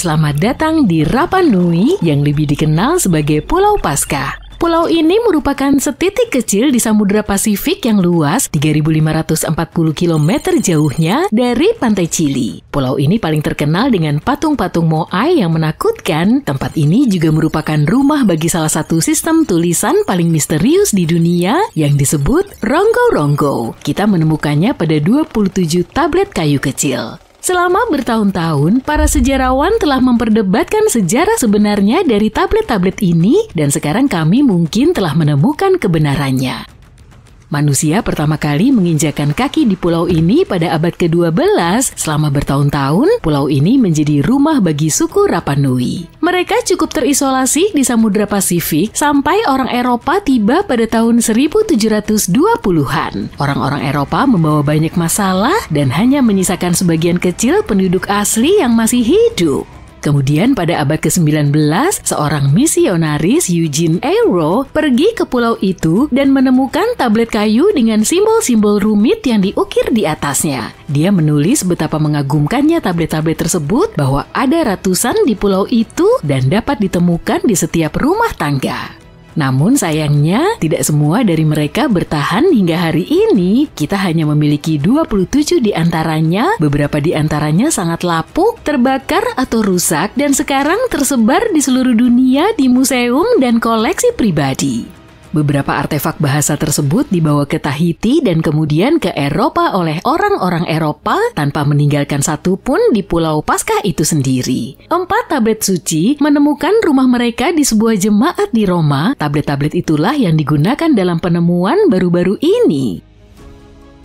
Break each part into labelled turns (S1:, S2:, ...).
S1: Selamat datang di Rapa Nui yang lebih dikenal sebagai Pulau Paskah. Pulau ini merupakan setitik kecil di Samudra Pasifik yang luas 3.540 km jauhnya dari pantai Chili. Pulau ini paling terkenal dengan patung-patung Moai yang menakutkan. Tempat ini juga merupakan rumah bagi salah satu sistem tulisan paling misterius di dunia yang disebut Ronggau-Ronggau. Kita menemukannya pada 27 tablet kayu kecil. Selama bertahun-tahun, para sejarawan telah memperdebatkan sejarah sebenarnya dari tablet-tablet ini dan sekarang kami mungkin telah menemukan kebenarannya. Manusia pertama kali menginjakan kaki di pulau ini pada abad ke-12. Selama bertahun-tahun, pulau ini menjadi rumah bagi suku Rapa Nui. Mereka cukup terisolasi di Samudra Pasifik sampai orang Eropa tiba pada tahun 1720-an. Orang-orang Eropa membawa banyak masalah dan hanya menyisakan sebagian kecil penduduk asli yang masih hidup. Kemudian pada abad ke-19, seorang misionaris Eugene Eyre pergi ke pulau itu dan menemukan tablet kayu dengan simbol-simbol rumit yang diukir di atasnya. Dia menulis betapa mengagumkannya tablet-tablet tersebut, bahwa ada ratusan di pulau itu dan dapat ditemukan di setiap rumah tangga. Namun sayangnya, tidak semua dari mereka bertahan hingga hari ini. Kita hanya memiliki 27 di antaranya, beberapa di antaranya sangat lapuk, terbakar atau rusak, dan sekarang tersebar di seluruh dunia di museum dan koleksi pribadi. Beberapa artefak bahasa tersebut dibawa ke Tahiti dan kemudian ke Eropa oleh orang-orang Eropa tanpa meninggalkan satu pun di Pulau Paskah itu sendiri. 4 tablet suci menemukan rumah mereka di sebuah jemaat di Roma. Tablet-tablet itulah yang digunakan dalam penemuan baru-baru ini.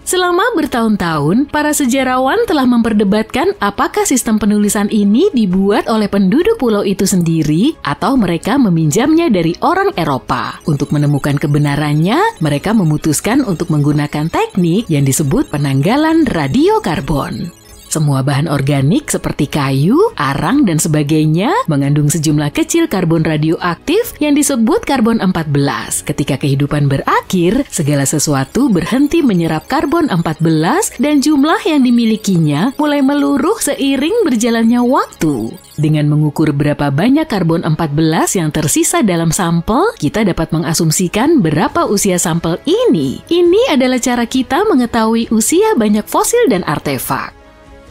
S1: Selama bertahun-tahun, para sejarawan telah memperdebatkan apakah sistem penulisan ini dibuat oleh penduduk pulau itu sendiri atau mereka meminjamnya dari orang Eropa. Untuk menemukan kebenarannya, mereka memutuskan untuk menggunakan teknik yang disebut penanggalan radiokarbon. Semua bahan organik seperti kayu, arang, dan sebagainya mengandung sejumlah kecil karbon radioaktif yang disebut karbon 14. Ketika kehidupan berakhir, segala sesuatu berhenti menyerap karbon 14 dan jumlah yang dimilikinya mulai meluruh seiring berjalannya waktu. Dengan mengukur berapa banyak karbon 14 yang tersisa dalam sampel, kita dapat mengasumsikan berapa usia sampel ini. Ini adalah cara kita mengetahui usia banyak fosil dan artefak.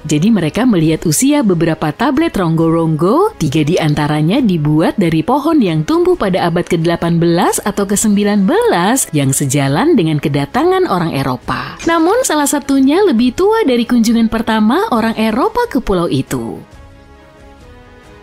S1: Jadi mereka melihat usia beberapa tablet Ronggau-Ronggau, 3 di antaranya dibuat dari pohon yang tumbuh pada abad ke-18 atau ke-19 yang sejalan dengan kedatangan orang Eropa. Namun salah satunya lebih tua dari kunjungan pertama orang Eropa ke pulau itu.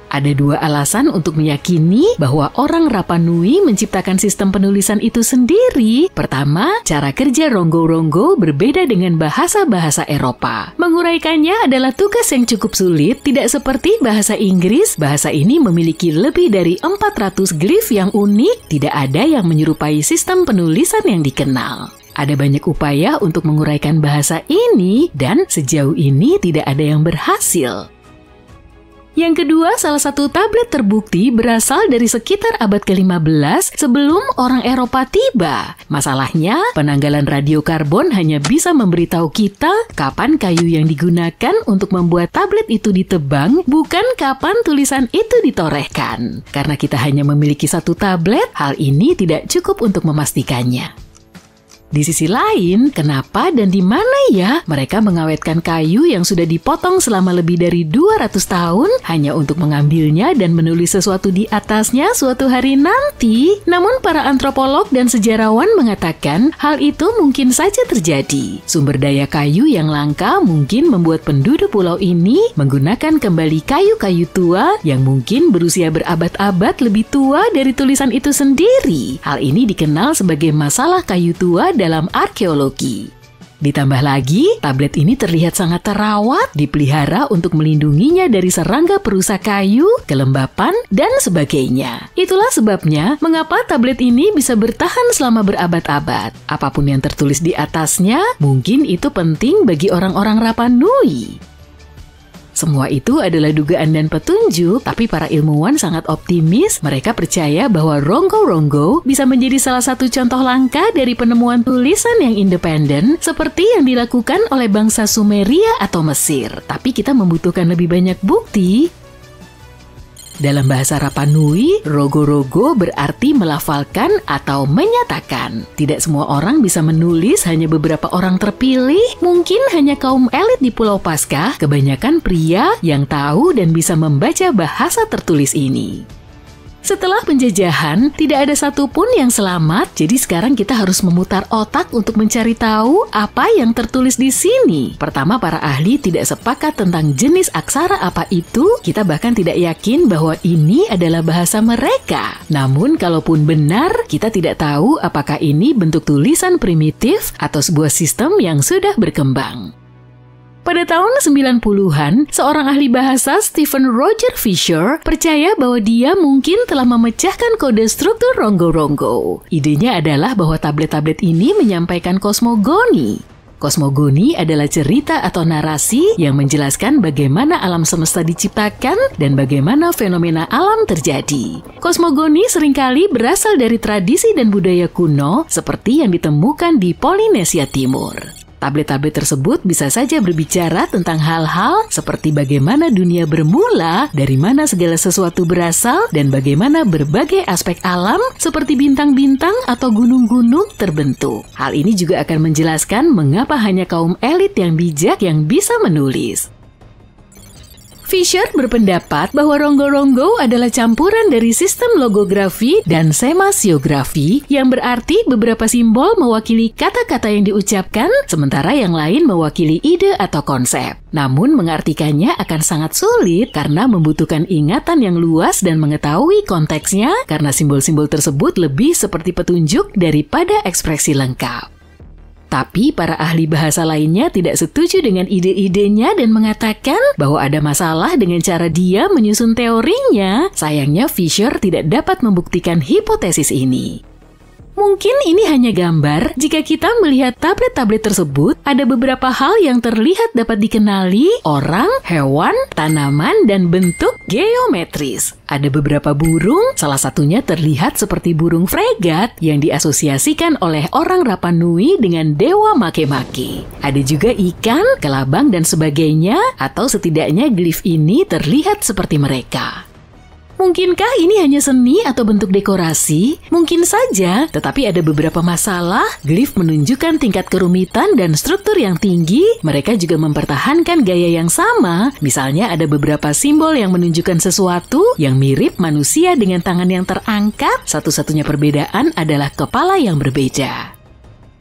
S1: Ada 2 alasan untuk meyakini bahwa orang Rapa Nui menciptakan sistem penulisan itu sendiri. Pertama, cara kerja Ronggau-Ronggau berbeda dengan bahasa-bahasa Eropa. Menguraikannya adalah tugas yang cukup sulit, tidak seperti bahasa Inggris. Bahasa ini memiliki lebih dari 400 glif yang unik, tidak ada yang menyerupai sistem penulisan yang dikenal. Ada banyak upaya untuk menguraikan bahasa ini, dan sejauh ini tidak ada yang berhasil. Yang kedua, salah satu tablet terbukti berasal dari sekitar abad ke-15 sebelum orang Eropa tiba. Masalahnya, penanggalan radiokarbon hanya bisa memberitahu kita kapan kayu yang digunakan untuk membuat tablet itu ditebang, bukan kapan tulisan itu ditorehkan. Karena kita hanya memiliki satu tablet, hal ini tidak cukup untuk memastikannya. Di sisi lain, kenapa dan di mana ya mereka mengawetkan kayu yang sudah dipotong selama lebih dari 200 tahun hanya untuk mengambilnya dan menulis sesuatu di atasnya suatu hari nanti? Namun para antropolog dan sejarawan mengatakan hal itu mungkin saja terjadi. Sumber daya kayu yang langka mungkin membuat penduduk pulau ini menggunakan kembali kayu-kayu tua yang mungkin berusia berabad-abad lebih tua dari tulisan itu sendiri. Hal ini dikenal sebagai masalah kayu tua dalam arkeologi. Ditambah lagi, tablet ini terlihat sangat terawat, dipelihara untuk melindunginya dari serangga perusak kayu, kelembapan, dan sebagainya. Itulah sebabnya mengapa tablet ini bisa bertahan selama berabad-abad. Apapun yang tertulis di atasnya, mungkin itu penting bagi orang-orang Rapa Nui. Semua itu adalah dugaan dan petunjuk, tapi para ilmuwan sangat optimis. Mereka percaya bahwa Ronggau-Ronggau bisa menjadi salah satu contoh langka dari penemuan tulisan yang independen seperti yang dilakukan oleh bangsa Sumeria atau Mesir. Tapi kita membutuhkan lebih banyak bukti. Dalam bahasa Rapa Nui, rogo-rogo berarti melafalkan atau menyatakan. Tidak semua orang bisa menulis, hanya beberapa orang terpilih. Mungkin hanya kaum elit di Pulau Paskah, kebanyakan pria yang tahu dan bisa membaca bahasa tertulis ini. Setelah penjajahan, tidak ada satupun yang selamat, jadi sekarang kita harus memutar otak untuk mencari tahu apa yang tertulis di sini. Pertama, para ahli tidak sepakat tentang jenis aksara apa itu, kita bahkan tidak yakin bahwa ini adalah bahasa mereka. Namun, kalaupun benar, kita tidak tahu apakah ini bentuk tulisan primitif atau sebuah sistem yang sudah berkembang. Pada tahun 90-an, seorang ahli bahasa Stephen Roger Fisher percaya bahwa dia mungkin telah memecahkan kode struktur ronggo-ronggo. Idenya adalah bahwa tablet-tablet ini menyampaikan kosmogoni. Kosmogoni adalah cerita atau narasi yang menjelaskan bagaimana alam semesta diciptakan dan bagaimana fenomena alam terjadi. Kosmogoni seringkali berasal dari tradisi dan budaya kuno seperti yang ditemukan di Polinesia Timur. Tablet-tablet tersebut bisa saja berbicara tentang hal-hal seperti bagaimana dunia bermula, dari mana segala sesuatu berasal, dan bagaimana berbagai aspek alam seperti bintang-bintang atau gunung-gunung terbentuk. Hal ini juga akan menjelaskan mengapa hanya kaum elit yang bijak yang bisa menulis. Fisher berpendapat bahwa ronggo-ronggo adalah campuran dari sistem logografi dan semasiografi yang berarti beberapa simbol mewakili kata-kata yang diucapkan, sementara yang lain mewakili ide atau konsep. Namun mengartikannya akan sangat sulit karena membutuhkan ingatan yang luas dan mengetahui konteksnya karena simbol-simbol tersebut lebih seperti petunjuk daripada ekspresi lengkap. Tapi para ahli bahasa lainnya tidak setuju dengan ide-idenya dan mengatakan bahwa ada masalah dengan cara dia menyusun teorinya. Sayangnya Fisher tidak dapat membuktikan hipotesis ini. Mungkin ini hanya gambar. Jika kita melihat tablet-tablet tersebut, ada beberapa hal yang terlihat dapat dikenali: orang, hewan, tanaman, dan bentuk geometris. Ada beberapa burung, salah satunya terlihat seperti burung fregat yang diasosiasikan oleh orang Rapa Nui dengan dewa make-make. Ada juga ikan, kelabang, dan sebagainya, atau setidaknya glif ini terlihat seperti mereka. Mungkinkah ini hanya seni atau bentuk dekorasi? Mungkin saja, tetapi ada beberapa masalah. Glif menunjukkan tingkat kerumitan dan struktur yang tinggi. Mereka juga mempertahankan gaya yang sama. Misalnya ada beberapa simbol yang menunjukkan sesuatu yang mirip manusia dengan tangan yang terangkat. Satu-satunya perbedaan adalah kepala yang berbeda.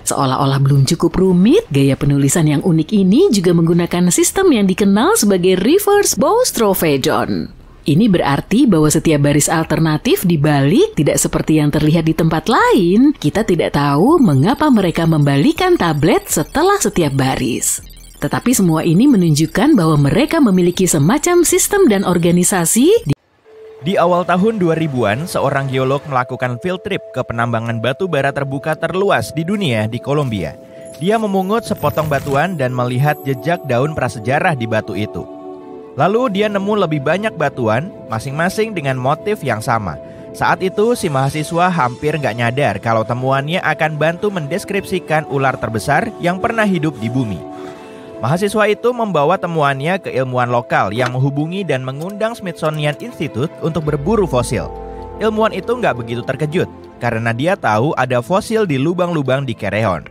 S1: Seolah-olah belum cukup rumit, gaya penulisan yang unik ini juga menggunakan sistem yang dikenal sebagai reverse boustrophedon. Ini berarti bahwa setiap baris alternatif dibalik tidak seperti yang terlihat di tempat lain. Kita tidak tahu mengapa mereka membalikan tablet setelah setiap baris. Tetapi semua ini menunjukkan bahwa mereka memiliki semacam sistem dan organisasi.
S2: Di awal tahun 2000-an, seorang geolog melakukan field trip ke penambangan batu bara terbuka terluas di dunia di Kolombia. Dia memungut sepotong batuan dan melihat jejak daun prasejarah di batu itu. Lalu dia nemu lebih banyak batuan, masing-masing dengan motif yang sama. Saat itu si mahasiswa hampir nggak nyadar kalau temuannya akan bantu mendeskripsikan ular terbesar yang pernah hidup di bumi. Mahasiswa itu membawa temuannya ke ilmuwan lokal yang menghubungi dan mengundang Smithsonian Institute untuk berburu fosil. Ilmuwan itu nggak begitu terkejut karena dia tahu ada fosil di lubang-lubang di Cerrejón.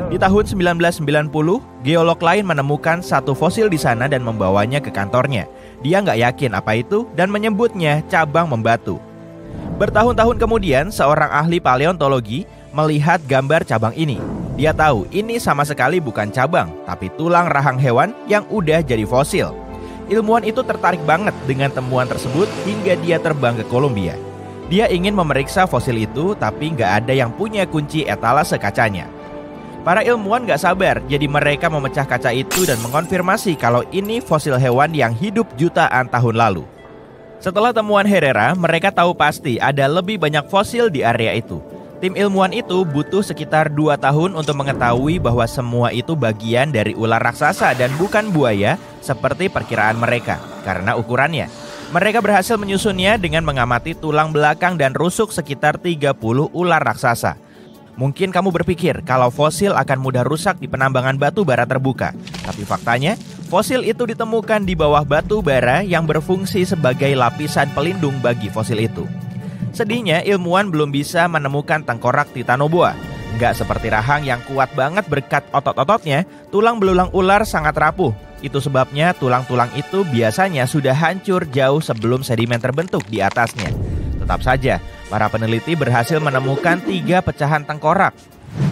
S2: Di tahun 1990, geolog lain menemukan satu fosil di sana dan membawanya ke kantornya. Dia nggak yakin apa itu dan menyebutnya cabang membatu. Bertahun-tahun kemudian, seorang ahli paleontologi melihat gambar cabang ini. Dia tahu ini sama sekali bukan cabang, tapi tulang rahang hewan yang udah jadi fosil. Ilmuwan itu tertarik banget dengan temuan tersebut hingga dia terbang ke Kolombia. Dia ingin memeriksa fosil itu, tapi nggak ada yang punya kunci etalase kacanya. Para ilmuwan gak sabar, jadi mereka memecah kaca itu dan mengonfirmasi kalau ini fosil hewan yang hidup jutaan tahun lalu. Setelah temuan Herrera, mereka tahu pasti ada lebih banyak fosil di area itu. Tim ilmuwan itu butuh sekitar 2 tahun untuk mengetahui bahwa semua itu bagian dari ular raksasa dan bukan buaya seperti perkiraan mereka, karena ukurannya. Mereka berhasil menyusunnya dengan mengamati tulang belakang dan rusuk sekitar 30 ular raksasa. Mungkin kamu berpikir kalau fosil akan mudah rusak di penambangan batu bara terbuka. Tapi faktanya, Fosil itu ditemukan di bawah batu bara yang berfungsi sebagai lapisan pelindung bagi fosil itu. Sedihnya, ilmuwan belum bisa menemukan tengkorak titanoboa. Nggak seperti rahang yang kuat banget berkat otot-ototnya, tulang belulang ular sangat rapuh. Itu sebabnya tulang-tulang itu biasanya sudah hancur jauh sebelum sedimen terbentuk di atasnya. Tetap saja, para peneliti berhasil menemukan 3 pecahan tengkorak.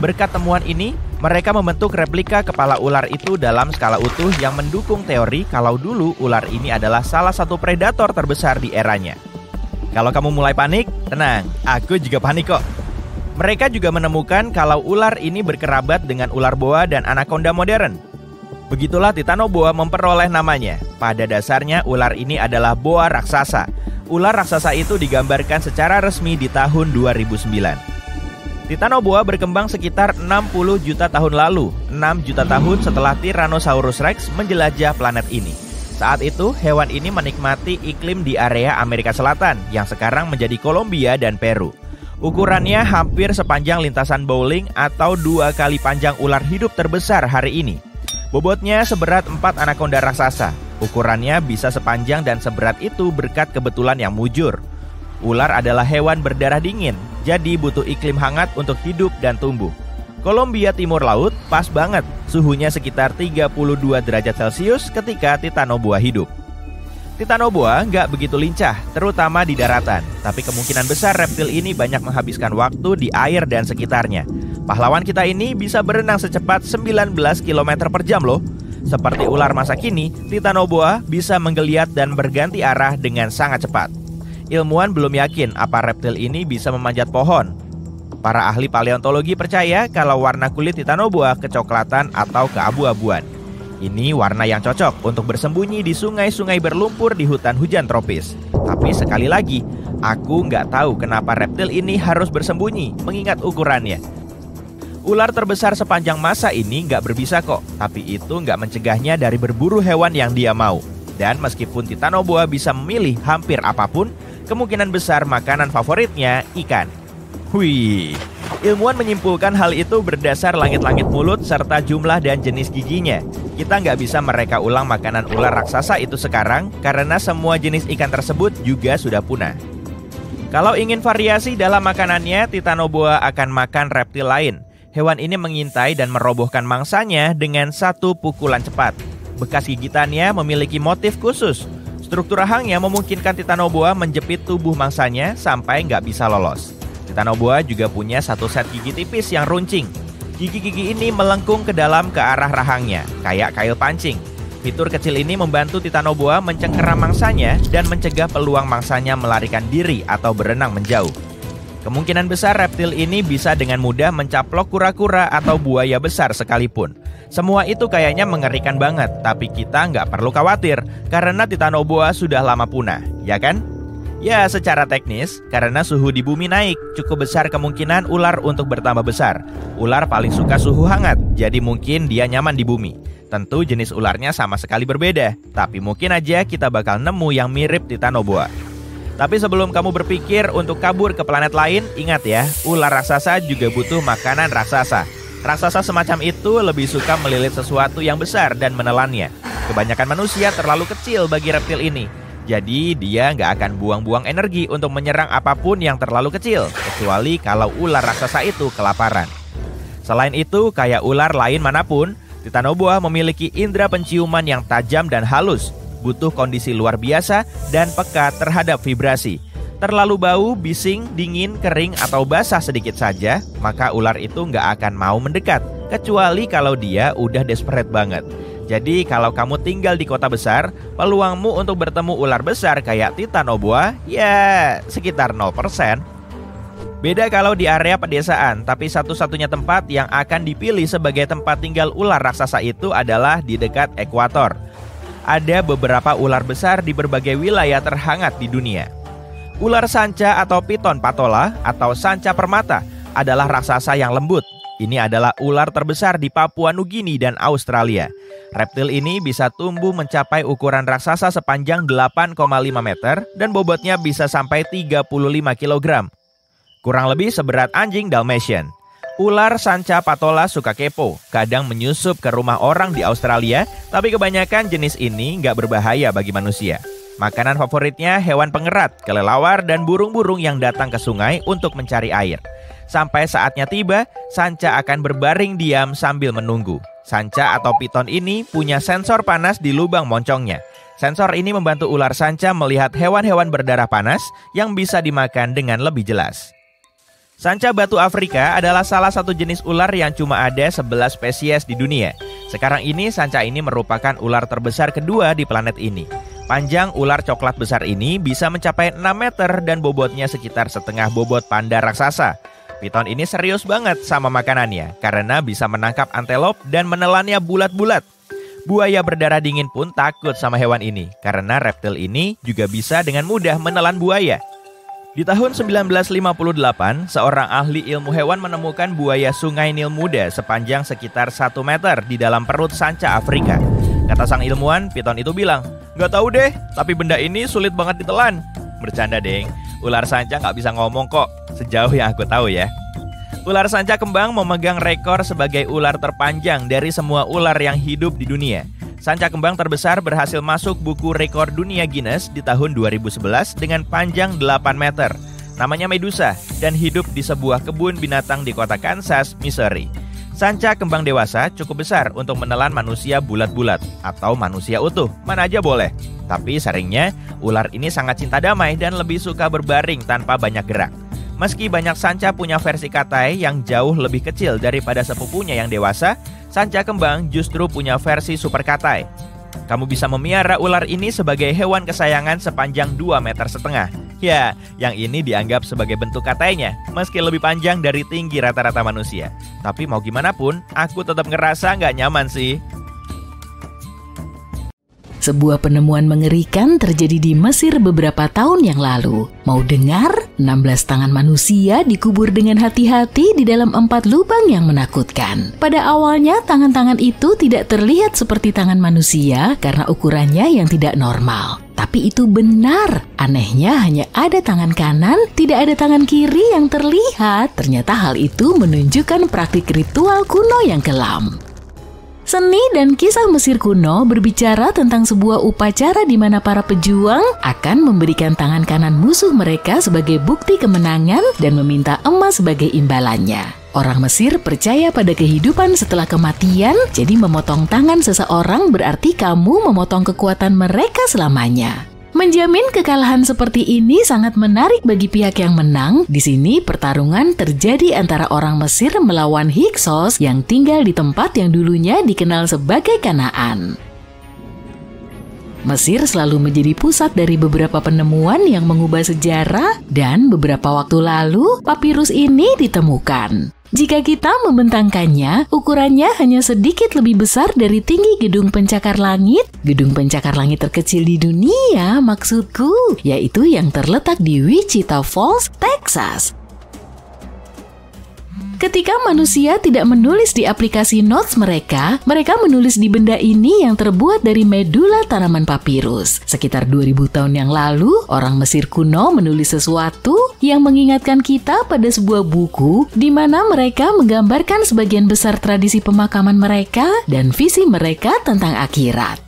S2: Berkat temuan ini, mereka membentuk replika kepala ular itu dalam skala utuh yang mendukung teori kalau dulu ular ini adalah salah satu predator terbesar di eranya. Kalau kamu mulai panik, tenang, aku juga panik kok. Mereka juga menemukan kalau ular ini berkerabat dengan ular boa dan anaconda modern. Begitulah titanoboa memperoleh namanya. Pada dasarnya ular ini adalah boa raksasa. Ular raksasa itu digambarkan secara resmi di tahun 2009. Titanoboa berkembang sekitar 60 juta tahun lalu, 6 juta tahun setelah Tyrannosaurus Rex menjelajah planet ini. Saat itu, hewan ini menikmati iklim di area Amerika Selatan yang sekarang menjadi Kolombia dan Peru. Ukurannya hampir sepanjang lintasan bowling atau 2 kali panjang ular hidup terbesar hari ini. Bobotnya seberat 4 anaconda raksasa. Ukurannya bisa sepanjang dan seberat itu berkat kebetulan yang mujur. Ular adalah hewan berdarah dingin, jadi butuh iklim hangat untuk hidup dan tumbuh. Kolombia Timur Laut pas banget, suhunya sekitar 32 derajat Celcius ketika titanoboa hidup. Titanoboa nggak begitu lincah, terutama di daratan. Tapi kemungkinan besar reptil ini banyak menghabiskan waktu di air dan sekitarnya. Pahlawan kita ini bisa berenang secepat 19 km per jam loh. Seperti ular masa kini, titanoboa bisa menggeliat dan berganti arah dengan sangat cepat. Ilmuwan belum yakin apa reptil ini bisa memanjat pohon. Para ahli paleontologi percaya kalau warna kulit titanoboa kecoklatan atau keabu-abuan. Ini warna yang cocok untuk bersembunyi di sungai-sungai berlumpur di hutan hujan tropis. Tapi sekali lagi, aku nggak tahu kenapa reptil ini harus bersembunyi mengingat ukurannya. Ular terbesar sepanjang masa ini nggak berbisa kok, tapi itu nggak mencegahnya dari berburu hewan yang dia mau. Dan meskipun titanoboa bisa memilih hampir apapun, kemungkinan besar makanan favoritnya ikan. Wih, ilmuwan menyimpulkan hal itu berdasar langit-langit mulut serta jumlah dan jenis giginya. Kita nggak bisa mereka ulang makanan ular raksasa itu sekarang karena semua jenis ikan tersebut juga sudah punah. Kalau ingin variasi dalam makanannya, titanoboa akan makan reptil lain. Hewan ini mengintai dan merobohkan mangsanya dengan satu pukulan cepat. Bekas gigitannya memiliki motif khusus. Struktur rahangnya memungkinkan titanoboa menjepit tubuh mangsanya sampai nggak bisa lolos. Titanoboa juga punya satu set gigi tipis yang runcing. Gigi-gigi ini melengkung ke dalam ke arah rahangnya, kayak kail pancing. Fitur kecil ini membantu titanoboa mencengkeram mangsanya dan mencegah peluang mangsanya melarikan diri atau berenang menjauh. Kemungkinan besar reptil ini bisa dengan mudah mencaplok kura-kura atau buaya besar sekalipun. Semua itu kayaknya mengerikan banget, tapi kita nggak perlu khawatir karena titanoboa sudah lama punah, ya kan? Ya, secara teknis, karena suhu di bumi naik, cukup besar kemungkinan ular untuk bertambah besar. Ular paling suka suhu hangat, jadi mungkin dia nyaman di bumi. Tentu jenis ularnya sama sekali berbeda, tapi mungkin aja kita bakal nemu yang mirip titanoboa. Tapi sebelum kamu berpikir untuk kabur ke planet lain, ingat ya, ular raksasa juga butuh makanan raksasa. Raksasa semacam itu lebih suka melilit sesuatu yang besar dan menelannya. Kebanyakan manusia terlalu kecil bagi reptil ini. Jadi dia nggak akan buang-buang energi untuk menyerang apapun yang terlalu kecil, kecuali kalau ular raksasa itu kelaparan. Selain itu, kayak ular lain manapun, titanoboa memiliki indera penciuman yang tajam dan halus, butuh kondisi luar biasa dan peka terhadap vibrasi. Terlalu bau, bising, dingin, kering, atau basah sedikit saja, maka ular itu nggak akan mau mendekat, kecuali kalau dia udah desperate banget. Jadi kalau kamu tinggal di kota besar, peluangmu untuk bertemu ular besar kayak titanoboa ya sekitar 0%. Beda kalau di area pedesaan, tapi satu-satunya tempat yang akan dipilih sebagai tempat tinggal ular raksasa itu adalah di dekat ekuator. Ada beberapa ular besar di berbagai wilayah terhangat di dunia. Ular sanca atau piton patola atau sanca permata adalah raksasa yang lembut. Ini adalah ular terbesar di Papua Nugini dan Australia. Reptil ini bisa tumbuh mencapai ukuran raksasa sepanjang 8,5 meter dan bobotnya bisa sampai 35 kg. Kurang lebih seberat anjing Dalmatian. Ular Sanca patola suka kepo, kadang menyusup ke rumah orang di Australia, tapi kebanyakan jenis ini nggak berbahaya bagi manusia. Makanan favoritnya hewan pengerat, kelelawar, dan burung-burung yang datang ke sungai untuk mencari air. Sampai saatnya tiba, Sanca akan berbaring diam sambil menunggu. Sanca atau piton ini punya sensor panas di lubang moncongnya. Sensor ini membantu ular sanca melihat hewan-hewan berdarah panas yang bisa dimakan dengan lebih jelas. Sanca batu Afrika adalah salah satu jenis ular yang cuma ada 11 spesies di dunia. Sekarang ini sanca ini merupakan ular terbesar kedua di planet ini. Panjang ular coklat besar ini bisa mencapai 6 meter dan bobotnya sekitar setengah bobot panda raksasa. Piton ini serius banget sama makanannya karena bisa menangkap antelop dan menelannya bulat-bulat. Buaya berdarah dingin pun takut sama hewan ini karena reptil ini juga bisa dengan mudah menelan buaya. Di tahun 1958, seorang ahli ilmu hewan menemukan buaya sungai Nil muda sepanjang sekitar 1 meter di dalam perut sanca Afrika. Kata sang ilmuwan, piton itu bilang, "Nggak tahu deh, tapi benda ini sulit banget ditelan." Bercanda deng, ular sanca nggak bisa ngomong kok, sejauh yang aku tahu ya. Ular sanca kembang memegang rekor sebagai ular terpanjang dari semua ular yang hidup di dunia. Sanca kembang terbesar berhasil masuk buku rekor dunia Guinness di tahun 2011 dengan panjang 8 meter. Namanya Medusa dan hidup di sebuah kebun binatang di kota Kansas, Missouri. Sanca kembang dewasa cukup besar untuk menelan manusia bulat-bulat atau manusia utuh, mana aja boleh. Tapi seringnya, ular ini sangat cinta damai dan lebih suka berbaring tanpa banyak gerak. Meski banyak sanca punya versi katai yang jauh lebih kecil daripada sepupunya yang dewasa, sanca kembang justru punya versi super katai. Kamu bisa memelihara ular ini sebagai hewan kesayangan sepanjang 2,5 meter. Ya, yang ini dianggap sebagai bentuk katainya, meski lebih panjang dari tinggi rata-rata manusia. Tapi mau gimana pun, aku tetap ngerasa nggak nyaman sih.
S1: Sebuah penemuan mengerikan terjadi di Mesir beberapa tahun yang lalu. Mau dengar? 16 tangan manusia dikubur dengan hati-hati di dalam 4 lubang yang menakutkan. Pada awalnya, tangan-tangan itu tidak terlihat seperti tangan manusia karena ukurannya yang tidak normal. Tapi itu benar. Anehnya hanya ada tangan kanan, tidak ada tangan kiri yang terlihat. Ternyata hal itu menunjukkan praktik ritual kuno yang kelam. Seni dan kisah Mesir kuno berbicara tentang sebuah upacara di mana para pejuang akan memberikan tangan kanan musuh mereka sebagai bukti kemenangan dan meminta emas sebagai imbalannya. Orang Mesir percaya pada kehidupan setelah kematian, jadi memotong tangan seseorang berarti kamu memotong kekuatan mereka selamanya. Menjamin kekalahan seperti ini sangat menarik bagi pihak yang menang. Di sini pertarungan terjadi antara orang Mesir melawan Hyksos yang tinggal di tempat yang dulunya dikenal sebagai Kanaan. Mesir selalu menjadi pusat dari beberapa penemuan yang mengubah sejarah dan beberapa waktu lalu papirus ini ditemukan. Jika kita membentangkannya, ukurannya hanya sedikit lebih besar dari tinggi gedung pencakar langit. Gedung pencakar langit terkecil di dunia, maksudku, yaitu yang terletak di Wichita Falls, Texas. Ketika manusia tidak menulis di aplikasi notes mereka menulis di benda ini yang terbuat dari medula tanaman papirus. Sekitar 2000 tahun yang lalu, orang Mesir kuno menulis sesuatu yang mengingatkan kita pada sebuah buku di mana mereka menggambarkan sebagian besar tradisi pemakaman mereka dan visi mereka tentang akhirat.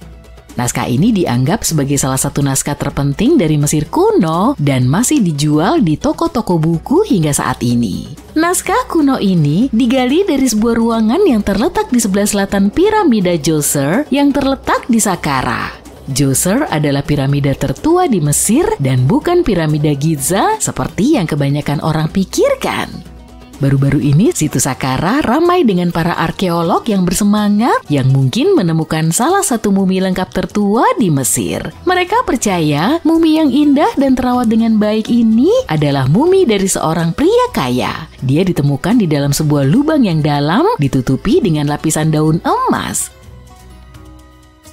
S1: Naskah ini dianggap sebagai salah satu naskah terpenting dari Mesir kuno dan masih dijual di toko-toko buku hingga saat ini. Naskah kuno ini digali dari sebuah ruangan yang terletak di sebelah selatan piramida Djoser yang terletak di Saqqara. Djoser adalah piramida tertua di Mesir dan bukan piramida Giza seperti yang kebanyakan orang pikirkan. Baru-baru ini, situs Saqqara ramai dengan para arkeolog yang bersemangat yang mungkin menemukan salah satu mumi lengkap tertua di Mesir. Mereka percaya mumi yang indah dan terawat dengan baik ini adalah mumi dari seorang pria kaya. Dia ditemukan di dalam sebuah lubang yang dalam, ditutupi dengan lapisan daun emas.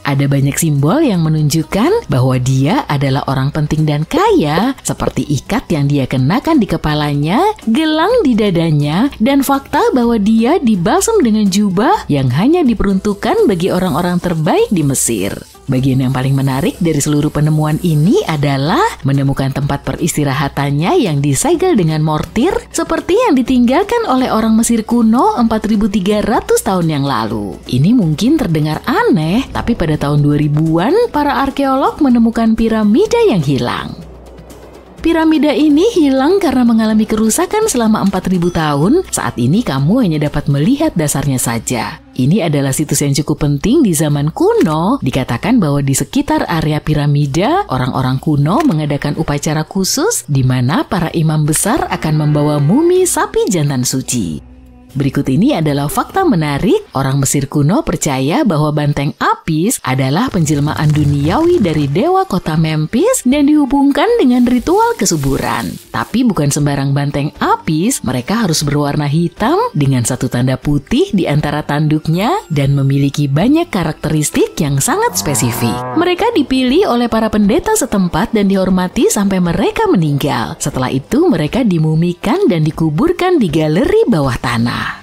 S1: Ada banyak simbol yang menunjukkan bahwa dia adalah orang penting dan kaya, seperti ikat yang dia kenakan di kepalanya, gelang di dadanya, dan fakta bahwa dia dibalsam dengan jubah yang hanya diperuntukkan bagi orang-orang terbaik di Mesir. Bagian yang paling menarik dari seluruh penemuan ini adalah menemukan tempat peristirahatannya yang disegel dengan mortir seperti yang ditinggalkan oleh orang Mesir kuno 4300 tahun yang lalu. Ini mungkin terdengar aneh, tapi pada tahun 2000-an para arkeolog menemukan piramida yang hilang. Piramida ini hilang karena mengalami kerusakan selama 4000 tahun. Saat ini kamu hanya dapat melihat dasarnya saja. Ini adalah situs yang cukup penting di zaman kuno. Dikatakan bahwa di sekitar area piramida, orang-orang kuno mengadakan upacara khusus di mana para imam besar akan membawa mumi sapi jantan suci. Berikut ini adalah fakta menarik. Orang Mesir kuno percaya bahwa banteng Apis adalah penjelmaan duniawi dari dewa kota Memphis dan dihubungkan dengan ritual kesuburan. Tapi bukan sembarang banteng Apis, mereka harus berwarna hitam dengan satu tanda putih di antara tanduknya dan memiliki banyak karakteristik yang sangat spesifik. Mereka dipilih oleh para pendeta setempat dan dihormati sampai mereka meninggal. Setelah itu mereka dimumikan dan dikuburkan di galeri bawah tanah.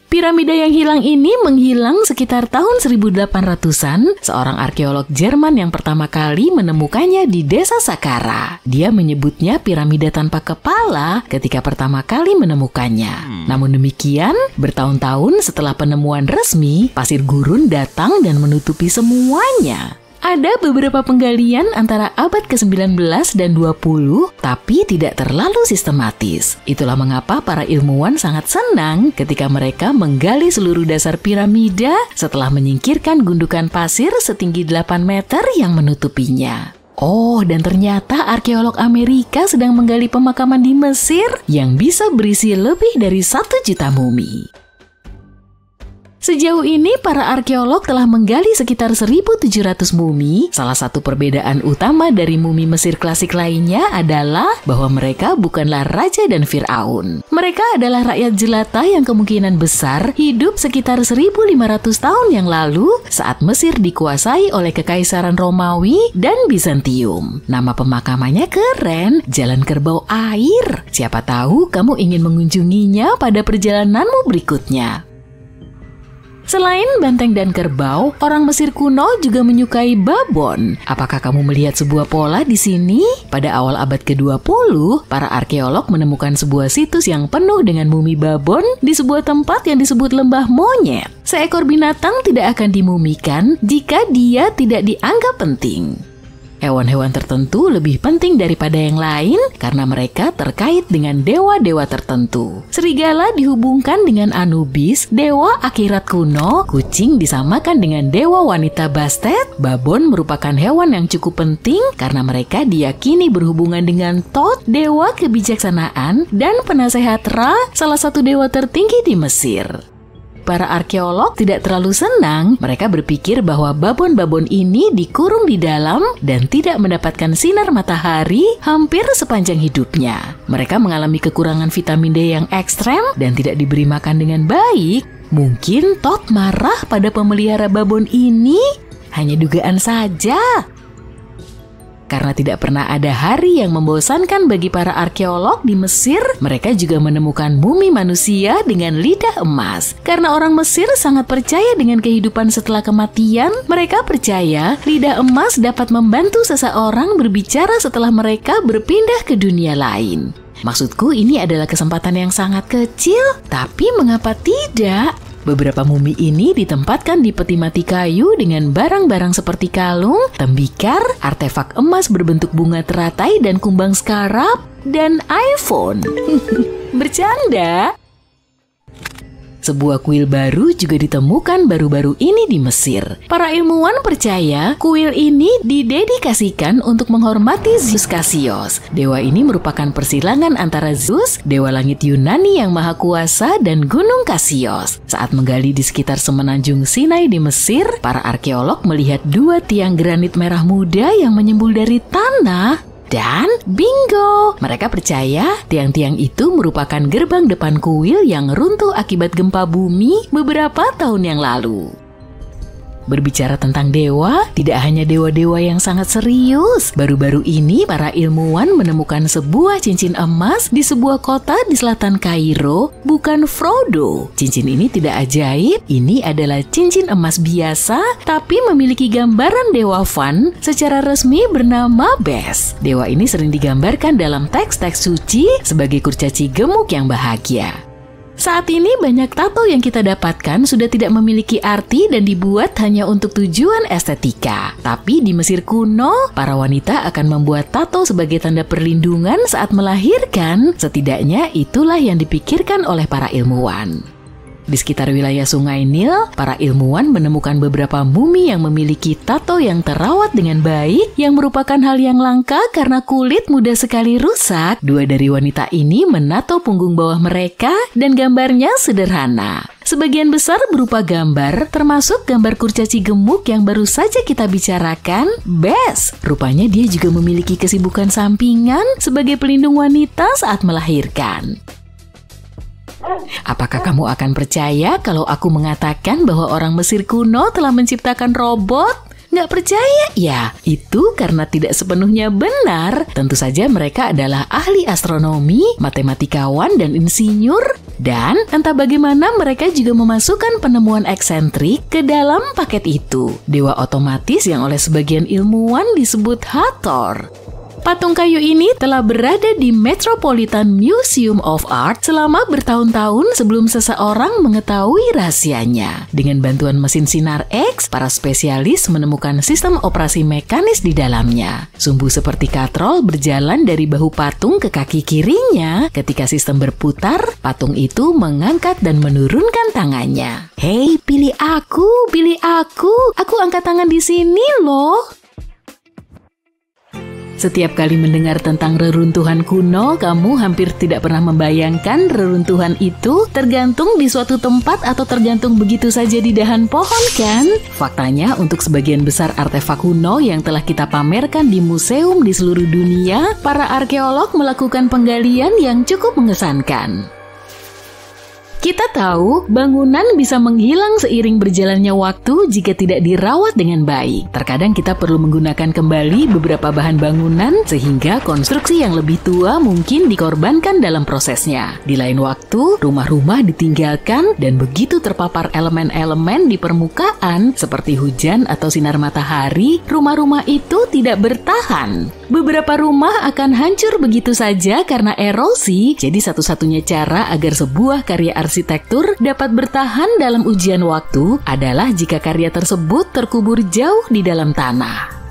S1: Piramida yang hilang ini menghilang sekitar tahun 1800-an. Seorang arkeolog Jerman yang pertama kali menemukannya di desa Saqqara. Dia menyebutnya piramida tanpa kepala ketika pertama kali menemukannya. Namun demikian, bertahun-tahun setelah penemuan resmi, pasir gurun datang dan menutupi semuanya. Ada beberapa penggalian antara abad ke-19 dan 20, tapi tidak terlalu sistematis. Itulah mengapa para ilmuwan sangat senang ketika mereka menggali seluruh dasar piramida setelah menyingkirkan gundukan pasir setinggi 8 meter yang menutupinya. Oh, dan ternyata arkeolog Amerika sedang menggali pemakaman di Mesir yang bisa berisi lebih dari 1 juta mumi. Sejauh ini, para arkeolog telah menggali sekitar 1.700 mumi. Salah satu perbedaan utama dari mumi Mesir klasik lainnya adalah bahwa mereka bukanlah raja dan Fir'aun. Mereka adalah rakyat jelata yang kemungkinan besar hidup sekitar 1.500 tahun yang lalu saat Mesir dikuasai oleh Kekaisaran Romawi dan Bizantium. Nama pemakamannya keren, Jalan Kerbau Air. Siapa tahu kamu ingin mengunjunginya pada perjalananmu berikutnya. Selain banteng dan kerbau, orang Mesir kuno juga menyukai babon. Apakah kamu melihat sebuah pola di sini? Pada awal abad ke-20, para arkeolog menemukan sebuah situs yang penuh dengan mumi babon di sebuah tempat yang disebut lembah monyet. Seekor binatang tidak akan dimumikan jika dia tidak dianggap penting. Hewan-hewan tertentu lebih penting daripada yang lain karena mereka terkait dengan dewa-dewa tertentu. Serigala dihubungkan dengan Anubis, dewa akhirat kuno. Kucing disamakan dengan dewa wanita Bastet. Babon merupakan hewan yang cukup penting karena mereka diyakini berhubungan dengan Thoth, dewa kebijaksanaan, dan penasehat Ra, salah satu dewa tertinggi di Mesir. Para arkeolog tidak terlalu senang. Mereka berpikir bahwa babon-babon ini dikurung di dalam dan tidak mendapatkan sinar matahari hampir sepanjang hidupnya. Mereka mengalami kekurangan vitamin D yang ekstrem dan tidak diberi makan dengan baik. Mungkin Thoth marah pada pemelihara babon ini. Hanya dugaan saja. Karena tidak pernah ada hari yang membosankan bagi para arkeolog di Mesir, mereka juga menemukan mumi manusia dengan lidah emas. Karena orang Mesir sangat percaya dengan kehidupan setelah kematian, mereka percaya lidah emas dapat membantu seseorang berbicara setelah mereka berpindah ke dunia lain. Maksudku, ini adalah kesempatan yang sangat kecil, tapi mengapa tidak? Beberapa mumi ini ditempatkan di peti mati kayu dengan barang-barang seperti kalung, tembikar, artefak emas berbentuk bunga teratai dan kumbang skarab, dan iPhone. Bercanda? Sebuah kuil baru juga ditemukan baru-baru ini di Mesir. Para ilmuwan percaya kuil ini didedikasikan untuk menghormati Zeus Cassius. Dewa ini merupakan persilangan antara Zeus, dewa langit Yunani yang maha kuasa, dan Gunung Cassius. Saat menggali di sekitar semenanjung Sinai di Mesir, para arkeolog melihat 2 tiang granit merah muda yang menyembul dari tanah. Dan bingo! Mereka percaya tiang-tiang itu merupakan gerbang depan kuil yang runtuh akibat gempa bumi beberapa tahun yang lalu. Berbicara tentang dewa, tidak hanya dewa-dewa yang sangat serius. Baru-baru ini para ilmuwan menemukan sebuah cincin emas di sebuah kota di selatan Kairo, bukan Frodo. Cincin ini tidak ajaib, ini adalah cincin emas biasa, tapi memiliki gambaran dewa Van secara resmi bernama Bes. Dewa ini sering digambarkan dalam teks-teks suci sebagai kurcaci gemuk yang bahagia. Saat ini banyak tato yang kita dapatkan sudah tidak memiliki arti dan dibuat hanya untuk tujuan estetika. Tapi di Mesir kuno, para wanita akan membuat tato sebagai tanda perlindungan saat melahirkan. Setidaknya itulah yang dipikirkan oleh para ilmuwan. Di sekitar wilayah Sungai Nil, para ilmuwan menemukan beberapa mumi yang memiliki tato yang terawat dengan baik, yang merupakan hal yang langka karena kulit mudah sekali rusak. Dua dari wanita ini menato punggung bawah mereka dan gambarnya sederhana. Sebagian besar berupa gambar, termasuk gambar kurcaci gemuk yang baru saja kita bicarakan, Bes. Rupanya dia juga memiliki kesibukan sampingan sebagai pelindung wanita saat melahirkan. Apakah kamu akan percaya kalau aku mengatakan bahwa orang Mesir kuno telah menciptakan robot? Nggak percaya? Ya, itu karena tidak sepenuhnya benar. Tentu saja mereka adalah ahli astronomi, matematikawan, dan insinyur. Dan entah bagaimana mereka juga memasukkan penemuan eksentrik ke dalam paket itu. Dewa otomatis yang oleh sebagian ilmuwan disebut Hathor. Patung kayu ini telah berada di Metropolitan Museum of Art selama bertahun-tahun sebelum seseorang mengetahui rahasianya. Dengan bantuan mesin sinar X, para spesialis menemukan sistem operasi mekanis di dalamnya. Sumbu seperti katrol berjalan dari bahu patung ke kaki kirinya. Ketika sistem berputar, patung itu mengangkat dan menurunkan tangannya. Hei, pilih aku, pilih aku. Aku angkat tangan di sini loh. Setiap kali mendengar tentang reruntuhan kuno, kamu hampir tidak pernah membayangkan reruntuhan itu tergantung di suatu tempat atau tergantung begitu saja di dahan pohon, kan? Faktanya, untuk sebagian besar artefak kuno yang telah kita pamerkan di museum di seluruh dunia, para arkeolog melakukan penggalian yang cukup mengesankan. Kita tahu bangunan bisa menghilang seiring berjalannya waktu jika tidak dirawat dengan baik. Terkadang kita perlu menggunakan kembali beberapa bahan bangunan sehingga konstruksi yang lebih tua mungkin dikorbankan dalam prosesnya. Di lain waktu, rumah-rumah ditinggalkan dan begitu terpapar elemen-elemen di permukaan seperti hujan atau sinar matahari, rumah-rumah itu tidak bertahan. Beberapa rumah akan hancur begitu saja karena erosi, jadi satu-satunya cara agar sebuah karya arsitektur dapat bertahan dalam ujian waktu adalah jika karya tersebut terkubur jauh di dalam tanah.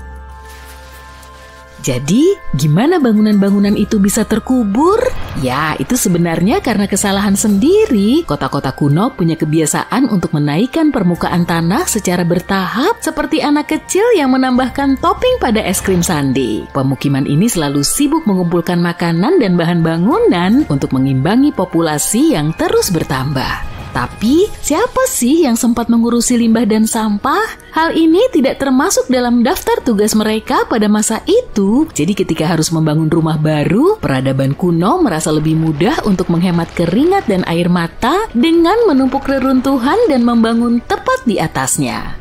S1: Jadi, gimana bangunan-bangunan itu bisa terkubur? Ya, itu sebenarnya karena kesalahan sendiri. Kota-kota kuno punya kebiasaan untuk menaikkan permukaan tanah secara bertahap seperti anak kecil yang menambahkan topping pada es krim sundae. Pemukiman ini selalu sibuk mengumpulkan makanan dan bahan bangunan untuk mengimbangi populasi yang terus bertambah. Tapi, siapa sih yang sempat mengurusi limbah dan sampah? Hal ini tidak termasuk dalam daftar tugas mereka pada masa itu. Jadi ketika harus membangun rumah baru, peradaban kuno merasa lebih mudah untuk menghemat keringat dan air mata dengan menumpuk reruntuhan dan membangun tepat di atasnya.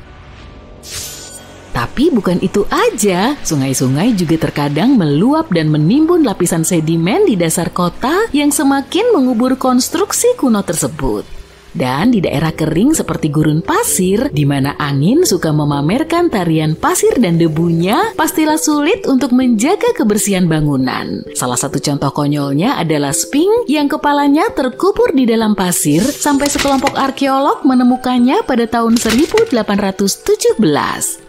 S1: Tapi bukan itu aja, sungai-sungai juga terkadang meluap dan menimbun lapisan sedimen di dasar kota yang semakin mengubur konstruksi kuno tersebut. Dan di daerah kering seperti gurun pasir, di mana angin suka memamerkan tarian pasir dan debunya, pastilah sulit untuk menjaga kebersihan bangunan. Salah satu contoh konyolnya adalah Sphinx yang kepalanya terkubur di dalam pasir sampai sekelompok arkeolog menemukannya pada tahun 1817.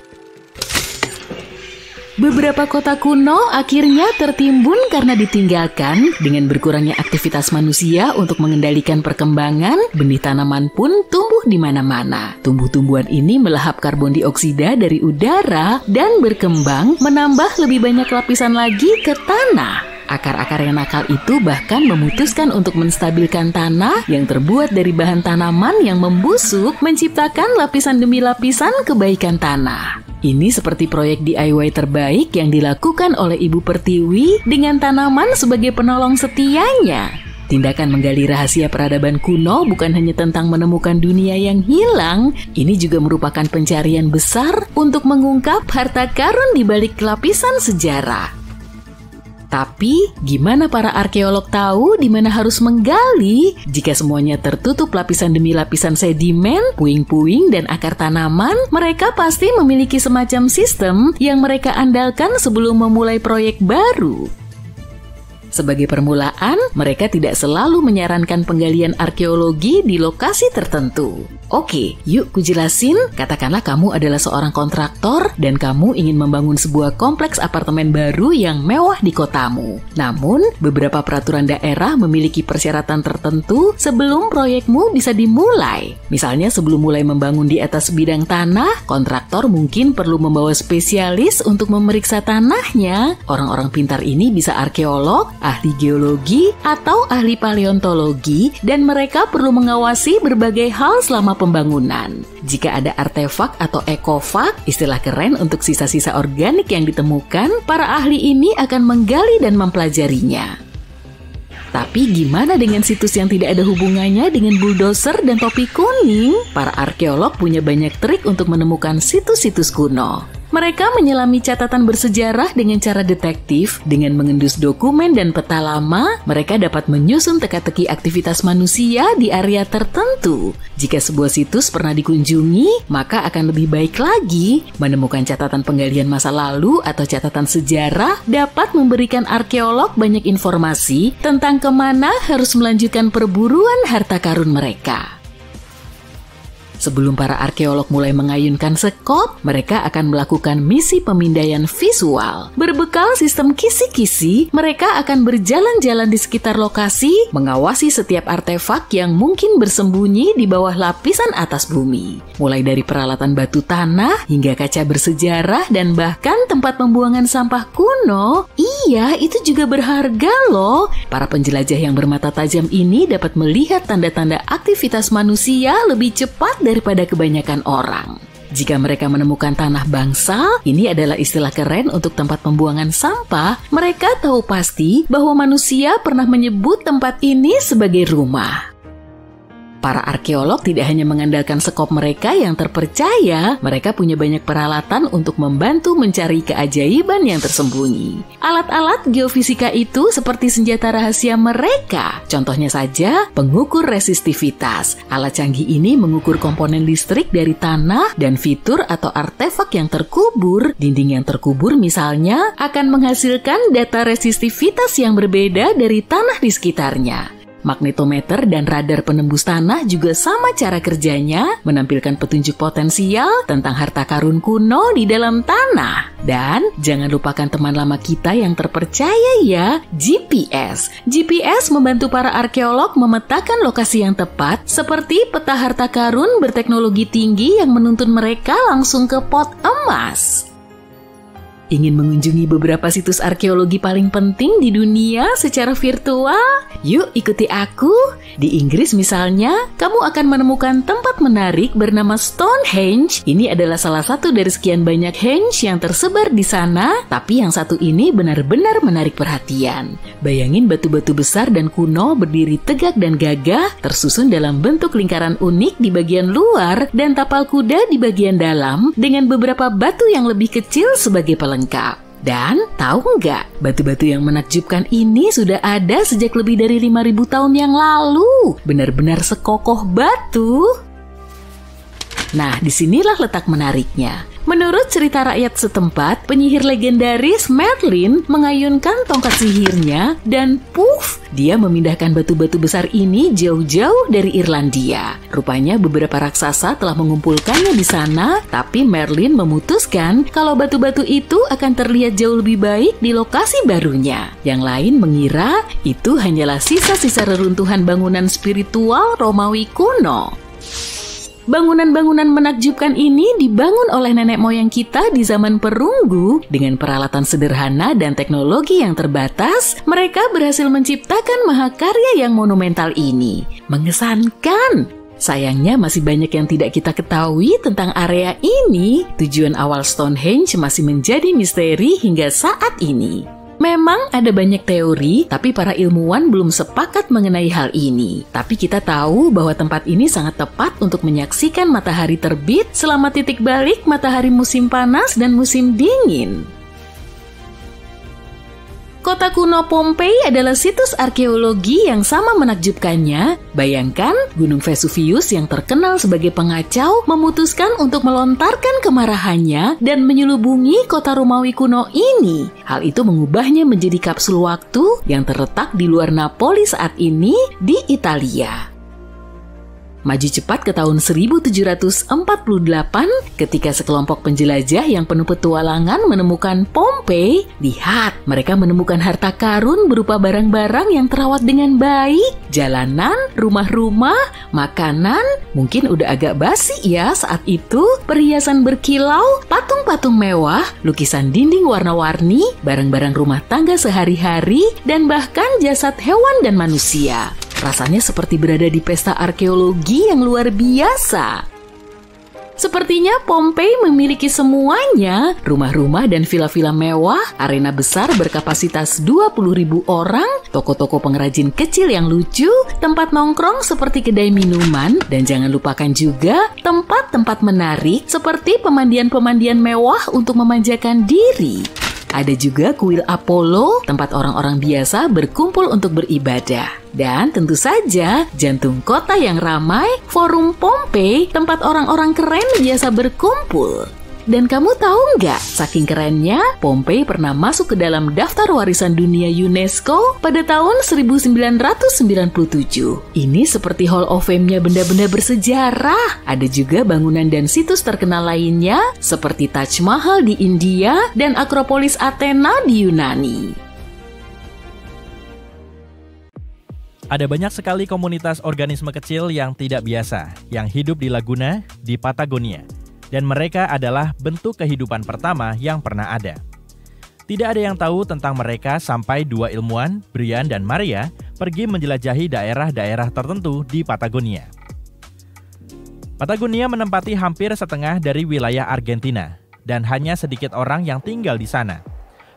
S1: Beberapa kota kuno akhirnya tertimbun karena ditinggalkan. Dengan berkurangnya aktivitas manusia untuk mengendalikan perkembangan, benih tanaman pun tumbuh di mana-mana. Tumbuh-tumbuhan ini melahap karbon dioksida dari udara dan berkembang menambah lebih banyak lapisan lagi ke tanah. Akar-akar yang nakal itu bahkan memutuskan untuk menstabilkan tanah yang terbuat dari bahan tanaman yang membusuk, menciptakan lapisan demi lapisan kebaikan tanah. Ini seperti proyek DIY terbaik yang dilakukan oleh Ibu Pertiwi dengan tanaman sebagai penolong setianya. Tindakan menggali rahasia peradaban kuno bukan hanya tentang menemukan dunia yang hilang, ini juga merupakan pencarian besar untuk mengungkap harta karun di balik lapisan sejarah. Tapi, gimana para arkeolog tahu di mana harus menggali jika semuanya tertutup lapisan demi lapisan sedimen, puing-puing, dan akar tanaman? Mereka pasti memiliki semacam sistem yang mereka andalkan sebelum memulai proyek baru. Sebagai permulaan, mereka tidak selalu menyarankan penggalian arkeologi di lokasi tertentu. Oke, yuk kujelasin. Katakanlah kamu adalah seorang kontraktor dan kamu ingin membangun sebuah kompleks apartemen baru yang mewah di kotamu. Namun, beberapa peraturan daerah memiliki persyaratan tertentu sebelum proyekmu bisa dimulai. Misalnya sebelum mulai membangun di atas bidang tanah, kontraktor mungkin perlu membawa spesialis untuk memeriksa tanahnya. Orang-orang pintar ini bisa arkeolog, ahli geologi, atau ahli paleontologi, dan mereka perlu mengawasi berbagai hal selama pembangunan. Jika ada artefak atau ekofak, istilah keren untuk sisa-sisa organik yang ditemukan, para ahli ini akan menggali dan mempelajarinya. Tapi gimana dengan situs yang tidak ada hubungannya dengan bulldozer dan topi kuning? Para arkeolog punya banyak trik untuk menemukan situs-situs kuno. Mereka menyelami catatan bersejarah dengan cara detektif. Dengan mengendus dokumen dan peta lama, mereka dapat menyusun teka-teki aktivitas manusia di area tertentu. Jika sebuah situs pernah dikunjungi, maka akan lebih baik lagi. Menemukan catatan penggalian masa lalu atau catatan sejarah dapat memberikan arkeolog banyak informasi tentang kemana harus melanjutkan perburuan harta karun mereka. Sebelum para arkeolog mulai mengayunkan sekop, mereka akan melakukan misi pemindaian visual. Berbekal sistem kisi-kisi, mereka akan berjalan-jalan di sekitar lokasi, mengawasi setiap artefak yang mungkin bersembunyi di bawah lapisan atas bumi. Mulai dari peralatan batu tanah, hingga kaca bersejarah, dan bahkan tempat pembuangan sampah kuno. Iya, itu juga berharga loh. Para penjelajah yang bermata tajam ini dapat melihat tanda-tanda aktivitas manusia lebih cepat daripada kebanyakan orang. Jika mereka menemukan tanah bangsal, ini adalah istilah keren untuk tempat pembuangan sampah, mereka tahu pasti bahwa manusia pernah menyebut tempat ini sebagai rumah. Para arkeolog tidak hanya mengandalkan sekop mereka yang terpercaya, mereka punya banyak peralatan untuk membantu mencari keajaiban yang tersembunyi. Alat-alat geofisika itu seperti senjata rahasia mereka. Contohnya saja, pengukur resistivitas. Alat canggih ini mengukur komponen listrik dari tanah dan fitur atau artefak yang terkubur. Dinding yang terkubur misalnya akan menghasilkan data resistivitas yang berbeda dari tanah di sekitarnya. Magnetometer dan radar penembus tanah juga sama cara kerjanya, menampilkan petunjuk potensial tentang harta karun kuno di dalam tanah. Dan jangan lupakan teman lama kita yang terpercaya ya, GPS. GPS membantu para arkeolog memetakan lokasi yang tepat, seperti peta harta karun berteknologi tinggi yang menuntun mereka langsung ke pot emas. Ingin mengunjungi beberapa situs arkeologi paling penting di dunia secara virtual? Yuk ikuti aku. Di Inggris misalnya, kamu akan menemukan tempat menarik bernama Stonehenge. Ini adalah salah satu dari sekian banyak henge yang tersebar di sana, tapi yang satu ini benar-benar menarik perhatian. Bayangin batu-batu besar dan kuno berdiri tegak dan gagah, tersusun dalam bentuk lingkaran unik di bagian luar dan tapal kuda di bagian dalam, dengan beberapa batu yang lebih kecil sebagai pelengkap. Dan tahu nggak, batu-batu yang menakjubkan ini sudah ada sejak lebih dari 5.000 tahun yang lalu. Benar-benar sekokoh batu. Nah, disinilah letak menariknya. Menurut cerita rakyat setempat, penyihir legendaris Merlin mengayunkan tongkat sihirnya dan puff, dia memindahkan batu-batu besar ini jauh-jauh dari Irlandia. Rupanya beberapa raksasa telah mengumpulkannya di sana, tapi Merlin memutuskan kalau batu-batu itu akan terlihat jauh lebih baik di lokasi barunya. Yang lain mengira itu hanyalah sisa-sisa reruntuhan bangunan spiritual Romawi kuno. Bangunan-bangunan menakjubkan ini dibangun oleh nenek moyang kita di zaman perunggu. Dengan peralatan sederhana dan teknologi yang terbatas, mereka berhasil menciptakan mahakarya yang monumental ini. Mengesankan! Sayangnya masih banyak yang tidak kita ketahui tentang area ini. Tujuan awal Stonehenge masih menjadi misteri hingga saat ini. Memang ada banyak teori, tapi para ilmuwan belum sepakat mengenai hal ini. Tapi kita tahu bahwa tempat ini sangat tepat untuk menyaksikan matahari terbit selama titik balik matahari musim panas dan musim dingin. Kota kuno Pompei adalah situs arkeologi yang sama menakjubkannya. Bayangkan, Gunung Vesuvius yang terkenal sebagai pengacau memutuskan untuk melontarkan kemarahannya dan menyelubungi kota Romawi kuno ini. Hal itu mengubahnya menjadi kapsul waktu yang terletak di luar Napoli saat ini di Italia. Maju cepat ke tahun 1748 ketika sekelompok penjelajah yang penuh petualangan menemukan Pompei. Lihat, mereka menemukan harta karun berupa barang-barang yang terawat dengan baik, jalanan, rumah-rumah, makanan, mungkin udah agak basi ya saat itu, perhiasan berkilau, patung-patung mewah, lukisan dinding warna-warni, barang-barang rumah tangga sehari-hari, dan bahkan jasad hewan dan manusia. Rasanya seperti berada di pesta arkeologi yang luar biasa. Sepertinya Pompei memiliki semuanya, rumah-rumah dan villa-villa mewah, arena besar berkapasitas 20.000 orang, toko-toko pengrajin kecil yang lucu, tempat nongkrong seperti kedai minuman, dan jangan lupakan juga tempat-tempat menarik seperti pemandian-pemandian mewah untuk memanjakan diri. Ada juga kuil Apollo, tempat orang-orang biasa berkumpul untuk beribadah. Dan tentu saja, jantung kota yang ramai, Forum Pompei, tempat orang-orang keren biasa berkumpul. Dan kamu tahu nggak, saking kerennya, Pompei pernah masuk ke dalam daftar warisan dunia UNESCO pada tahun 1997. Ini seperti Hall of Fame-nya benda-benda bersejarah. Ada juga bangunan dan situs terkenal lainnya, seperti Taj Mahal di India dan Akropolis Athena di Yunani.
S2: Ada banyak sekali komunitas organisme kecil yang tidak biasa, yang hidup di Laguna, di Patagonia. Dan mereka adalah bentuk kehidupan pertama yang pernah ada. Tidak ada yang tahu tentang mereka sampai dua ilmuwan, Brian dan Maria, pergi menjelajahi daerah-daerah tertentu di Patagonia. Patagonia menempati hampir setengah dari wilayah Argentina, dan hanya sedikit orang yang tinggal di sana.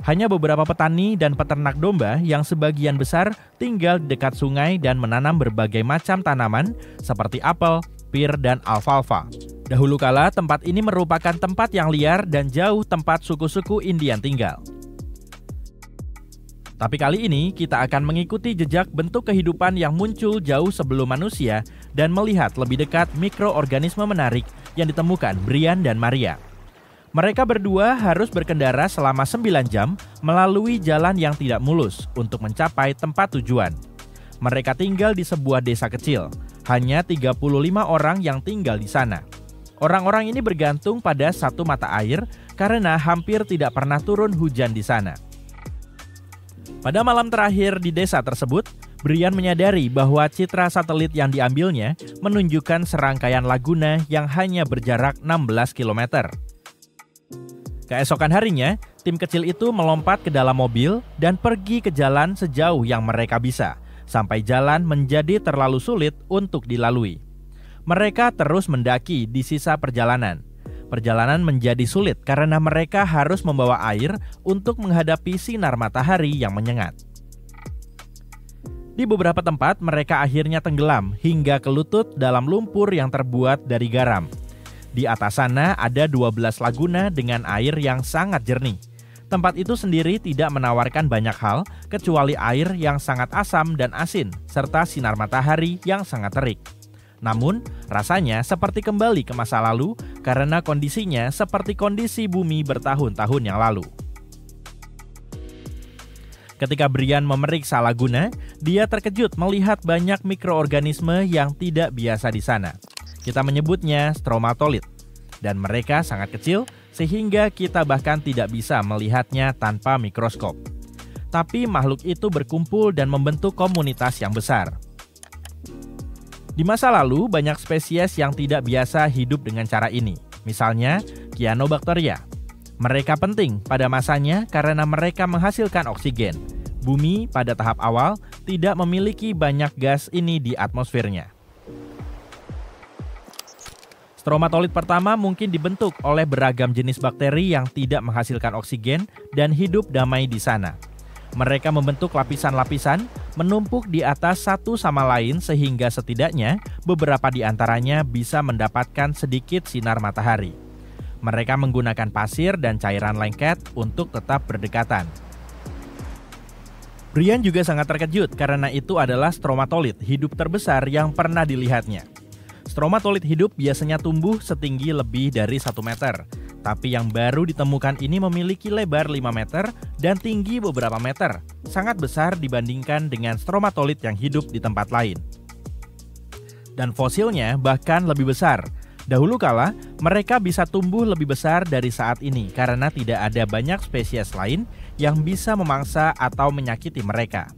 S2: Hanya beberapa petani dan peternak domba yang sebagian besar tinggal di dekat sungai dan menanam berbagai macam tanaman seperti apel, pir, dan alfalfa. Dahulu kala, tempat ini merupakan tempat yang liar dan jauh tempat suku-suku Indian tinggal. Tapi kali ini, kita akan mengikuti jejak bentuk kehidupan yang muncul jauh sebelum manusia dan melihat lebih dekat mikroorganisme menarik yang ditemukan Brian dan Maria. Mereka berdua harus berkendara selama 9 jam melalui jalan yang tidak mulus untuk mencapai tempat tujuan. Mereka tinggal di sebuah desa kecil, hanya 35 orang yang tinggal di sana. Orang-orang ini bergantung pada satu mata air karena hampir tidak pernah turun hujan di sana. Pada malam terakhir di desa tersebut, Brian menyadari bahwa citra satelit yang diambilnya menunjukkan serangkaian laguna yang hanya berjarak 16 km. Keesokan harinya, tim kecil itu melompat ke dalam mobil dan pergi ke jalan sejauh yang mereka bisa, sampai jalan menjadi terlalu sulit untuk dilalui. Mereka terus mendaki di sisa perjalanan. Perjalanan menjadi sulit karena mereka harus membawa air untuk menghadapi sinar matahari yang menyengat. Di beberapa tempat mereka akhirnya tenggelam hingga ke lutut dalam lumpur yang terbuat dari garam. Di atas sana ada 12 laguna dengan air yang sangat jernih. Tempat itu sendiri tidak menawarkan banyak hal kecuali air yang sangat asam dan asin serta sinar matahari yang sangat terik. Namun, rasanya seperti kembali ke masa lalu karena kondisinya seperti kondisi bumi bertahun-tahun yang lalu. Ketika Brian memeriksa laguna, dia terkejut melihat banyak mikroorganisme yang tidak biasa di sana. Kita menyebutnya stromatolith, dan mereka sangat kecil sehingga kita bahkan tidak bisa melihatnya tanpa mikroskop. Tapi makhluk itu berkumpul dan membentuk komunitas yang besar. Di masa lalu, banyak spesies yang tidak biasa hidup dengan cara ini. Misalnya, Cyanobacteria. Mereka penting pada masanya karena mereka menghasilkan oksigen. Bumi pada tahap awal tidak memiliki banyak gas ini di atmosfernya. Stromatolith pertama mungkin dibentuk oleh beragam jenis bakteri yang tidak menghasilkan oksigen dan hidup damai di sana. Mereka membentuk lapisan-lapisan, menumpuk di atas satu sama lain sehingga setidaknya beberapa di antaranya bisa mendapatkan sedikit sinar matahari. Mereka menggunakan pasir dan cairan lengket untuk tetap berdekatan. Brian juga sangat terkejut karena itu adalah stromatolith hidup terbesar yang pernah dilihatnya. Stromatolith hidup biasanya tumbuh setinggi lebih dari 1 meter. Tapi yang baru ditemukan ini memiliki lebar 5 meter dan tinggi beberapa meter, sangat besar dibandingkan dengan stromatolith yang hidup di tempat lain. Dan fosilnya bahkan lebih besar. Dahulu kala, mereka bisa tumbuh lebih besar dari saat ini karena tidak ada banyak spesies lain yang bisa memangsa atau menyakiti mereka.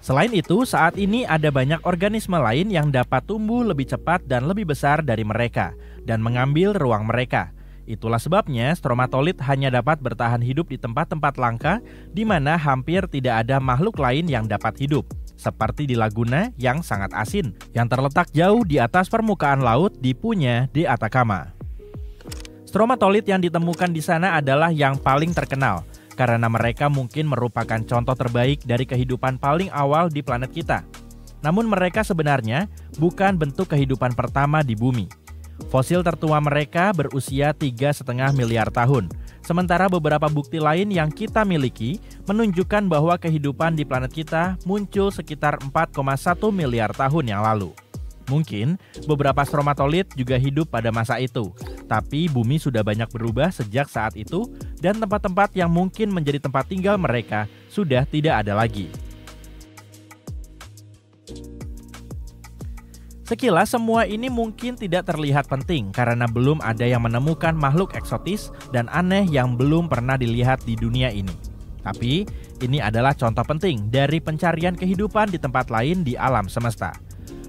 S2: Selain itu, saat ini ada banyak organisme lain yang dapat tumbuh lebih cepat dan lebih besar dari mereka dan mengambil ruang mereka. Itulah sebabnya stromatolith hanya dapat bertahan hidup di tempat-tempat langka di mana hampir tidak ada makhluk lain yang dapat hidup, seperti di Laguna yang sangat asin yang terletak jauh di atas permukaan laut di Punya de Atacama. Stromatolith yang ditemukan di sana adalah yang paling terkenal, karena mereka mungkin merupakan contoh terbaik dari kehidupan paling awal di planet kita. Namun mereka sebenarnya bukan bentuk kehidupan pertama di bumi. Fosil tertua mereka berusia 3,5 miliar tahun, sementara beberapa bukti lain yang kita miliki menunjukkan bahwa kehidupan di planet kita muncul sekitar 4,1 miliar tahun yang lalu. Mungkin beberapa stromatolith juga hidup pada masa itu, tapi bumi sudah banyak berubah sejak saat itu dan tempat-tempat yang mungkin menjadi tempat tinggal mereka sudah tidak ada lagi. Sekilas semua ini mungkin tidak terlihat penting karena belum ada yang menemukan makhluk eksotis dan aneh yang belum pernah dilihat di dunia ini. Tapi ini adalah contoh penting dari pencarian kehidupan di tempat lain di alam semesta.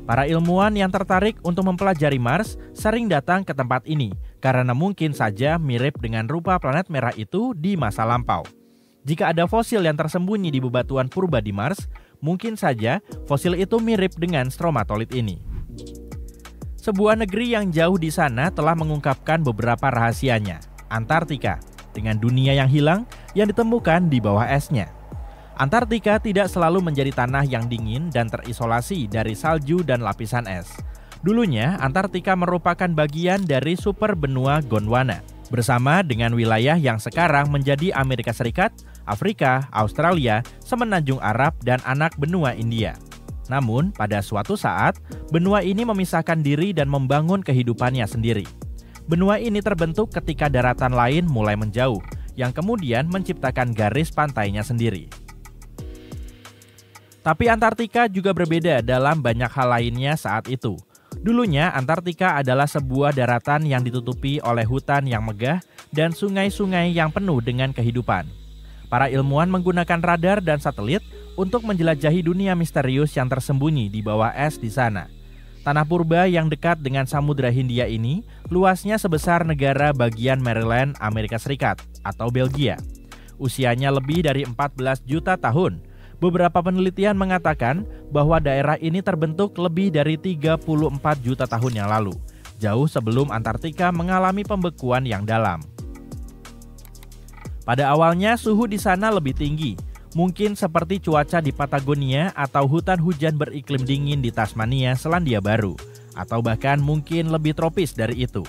S2: Para ilmuwan yang tertarik untuk mempelajari Mars sering datang ke tempat ini karena mungkin saja mirip dengan rupa planet merah itu di masa lampau. Jika ada fosil yang tersembunyi di bebatuan purba di Mars, mungkin saja fosil itu mirip dengan stromatolith ini. Sebuah negeri yang jauh di sana telah mengungkapkan beberapa rahasianya, Antartika, dengan dunia yang hilang yang ditemukan di bawah esnya. Antartika tidak selalu menjadi tanah yang dingin dan terisolasi dari salju dan lapisan es. Dulunya, Antartika merupakan bagian dari super benua Gondwana, bersama dengan wilayah yang sekarang menjadi Amerika Serikat, Afrika, Australia, Semenanjung Arab, dan anak benua India. Namun, pada suatu saat, benua ini memisahkan diri dan membangun kehidupannya sendiri. Benua ini terbentuk ketika daratan lain mulai menjauh, yang kemudian menciptakan garis pantainya sendiri. Tapi Antartika juga berbeda dalam banyak hal lainnya saat itu. Dulunya Antartika adalah sebuah daratan yang ditutupi oleh hutan yang megah dan sungai-sungai yang penuh dengan kehidupan. Para ilmuwan menggunakan radar dan satelit untuk menjelajahi dunia misterius yang tersembunyi di bawah es di sana. Tanah purba yang dekat dengan Samudra Hindia ini luasnya sebesar negara bagian Maryland, Amerika Serikat atau Belgia. Usianya lebih dari 14 juta tahun. Beberapa penelitian mengatakan bahwa daerah ini terbentuk lebih dari 34 juta tahun yang lalu, jauh sebelum Antartika mengalami pembekuan yang dalam. Pada awalnya suhu di sana lebih tinggi, mungkin seperti cuaca di Patagonia atau hutan hujan beriklim dingin di Tasmania, Selandia Baru, atau bahkan mungkin lebih tropis dari itu.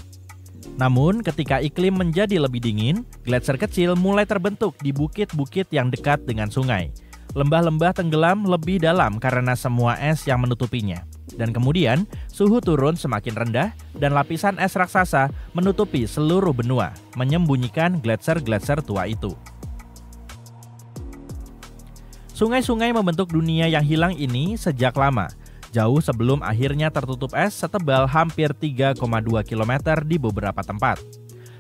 S2: Namun ketika iklim menjadi lebih dingin, gletser kecil mulai terbentuk di bukit-bukit yang dekat dengan sungai. Lembah-lembah tenggelam lebih dalam karena semua es yang menutupinya. Dan kemudian, suhu turun semakin rendah dan lapisan es raksasa menutupi seluruh benua, menyembunyikan gletser-gletser tua itu. Sungai-sungai membentuk dunia yang hilang ini sejak lama, jauh sebelum akhirnya tertutup es setebal hampir 3,2 km di beberapa tempat.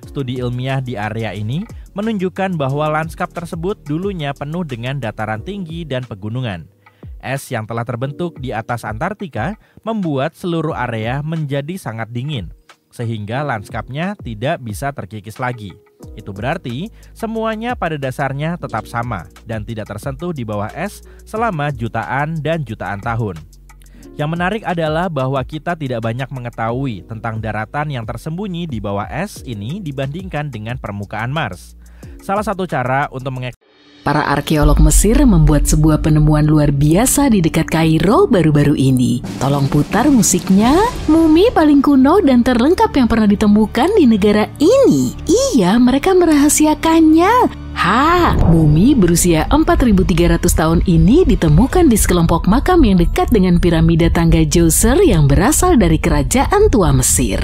S2: Studi ilmiah di area ini menunjukkan bahwa lanskap tersebut dulunya penuh dengan dataran tinggi dan pegunungan. Es yang telah terbentuk di atas Antartika membuat seluruh area menjadi sangat dingin, sehingga lanskapnya tidak bisa terkikis lagi. Itu berarti semuanya pada dasarnya tetap sama dan tidak tersentuh di bawah es selama jutaan dan jutaan tahun. Yang menarik adalah bahwa kita tidak banyak mengetahui tentang daratan yang tersembunyi di bawah es ini dibandingkan dengan permukaan Mars. Salah satu cara untuk
S1: Para arkeolog Mesir membuat sebuah penemuan luar biasa di dekat Kairo baru-baru ini. Tolong putar musiknya. Mumi paling kuno dan terlengkap yang pernah ditemukan di negara ini. Iya, mereka merahasiakannya. Mumi berusia 4.300 tahun ini ditemukan di sekelompok makam yang dekat dengan piramida tangga Djoser yang berasal dari kerajaan tua Mesir.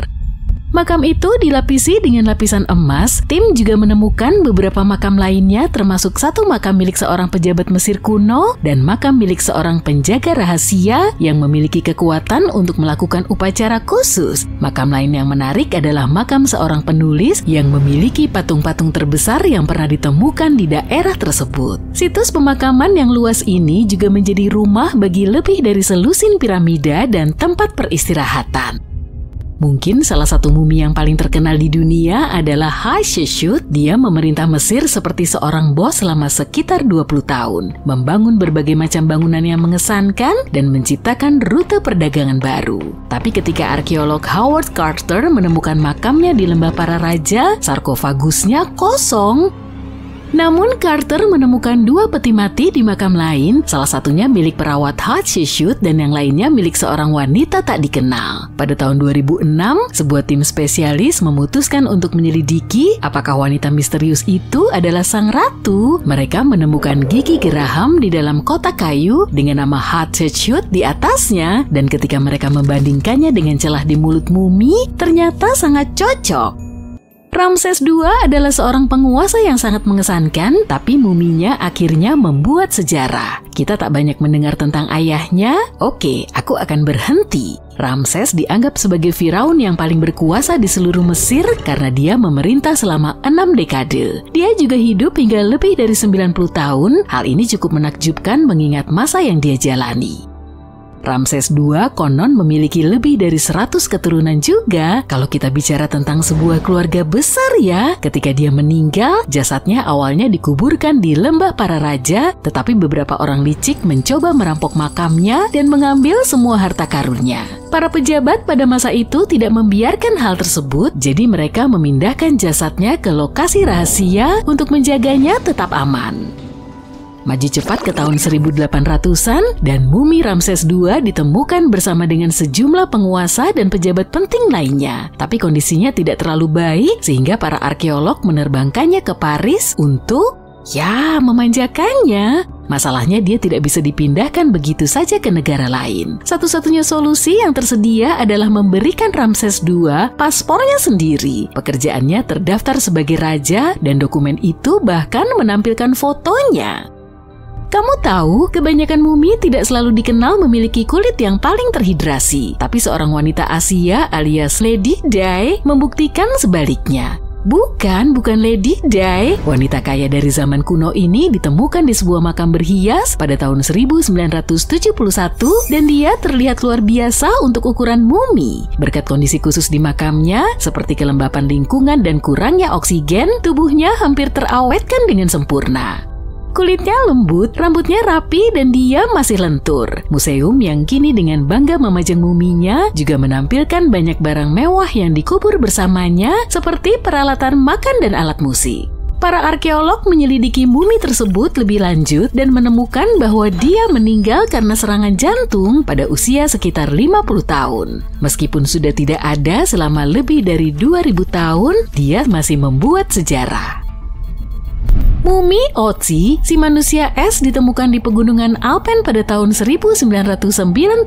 S1: Makam itu dilapisi dengan lapisan emas. Tim juga menemukan beberapa makam lainnya, termasuk satu makam milik seorang pejabat Mesir kuno dan makam milik seorang penjaga rahasia yang memiliki kekuatan untuk melakukan upacara khusus. Makam lain yang menarik adalah makam seorang penulis yang memiliki patung-patung terbesar yang pernah ditemukan di daerah tersebut. Situs pemakaman yang luas ini juga menjadi rumah bagi lebih dari selusin piramida dan tempat peristirahatan. Mungkin salah satu mumi yang paling terkenal di dunia adalah Hatshepsut. Dia memerintah Mesir seperti seorang bos selama sekitar 20 tahun, membangun berbagai macam bangunan yang mengesankan dan menciptakan rute perdagangan baru. Tapi ketika arkeolog Howard Carter menemukan makamnya di lembah para raja, sarkofagusnya kosong. Namun Carter menemukan dua peti mati di makam lain, salah satunya milik perawat Hatshepsut dan yang lainnya milik seorang wanita tak dikenal. Pada tahun 2006, sebuah tim spesialis memutuskan untuk menyelidiki apakah wanita misterius itu adalah sang ratu. Mereka menemukan gigi geraham di dalam kotak kayu dengan nama Hatshepsut di atasnya, dan ketika mereka membandingkannya dengan celah di mulut mumi, ternyata sangat cocok. Ramses II adalah seorang penguasa yang sangat mengesankan, tapi muminya akhirnya membuat sejarah. Kita tak banyak mendengar tentang ayahnya. Oke, aku akan berhenti. Ramses dianggap sebagai Firaun yang paling berkuasa di seluruh Mesir karena dia memerintah selama 6 dekade. Dia juga hidup hingga lebih dari 90 tahun. Hal ini cukup menakjubkan mengingat masa yang dia jalani. Ramses II konon memiliki lebih dari 100 keturunan juga. Kalau kita bicara tentang sebuah keluarga besar ya, ketika dia meninggal, jasadnya awalnya dikuburkan di lembah para raja, tetapi beberapa orang licik mencoba merampok makamnya dan mengambil semua harta karunnya. Para pejabat pada masa itu tidak membiarkan hal tersebut, jadi mereka memindahkan jasadnya ke lokasi rahasia untuk menjaganya tetap aman. Maju cepat ke tahun 1800-an dan mumi Ramses II ditemukan bersama dengan sejumlah penguasa dan pejabat penting lainnya. Tapi kondisinya tidak terlalu baik sehingga para arkeolog menerbangkannya ke Paris untuk, memanjakannya. Masalahnya dia tidak bisa dipindahkan begitu saja ke negara lain. Satu-satunya solusi yang tersedia adalah memberikan Ramses II paspornya sendiri. Pekerjaannya terdaftar sebagai raja dan dokumen itu bahkan menampilkan fotonya. Kamu tahu, kebanyakan mumi tidak selalu dikenal memiliki kulit yang paling terhidrasi. Tapi seorang wanita Asia alias Lady Di membuktikan sebaliknya. Bukan Lady Di. Wanita kaya dari zaman kuno ini ditemukan di sebuah makam berhias pada tahun 1971 dan dia terlihat luar biasa untuk ukuran mumi. Berkat kondisi khusus di makamnya, seperti kelembapan lingkungan dan kurangnya oksigen, tubuhnya hampir terawetkan dengan sempurna. Kulitnya lembut, rambutnya rapi, dan dia masih lentur. Museum yang kini dengan bangga memajang muminya juga menampilkan banyak barang mewah yang dikubur bersamanya seperti peralatan makan dan alat musik. Para arkeolog menyelidiki mumi tersebut lebih lanjut dan menemukan bahwa dia meninggal karena serangan jantung pada usia sekitar 50 tahun. Meskipun sudah tidak ada selama lebih dari 2000 tahun, dia masih membuat sejarah. Mumi Otzi, si manusia es, ditemukan di pegunungan Alpen pada tahun 1991.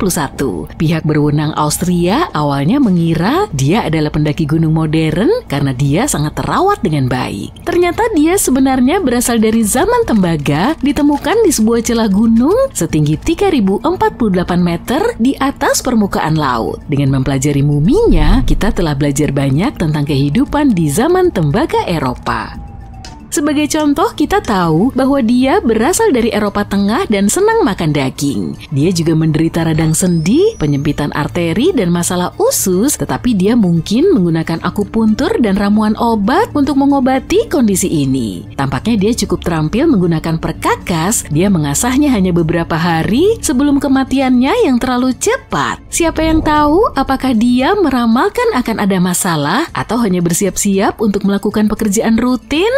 S1: Pihak berwenang Austria awalnya mengira dia adalah pendaki gunung modern karena dia sangat terawat dengan baik. Ternyata dia sebenarnya berasal dari zaman tembaga, ditemukan di sebuah celah gunung setinggi 3048 meter di atas permukaan laut. Dengan mempelajari muminya, kita telah belajar banyak tentang kehidupan di zaman tembaga Eropa. Sebagai contoh, kita tahu bahwa dia berasal dari Eropa Tengah dan senang makan daging. Dia juga menderita radang sendi, penyempitan arteri, dan masalah usus, tetapi dia mungkin menggunakan akupuntur dan ramuan obat untuk mengobati kondisi ini. Tampaknya dia cukup terampil menggunakan perkakas. Dia mengasahnya hanya beberapa hari sebelum kematiannya yang terlalu cepat. Siapa yang tahu apakah dia meramalkan akan ada masalah atau hanya bersiap-siap untuk melakukan pekerjaan rutin?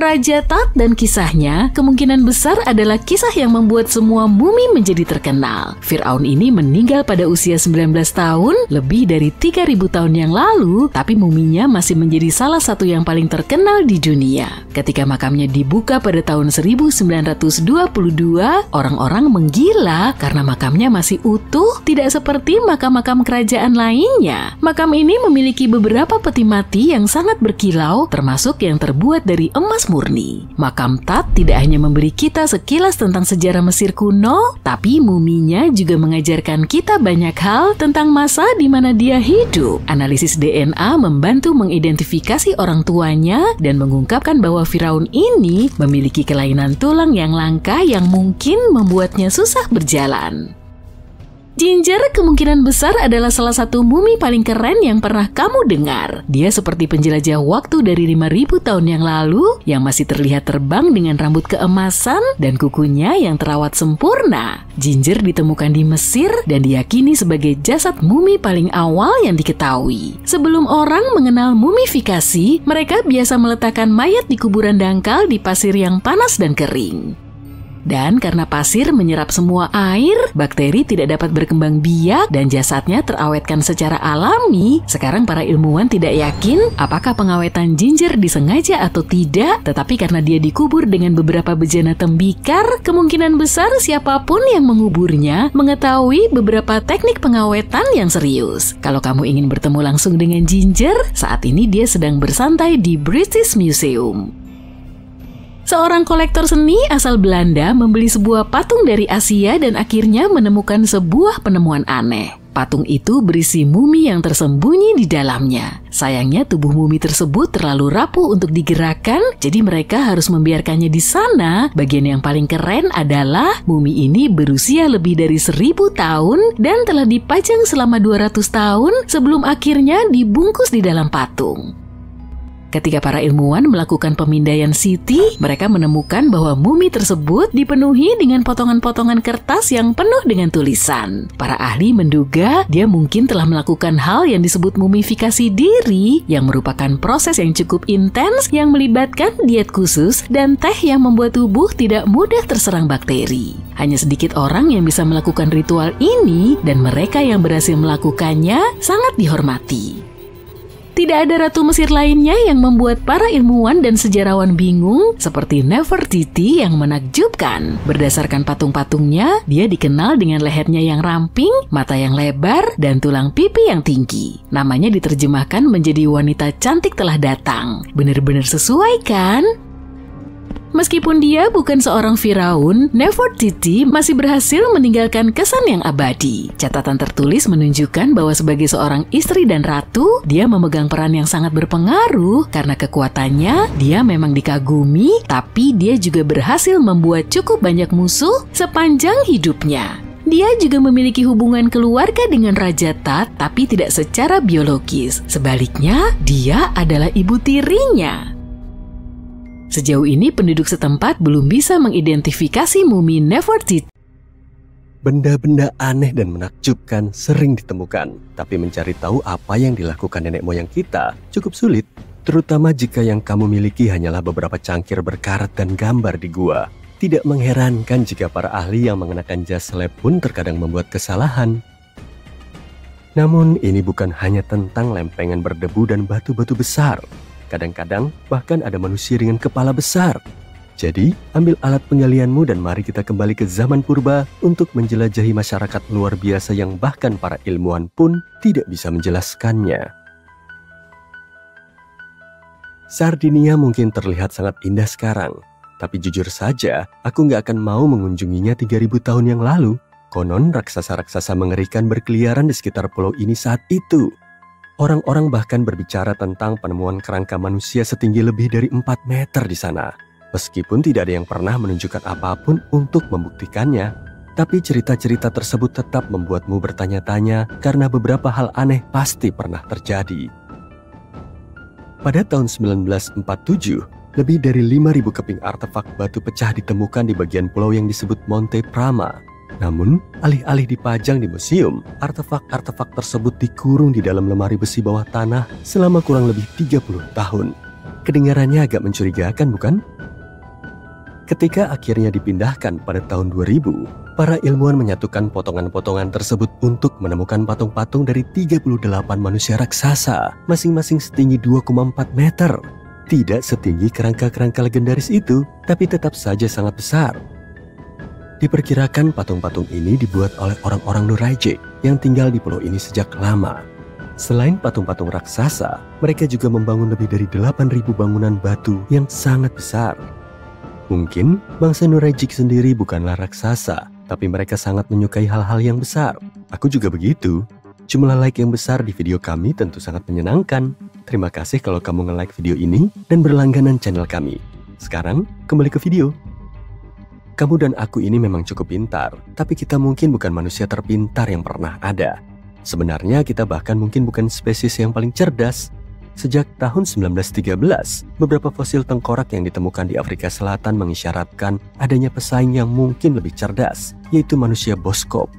S1: Raja Tut dan kisahnya kemungkinan besar adalah kisah yang membuat semua mumi menjadi terkenal. Firaun ini meninggal pada usia 19 tahun, lebih dari 3.000 tahun yang lalu, tapi muminya masih menjadi salah satu yang paling terkenal di dunia. Ketika makamnya dibuka pada tahun 1922, orang-orang menggila karena makamnya masih utuh, tidak seperti makam-makam kerajaan lainnya. Makam ini memiliki beberapa peti mati yang sangat berkilau, termasuk yang terbuat dari emas murni. Makam Tut tidak hanya memberi kita sekilas tentang sejarah Mesir kuno, tapi muminya juga mengajarkan kita banyak hal tentang masa di mana dia hidup. Analisis DNA membantu mengidentifikasi orang tuanya dan mengungkapkan bahwa Firaun ini memiliki kelainan tulang yang langka yang mungkin membuatnya susah berjalan. Ginger kemungkinan besar adalah salah satu mumi paling keren yang pernah kamu dengar. Dia seperti penjelajah waktu dari 5.000 tahun yang lalu yang masih terlihat terbang dengan rambut keemasan dan kukunya yang terawat sempurna. Ginger ditemukan di Mesir dan diyakini sebagai jasad mumi paling awal yang diketahui. Sebelum orang mengenal mumifikasi, mereka biasa meletakkan mayat di kuburan dangkal di pasir yang panas dan kering. Dan karena pasir menyerap semua air, bakteri tidak dapat berkembang biak dan jasadnya terawetkan secara alami. Sekarang para ilmuwan tidak yakin apakah pengawetan Ginger disengaja atau tidak, tetapi karena dia dikubur dengan beberapa bejana tembikar, kemungkinan besar siapapun yang menguburnya mengetahui beberapa teknik pengawetan yang serius. Kalau kamu ingin bertemu langsung dengan Ginger, saat ini dia sedang bersantai di British Museum. Seorang kolektor seni asal Belanda membeli sebuah patung dari Asia dan akhirnya menemukan sebuah penemuan aneh. Patung itu berisi mumi yang tersembunyi di dalamnya. Sayangnya tubuh mumi tersebut terlalu rapuh untuk digerakkan, jadi mereka harus membiarkannya di sana. Bagian yang paling keren adalah mumi ini berusia lebih dari 1.000 tahun dan telah dipajang selama 200 tahun sebelum akhirnya dibungkus di dalam patung. Ketika para ilmuwan melakukan pemindaian CT, mereka menemukan bahwa mumi tersebut dipenuhi dengan potongan-potongan kertas yang penuh dengan tulisan. Para ahli menduga dia mungkin telah melakukan hal yang disebut mumifikasi diri, yang merupakan proses yang cukup intens yang melibatkan diet khusus dan teh yang membuat tubuh tidak mudah terserang bakteri. Hanya sedikit orang yang bisa melakukan ritual ini dan mereka yang berhasil melakukannya sangat dihormati. Tidak ada ratu Mesir lainnya yang membuat para ilmuwan dan sejarawan bingung seperti Nefertiti yang menakjubkan. Berdasarkan patung-patungnya, dia dikenal dengan lehernya yang ramping, mata yang lebar, dan tulang pipi yang tinggi. Namanya diterjemahkan menjadi wanita cantik telah datang. Benar-benar sesuai kan? Meskipun dia bukan seorang Firaun, Nefertiti masih berhasil meninggalkan kesan yang abadi. Catatan tertulis menunjukkan bahwa sebagai seorang istri dan ratu, dia memegang peran yang sangat berpengaruh karena kekuatannya. Dia memang dikagumi, tapi dia juga berhasil membuat cukup banyak musuh sepanjang hidupnya. Dia juga memiliki hubungan keluarga dengan Raja Tut, tapi tidak secara biologis. Sebaliknya, dia adalah ibu tirinya. Sejauh ini penduduk setempat belum bisa mengidentifikasi mumi Nefertiti.
S3: Benda-benda aneh dan menakjubkan sering ditemukan, tapi mencari tahu apa yang dilakukan nenek moyang kita cukup sulit, terutama jika yang kamu miliki hanyalah beberapa cangkir berkarat dan gambar di gua. Tidak mengherankan jika para ahli yang mengenakan jas lab pun terkadang membuat kesalahan. Namun ini bukan hanya tentang lempengan berdebu dan batu-batu besar. Kadang-kadang bahkan ada manusia dengan kepala besar. Jadi, ambil alat penggalianmu dan mari kita kembali ke zaman purba untuk menjelajahi masyarakat luar biasa yang bahkan para ilmuwan pun tidak bisa menjelaskannya. Sardinia mungkin terlihat sangat indah sekarang, tapi jujur saja, aku nggak akan mau mengunjunginya 3.000 tahun yang lalu. Konon raksasa-raksasa mengerikan berkeliaran di sekitar pulau ini saat itu. Orang-orang bahkan berbicara tentang penemuan kerangka manusia setinggi lebih dari 4 meter di sana. Meskipun tidak ada yang pernah menunjukkan apapun untuk membuktikannya, tapi cerita-cerita tersebut tetap membuatmu bertanya-tanya karena beberapa hal aneh pasti pernah terjadi. Pada tahun 1947, lebih dari 5.000 keping artefak batu pecah ditemukan di bagian pulau yang disebut Monte Prama. Namun, alih-alih dipajang di museum, artefak-artefak tersebut dikurung di dalam lemari besi bawah tanah selama kurang lebih 30 tahun. Kedengarannya agak mencurigakan, bukan? Ketika akhirnya dipindahkan pada tahun 2000, para ilmuwan menyatukan potongan-potongan tersebut untuk menemukan patung-patung dari 38 manusia raksasa, masing-masing setinggi 2,4 meter. Tidak setinggi kerangka-kerangka legendaris itu, tapi tetap saja sangat besar. Diperkirakan patung-patung ini dibuat oleh orang-orang Nuraijik yang tinggal di pulau ini sejak lama. Selain patung-patung raksasa, mereka juga membangun lebih dari 8.000 bangunan batu yang sangat besar. Mungkin bangsa Nuraijik sendiri bukanlah raksasa, tapi mereka sangat menyukai hal-hal yang besar. Aku juga begitu. Jumlah like yang besar di video kami tentu sangat menyenangkan. Terima kasih kalau kamu nge-like video ini dan berlangganan channel kami. Sekarang, kembali ke video. Kamu dan aku ini memang cukup pintar, tapi kita mungkin bukan manusia terpintar yang pernah ada. Sebenarnya kita bahkan mungkin bukan spesies yang paling cerdas. Sejak tahun 1913, beberapa fosil tengkorak yang ditemukan di Afrika Selatan mengisyaratkan adanya pesaing yang mungkin lebih cerdas, yaitu manusia Boskop.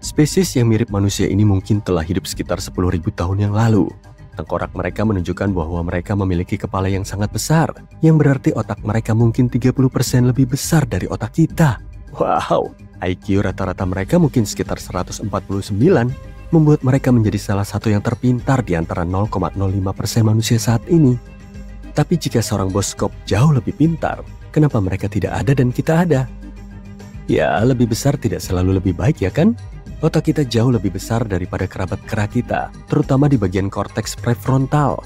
S3: Spesies yang mirip manusia ini mungkin telah hidup sekitar 10.000 tahun yang lalu. Tengkorak mereka menunjukkan bahwa mereka memiliki kepala yang sangat besar, yang berarti otak mereka mungkin 30% lebih besar dari otak kita. Wow, IQ rata-rata mereka mungkin sekitar 149, membuat mereka menjadi salah satu yang terpintar di antara 0,05% manusia saat ini. Tapi jika seorang Boskop jauh lebih pintar, kenapa mereka tidak ada dan kita ada? Ya, lebih besar tidak selalu lebih baik, ya kan? Otak kita jauh lebih besar daripada kerabat kera kita, terutama di bagian korteks prefrontal.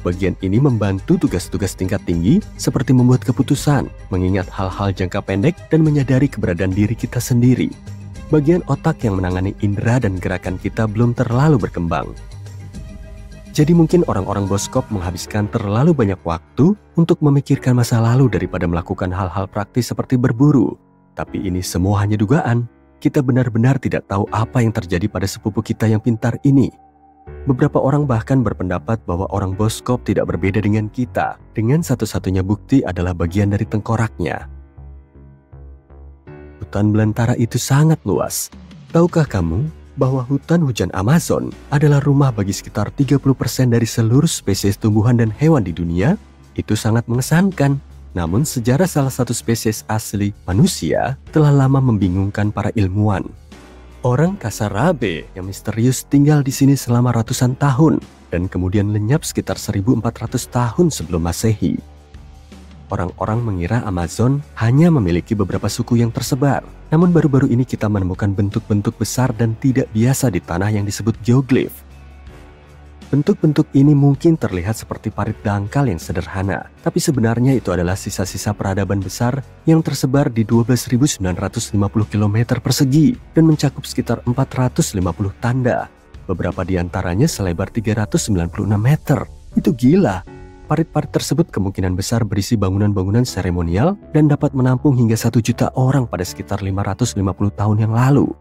S3: Bagian ini membantu tugas-tugas tingkat tinggi seperti membuat keputusan, mengingat hal-hal jangka pendek, dan menyadari keberadaan diri kita sendiri. Bagian otak yang menangani indera dan gerakan kita belum terlalu berkembang. Jadi mungkin orang-orang Boskop menghabiskan terlalu banyak waktu untuk memikirkan masa lalu daripada melakukan hal-hal praktis seperti berburu. Tapi ini semua hanya dugaan. Kita benar-benar tidak tahu apa yang terjadi pada sepupu kita yang pintar ini. Beberapa orang bahkan berpendapat bahwa orang Boskop tidak berbeda dengan kita, dengan satu-satunya bukti adalah bagian dari tengkoraknya. Hutan belantara itu sangat luas. Tahukah kamu bahwa hutan hujan Amazon adalah rumah bagi sekitar 30% dari seluruh spesies tumbuhan dan hewan di dunia? Itu sangat mengesankan. Namun sejarah salah satu spesies asli manusia telah lama membingungkan para ilmuwan. Orang Kasarabe yang misterius tinggal di sini selama ratusan tahun dan kemudian lenyap sekitar 1.400 tahun sebelum Masehi. Orang-orang mengira Amazon hanya memiliki beberapa suku yang tersebar. Namun baru-baru ini kita menemukan bentuk-bentuk besar dan tidak biasa di tanah yang disebut geoglif. Bentuk-bentuk ini mungkin terlihat seperti parit dangkal yang sederhana, tapi sebenarnya itu adalah sisa-sisa peradaban besar yang tersebar di 12.950 km persegi dan mencakup sekitar 450 tanda. Beberapa di antaranya selebar 396 meter. Itu gila. Parit-parit tersebut kemungkinan besar berisi bangunan-bangunan seremonial dan dapat menampung hingga 1 juta orang pada sekitar 550 tahun yang lalu.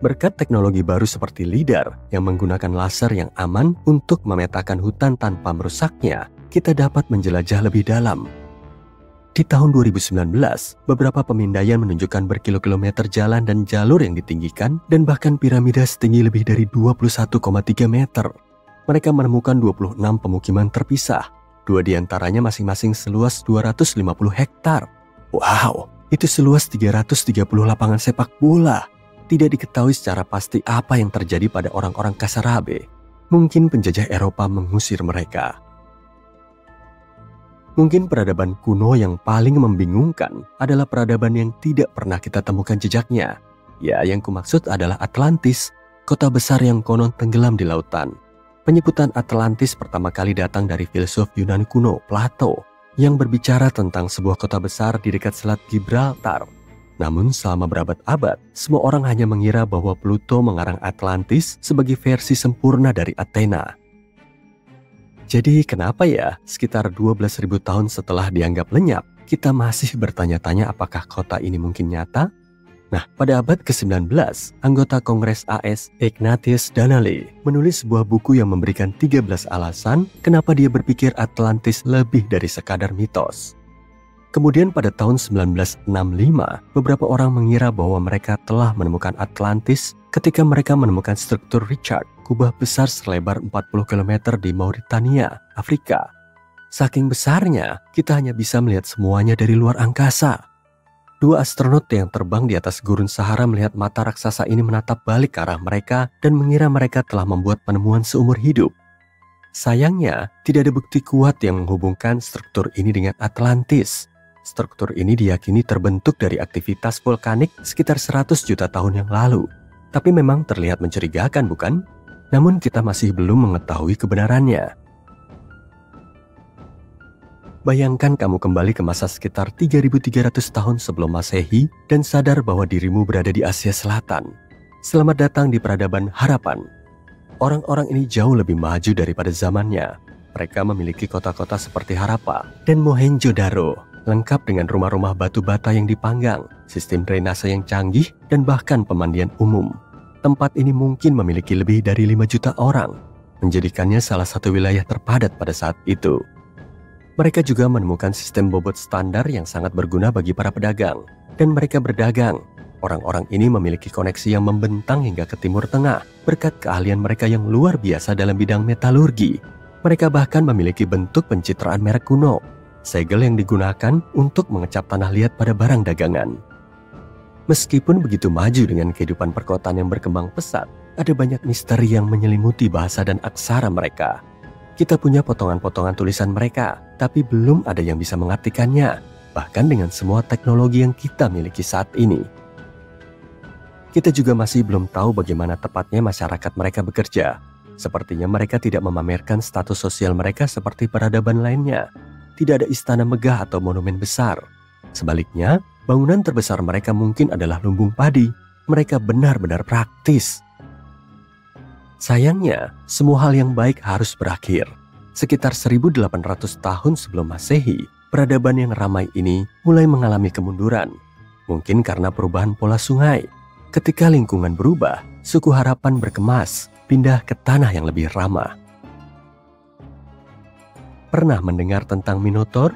S3: Berkat teknologi baru seperti LIDAR yang menggunakan laser yang aman untuk memetakan hutan tanpa merusaknya, kita dapat menjelajah lebih dalam. Di tahun 2019, beberapa pemindaian menunjukkan berkilo-kilometer jalan dan jalur yang ditinggikan dan bahkan piramida setinggi lebih dari 21,3 meter. Mereka menemukan 26 pemukiman terpisah, 2 di antaranya masing-masing seluas 250 hektar. Wow, itu seluas 330 lapangan sepak bola. Tidak diketahui secara pasti apa yang terjadi pada orang-orang Kasarabe. Mungkin penjajah Eropa mengusir mereka. Mungkin peradaban kuno yang paling membingungkan adalah peradaban yang tidak pernah kita temukan jejaknya. Ya, yang kumaksud adalah Atlantis, kota besar yang konon tenggelam di lautan. Penyebutan Atlantis pertama kali datang dari filsuf Yunani kuno, Plato, yang berbicara tentang sebuah kota besar di dekat Selat Gibraltar. Namun selama berabad-abad, semua orang hanya mengira bahwa Pluto mengarang Atlantis sebagai versi sempurna dari Athena. Jadi kenapa ya sekitar 12.000 tahun setelah dianggap lenyap, kita masih bertanya-tanya apakah kota ini mungkin nyata? Nah, pada abad ke-19, anggota Kongres AS Ignatius Donnelly menulis sebuah buku yang memberikan 13 alasan kenapa dia berpikir Atlantis lebih dari sekadar mitos. Kemudian pada tahun 1965, beberapa orang mengira bahwa mereka telah menemukan Atlantis ketika mereka menemukan struktur Richard, kubah besar selebar 40 km di Mauritania, Afrika. Saking besarnya, kita hanya bisa melihat semuanya dari luar angkasa. 2 astronot yang terbang di atas gurun Sahara melihat mata raksasa ini menatap balik ke arah mereka dan mengira mereka telah membuat penemuan seumur hidup. Sayangnya, tidak ada bukti kuat yang menghubungkan struktur ini dengan Atlantis. Struktur ini diyakini terbentuk dari aktivitas vulkanik sekitar 100 juta tahun yang lalu. Tapi memang terlihat mencurigakan, bukan? Namun kita masih belum mengetahui kebenarannya. Bayangkan kamu kembali ke masa sekitar 3.300 tahun sebelum Masehi dan sadar bahwa dirimu berada di Asia Selatan. Selamat datang di peradaban Harapan. Orang-orang ini jauh lebih maju daripada zamannya. Mereka memiliki kota-kota seperti Harappa dan Mohenjo-daro, lengkap dengan rumah-rumah batu bata yang dipanggang, sistem drainase yang canggih, dan bahkan pemandian umum. Tempat ini mungkin memiliki lebih dari 5 juta orang, menjadikannya salah satu wilayah terpadat pada saat itu. Mereka juga menemukan sistem bobot standar yang sangat berguna bagi para pedagang, dan mereka berdagang. Orang-orang ini memiliki koneksi yang membentang hingga ke Timur Tengah, berkat keahlian mereka yang luar biasa dalam bidang metalurgi. Mereka bahkan memiliki bentuk pencitraan merek kuno, segel yang digunakan untuk mengecap tanah liat pada barang dagangan. Meskipun begitu maju dengan kehidupan perkotaan yang berkembang pesat, ada banyak misteri yang menyelimuti bahasa dan aksara mereka. Kita punya potongan-potongan tulisan mereka, tapi belum ada yang bisa mengartikannya, bahkan dengan semua teknologi yang kita miliki saat ini. Kita juga masih belum tahu bagaimana tepatnya masyarakat mereka bekerja. Sepertinya mereka tidak memamerkan status sosial mereka seperti peradaban lainnya. Tidak ada istana megah atau monumen besar. Sebaliknya, bangunan terbesar mereka mungkin adalah lumbung padi. Mereka benar-benar praktis. Sayangnya, semua hal yang baik harus berakhir. Sekitar 1800 tahun sebelum Masehi, peradaban yang ramai ini mulai mengalami kemunduran. Mungkin karena perubahan pola sungai. Ketika lingkungan berubah, suku Harapan berkemas, pindah ke tanah yang lebih ramah. Pernah mendengar tentang Minotaur?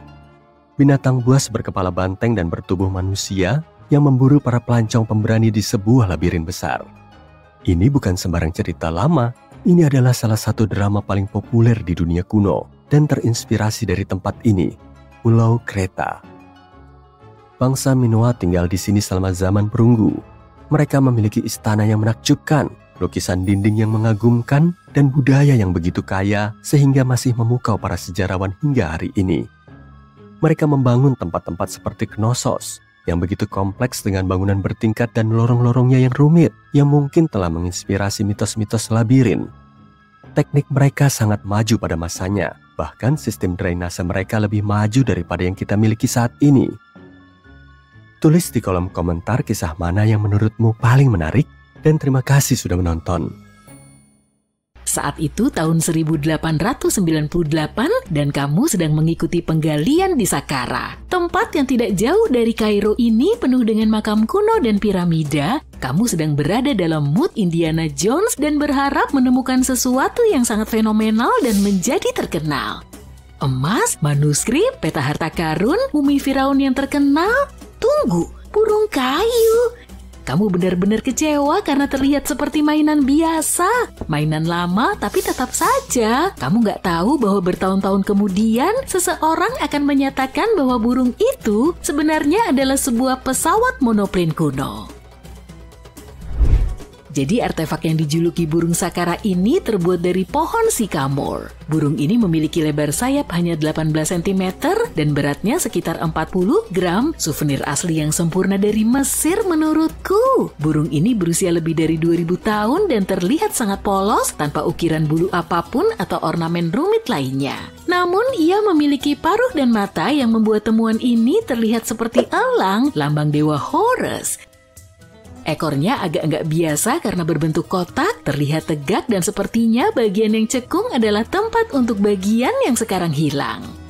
S3: Binatang buas berkepala banteng dan bertubuh manusia yang memburu para pelancong pemberani di sebuah labirin besar. Ini bukan sembarang cerita lama, ini adalah salah satu drama paling populer di dunia kuno dan terinspirasi dari tempat ini, Pulau Kreta. Bangsa Minoa tinggal di sini selama zaman perunggu. Mereka memiliki istana yang menakjubkan, lukisan dinding yang mengagumkan, dan budaya yang begitu kaya sehingga masih memukau para sejarawan hingga hari ini. Mereka membangun tempat-tempat seperti Knossos, yang begitu kompleks dengan bangunan bertingkat dan lorong-lorongnya yang rumit, yang mungkin telah menginspirasi mitos-mitos labirin. Teknik mereka sangat maju pada masanya, bahkan sistem drainase mereka lebih maju daripada yang kita miliki saat ini. Tulis di kolom komentar kisah mana yang menurutmu paling menarik, dan terima kasih sudah menonton.
S1: Saat itu tahun 1898 dan kamu sedang mengikuti penggalian di Saqqara. Tempat yang tidak jauh dari Kairo ini penuh dengan makam kuno dan piramida. Kamu sedang berada dalam mood Indiana Jones dan berharap menemukan sesuatu yang sangat fenomenal dan menjadi terkenal. Emas, manuskrip, peta harta karun, mumi Firaun yang terkenal. Tunggu, burung kayu. Kamu benar-benar kecewa karena terlihat seperti mainan biasa. Mainan lama tapi tetap saja. Kamu nggak tahu bahwa bertahun-tahun kemudian seseorang akan menyatakan bahwa burung itu sebenarnya adalah sebuah pesawat monoplane kuno. Jadi artefak yang dijuluki burung sakara ini terbuat dari pohon sycamore. Burung ini memiliki lebar sayap hanya 18 cm dan beratnya sekitar 40 gram, souvenir asli yang sempurna dari Mesir menurutku. Burung ini berusia lebih dari 2000 tahun dan terlihat sangat polos tanpa ukiran bulu apapun atau ornamen rumit lainnya. Namun ia memiliki paruh dan mata yang membuat temuan ini terlihat seperti elang, lambang dewa Horus. Ekornya agak nggak biasa karena berbentuk kotak, terlihat tegak dan sepertinya bagian yang cekung adalah tempat untuk bagian yang sekarang hilang.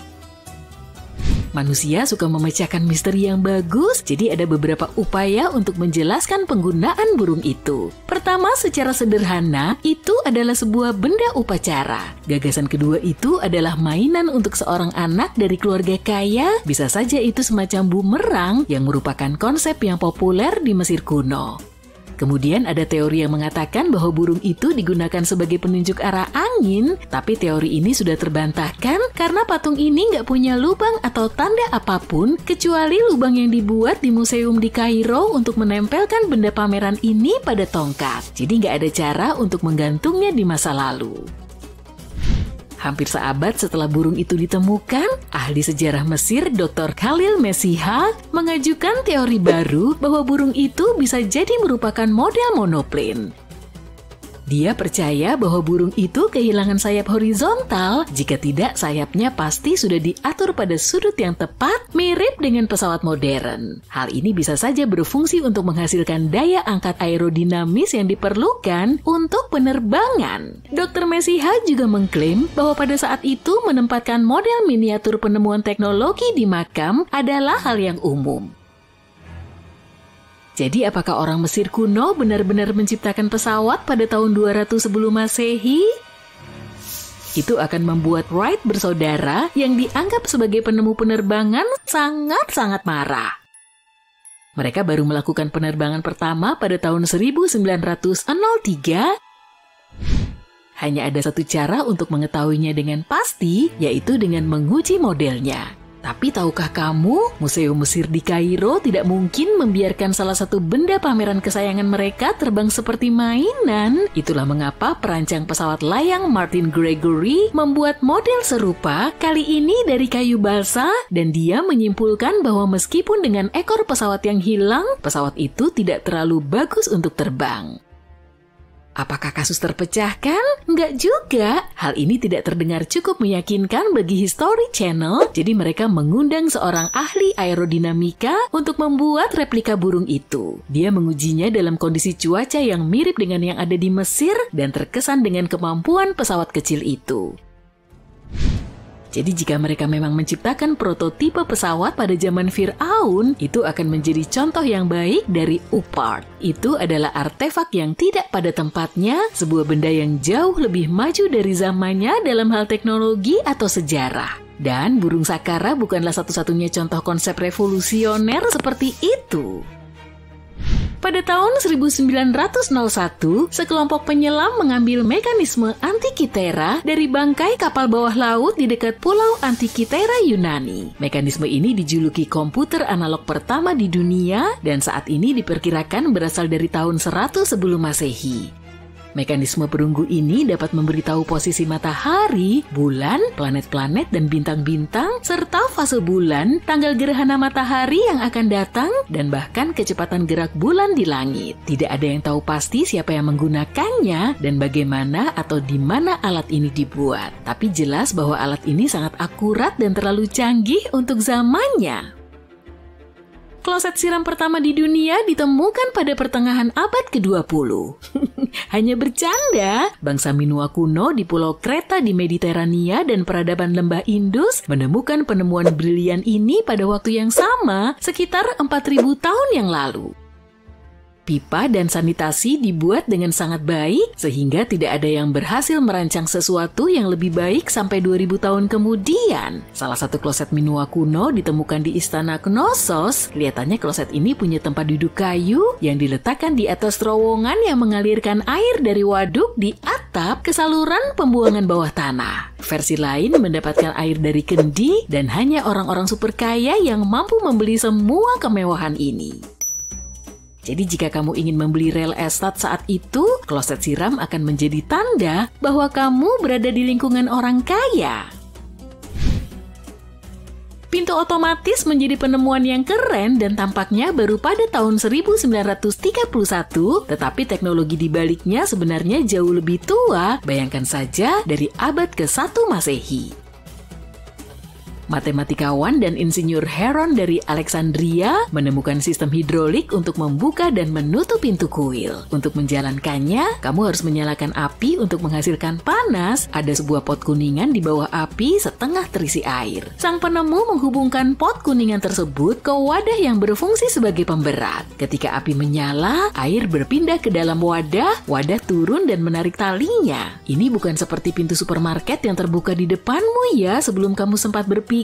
S1: Manusia suka memecahkan misteri yang bagus, jadi ada beberapa upaya untuk menjelaskan penggunaan burung itu. Pertama, secara sederhana, itu adalah sebuah benda upacara. Gagasan kedua itu adalah mainan untuk seorang anak dari keluarga kaya, bisa saja itu semacam bumerang yang merupakan konsep yang populer di Mesir kuno. Kemudian ada teori yang mengatakan bahwa burung itu digunakan sebagai penunjuk arah angin, tapi teori ini sudah terbantahkan karena patung ini nggak punya lubang atau tanda apapun kecuali lubang yang dibuat di museum di Kairo untuk menempelkan benda pameran ini pada tongkat. Jadi nggak ada cara untuk menggantungnya di masa lalu. Hampir seabad setelah burung itu ditemukan, ahli sejarah Mesir Dr. Khalil Messiha mengajukan teori baru bahwa burung itu bisa jadi merupakan model monoplane. Dia percaya bahwa burung itu kehilangan sayap horizontal, jika tidak sayapnya pasti sudah diatur pada sudut yang tepat, mirip dengan pesawat modern. Hal ini bisa saja berfungsi untuk menghasilkan daya angkat aerodinamis yang diperlukan untuk penerbangan. Dr. Messiha juga mengklaim bahwa pada saat itu menempatkan model miniatur penemuan teknologi di makam adalah hal yang umum. Jadi apakah orang Mesir kuno benar-benar menciptakan pesawat pada tahun 200 sebelum Masehi? Itu akan membuat Wright bersaudara yang dianggap sebagai penemu penerbangan sangat-sangat marah. Mereka baru melakukan penerbangan pertama pada tahun 1903. Hanya ada satu cara untuk mengetahuinya dengan pasti, yaitu dengan menguji modelnya. Tapi tahukah kamu, Museum Mesir di Kairo tidak mungkin membiarkan salah satu benda pameran kesayangan mereka terbang seperti mainan. Itulah mengapa perancang pesawat layang Martin Gregory membuat model serupa, kali ini dari kayu balsa, dan dia menyimpulkan bahwa meskipun dengan ekor pesawat yang hilang, pesawat itu tidak terlalu bagus untuk terbang. Apakah kasus terpecahkan? Enggak juga. Hal ini tidak terdengar cukup meyakinkan bagi History Channel, jadi mereka mengundang seorang ahli aerodinamika untuk membuat replika burung itu. Dia mengujinya dalam kondisi cuaca yang mirip dengan yang ada di Mesir dan terkesan dengan kemampuan pesawat kecil itu. Jadi jika mereka memang menciptakan prototipe pesawat pada zaman Fir'aun, itu akan menjadi contoh yang baik dari UPART. Itu adalah artefak yang tidak pada tempatnya, sebuah benda yang jauh lebih maju dari zamannya dalam hal teknologi atau sejarah. Dan burung sakara bukanlah satu-satunya contoh konsep revolusioner seperti itu. Pada tahun 1901, sekelompok penyelam mengambil mekanisme Antikythera dari bangkai kapal bawah laut di dekat pulau Antikythera Yunani. Mekanisme ini dijuluki komputer analog pertama di dunia dan saat ini diperkirakan berasal dari tahun 100 sebelum Masehi. Mekanisme perunggu ini dapat memberitahu posisi matahari, bulan, planet-planet, dan bintang-bintang, serta fase bulan, tanggal gerhana matahari yang akan datang, dan bahkan kecepatan gerak bulan di langit. Tidak ada yang tahu pasti siapa yang menggunakannya dan bagaimana atau di mana alat ini dibuat. Tapi jelas bahwa alat ini sangat akurat dan terlalu canggih untuk zamannya. Kloset siram pertama di dunia ditemukan pada pertengahan abad ke-20. Hanya bercanda, bangsa Minua kuno di Pulau Kreta di Mediterania dan peradaban lembah Indus menemukan penemuan brilian ini pada waktu yang sama sekitar 4.000 tahun yang lalu. Pipa dan sanitasi dibuat dengan sangat baik sehingga tidak ada yang berhasil merancang sesuatu yang lebih baik sampai 2000 tahun kemudian. Salah satu kloset Minua kuno ditemukan di Istana Knossos. Kelihatannya kloset ini punya tempat duduk kayu yang diletakkan di atas terowongan yang mengalirkan air dari waduk di atap ke saluran pembuangan bawah tanah. Versi lain mendapatkan air dari kendi dan hanya orang-orang super kaya yang mampu membeli semua kemewahan ini. Jadi jika kamu ingin membeli real estate saat itu, kloset siram akan menjadi tanda bahwa kamu berada di lingkungan orang kaya. Pintu otomatis menjadi penemuan yang keren dan tampaknya baru pada tahun 1931, tetapi teknologi di baliknya sebenarnya jauh lebih tua, bayangkan saja dari abad ke-1 Masehi. Matematikawan dan insinyur Heron dari Alexandria menemukan sistem hidrolik untuk membuka dan menutup pintu kuil. Untuk menjalankannya, kamu harus menyalakan api untuk menghasilkan panas. Ada sebuah pot kuningan di bawah api setengah terisi air. Sang penemu menghubungkan pot kuningan tersebut ke wadah yang berfungsi sebagai pemberat. Ketika api menyala, air berpindah ke dalam wadah turun dan menarik talinya. Ini bukan seperti pintu supermarket yang terbuka di depanmu ya sebelum kamu sempat berpikir.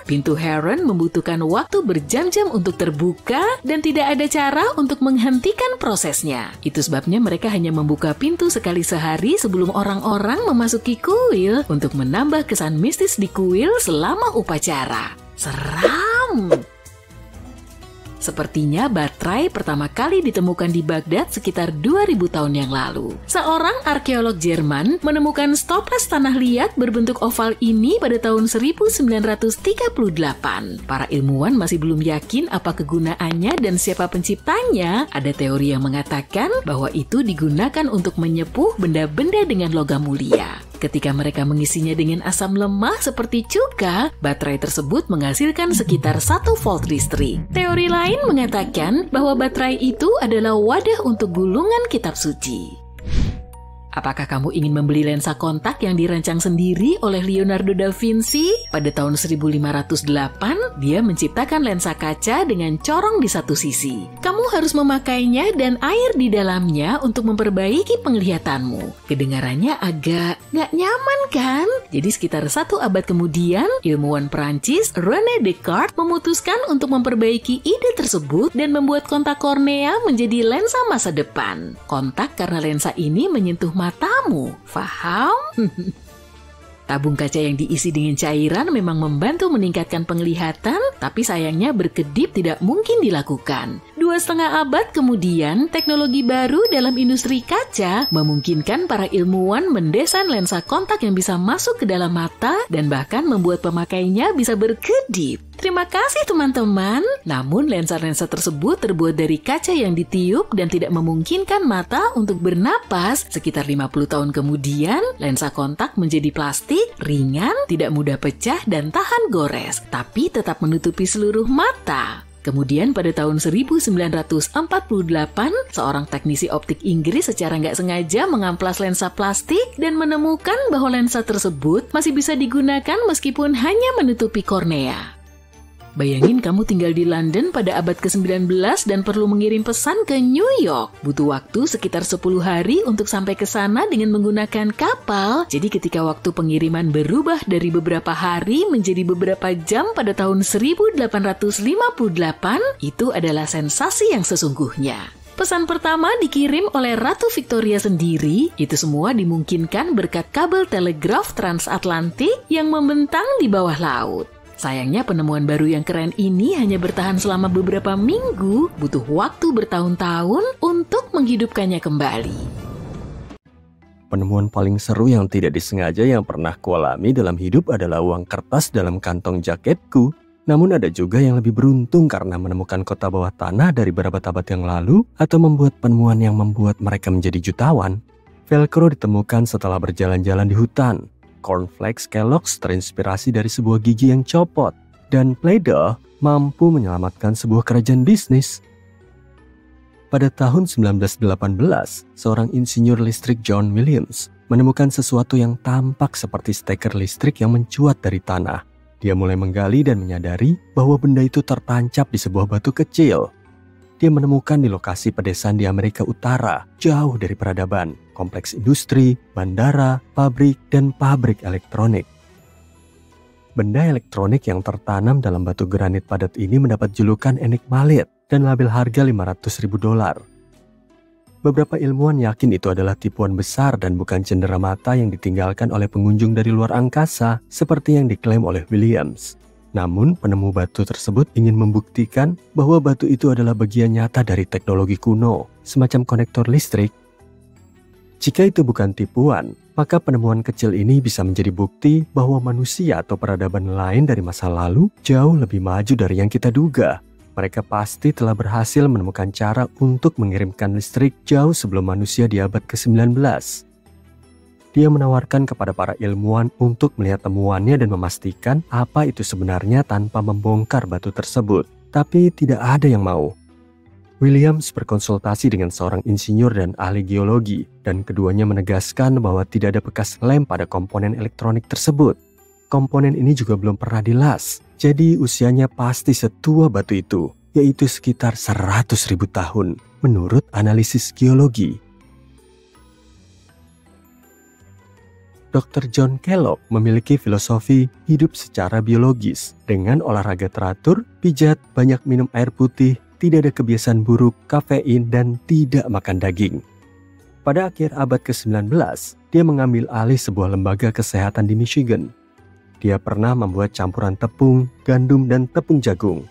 S1: Pintu Heron membutuhkan waktu berjam-jam untuk terbuka dan tidak ada cara untuk menghentikan prosesnya. Itu sebabnya mereka hanya membuka pintu sekali sehari sebelum orang-orang memasuki kuil untuk menambah kesan mistis di kuil selama upacara. Seram! Sepertinya baterai pertama kali ditemukan di Baghdad sekitar 2000 tahun yang lalu. Seorang arkeolog Jerman menemukan stoples tanah liat berbentuk oval ini pada tahun 1938. Para ilmuwan masih belum yakin apa kegunaannya dan siapa penciptanya. Ada teori yang mengatakan bahwa itu digunakan untuk menyepuh benda-benda dengan logam mulia. Ketika mereka mengisinya dengan asam lemah seperti cuka, baterai tersebut menghasilkan sekitar 1 volt listrik. Teori lain mengatakan bahwa baterai itu adalah wadah untuk gulungan kitab suci. Apakah kamu ingin membeli lensa kontak yang dirancang sendiri oleh Leonardo da Vinci? Pada tahun 1508, dia menciptakan lensa kaca dengan corong di satu sisi. Kamu harus memakainya dan air di dalamnya untuk memperbaiki penglihatanmu. Kedengarannya agak nggak nyaman kan? Jadi sekitar 1 abad kemudian, ilmuwan Prancis René Descartes memutuskan untuk memperbaiki ide tersebut dan membuat kontak kornea menjadi lensa masa depan. Kontak karena lensa ini menyentuh matamu, paham? Tabung kaca yang diisi dengan cairan memang membantu meningkatkan penglihatan, tapi sayangnya berkedip tidak mungkin dilakukan. 2,5 abad kemudian, teknologi baru dalam industri kaca memungkinkan para ilmuwan mendesain lensa kontak yang bisa masuk ke dalam mata dan bahkan membuat pemakainya bisa berkedip. Terima kasih teman-teman. Namun lensa-lensa tersebut terbuat dari kaca yang ditiup dan tidak memungkinkan mata untuk bernapas. Sekitar 50 tahun kemudian, lensa kontak menjadi plastik, ringan, tidak mudah pecah dan tahan gores, tapi tetap menutupi seluruh mata. Kemudian pada tahun 1948, seorang teknisi optik Inggris secara nggak sengaja mengamplas lensa plastik dan menemukan bahwa lensa tersebut masih bisa digunakan meskipun hanya menutupi kornea. Bayangin kamu tinggal di London pada abad ke-19 dan perlu mengirim pesan ke New York. Butuh waktu sekitar 10 hari untuk sampai ke sana dengan menggunakan kapal. Jadi ketika waktu pengiriman berubah dari beberapa hari menjadi beberapa jam pada tahun 1858, itu adalah sensasi yang sesungguhnya. Pesan pertama dikirim oleh Ratu Victoria sendiri. Itu semua dimungkinkan berkat kabel telegraf transatlantik yang membentang di bawah laut. Sayangnya penemuan baru yang keren ini hanya bertahan selama beberapa minggu, butuh waktu bertahun-tahun untuk menghidupkannya kembali.
S3: Penemuan paling seru yang tidak disengaja yang pernah kualami dalam hidup adalah uang kertas dalam kantong jaketku. Namun ada juga yang lebih beruntung karena menemukan kota bawah tanah dari beberapa abad yang lalu atau membuat penemuan yang membuat mereka menjadi jutawan. Velcro ditemukan setelah berjalan-jalan di hutan. Cornflakes Kellogg's terinspirasi dari sebuah gigi yang copot, dan Play-Doh mampu menyelamatkan sebuah kerajaan bisnis. Pada tahun 1918, seorang insinyur listrik John Williams menemukan sesuatu yang tampak seperti steker listrik yang mencuat dari tanah. Dia mulai menggali dan menyadari bahwa benda itu tertancap di sebuah batu kecil. Dia menemukan di lokasi pedesaan di Amerika Utara, jauh dari peradaban, kompleks industri, bandara, pabrik, dan pabrik elektronik. Benda elektronik yang tertanam dalam batu granit padat ini mendapat julukan enigmalit dan label harga $500.000. Beberapa ilmuwan yakin itu adalah tipuan besar dan bukan cenderamata yang ditinggalkan oleh pengunjung dari luar angkasa seperti yang diklaim oleh Williams. Namun, penemu batu tersebut ingin membuktikan bahwa batu itu adalah bagian nyata dari teknologi kuno, semacam konektor listrik. Jika itu bukan tipuan, maka penemuan kecil ini bisa menjadi bukti bahwa manusia atau peradaban lain dari masa lalu jauh lebih maju dari yang kita duga. Mereka pasti telah berhasil menemukan cara untuk mengirimkan listrik jauh sebelum manusia di abad ke-19. Dia menawarkan kepada para ilmuwan untuk melihat temuannya dan memastikan apa itu sebenarnya tanpa membongkar batu tersebut. Tapi tidak ada yang mau. Williams berkonsultasi dengan seorang insinyur dan ahli geologi, dan keduanya menegaskan bahwa tidak ada bekas lem pada komponen elektronik tersebut. Komponen ini juga belum pernah dilas, jadi usianya pasti setua batu itu, yaitu sekitar 100.000 tahun, menurut analisis geologi. Dr. John Kellogg memiliki filosofi hidup secara biologis, dengan olahraga teratur, pijat, banyak minum air putih, tidak ada kebiasaan buruk, kafein, dan tidak makan daging. Pada akhir abad ke-19, dia mengambil alih sebuah lembaga kesehatan di Michigan. Dia pernah membuat campuran tepung, gandum, dan tepung jagung.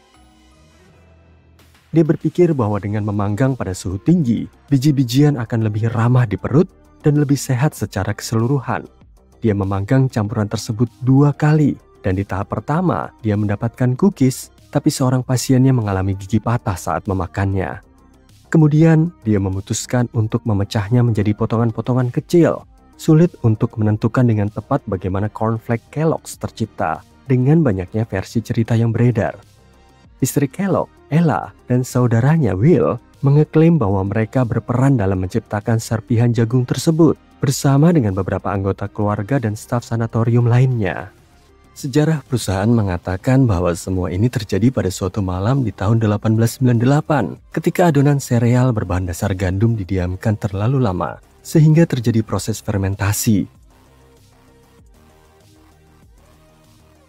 S3: Dia berpikir bahwa dengan memanggang pada suhu tinggi, biji-bijian akan lebih ramah di perut dan lebih sehat secara keseluruhan. Dia memanggang campuran tersebut 2 kali, dan di tahap pertama, dia mendapatkan cookies, tapi seorang pasiennya mengalami gigi patah saat memakannya. Kemudian, dia memutuskan untuk memecahnya menjadi potongan-potongan kecil. Sulit untuk menentukan dengan tepat bagaimana cornflake Kellogg's tercipta, dengan banyaknya versi cerita yang beredar. Istri Kellogg, Ella, dan saudaranya Will mengeklaim bahwa mereka berperan dalam menciptakan serpihan jagung tersebut, bersama dengan beberapa anggota keluarga dan staf sanatorium lainnya. Sejarah perusahaan mengatakan bahwa semua ini terjadi pada suatu malam di tahun 1898 ketika adonan sereal berbahan dasar gandum didiamkan terlalu lama sehingga terjadi proses fermentasi.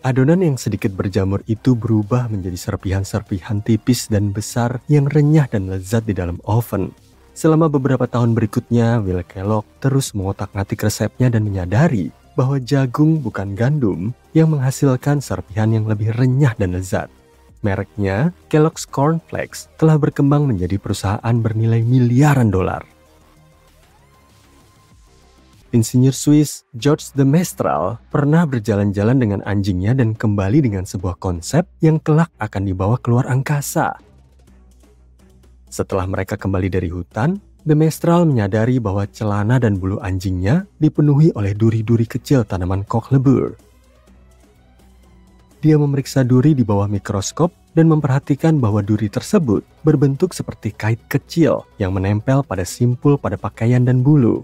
S3: Adonan yang sedikit berjamur itu berubah menjadi serpihan-serpihan tipis dan besar yang renyah dan lezat di dalam oven. Selama beberapa tahun berikutnya, Will Kellogg terus mengotak-atik resepnya dan menyadari bahwa jagung bukan gandum yang menghasilkan serpihan yang lebih renyah dan lezat. Mereknya, Kellogg's Corn Flakes, telah berkembang menjadi perusahaan bernilai miliaran dolar. Insinyur Swiss George de Mestral pernah berjalan-jalan dengan anjingnya dan kembali dengan sebuah konsep yang kelak akan dibawa keluar angkasa. Setelah mereka kembali dari hutan, de Mestral menyadari bahwa celana dan bulu anjingnya dipenuhi oleh duri-duri kecil tanaman cockleburr. Dia memeriksa duri di bawah mikroskop dan memperhatikan bahwa duri tersebut berbentuk seperti kait kecil yang menempel pada simpul pada pakaian dan bulu.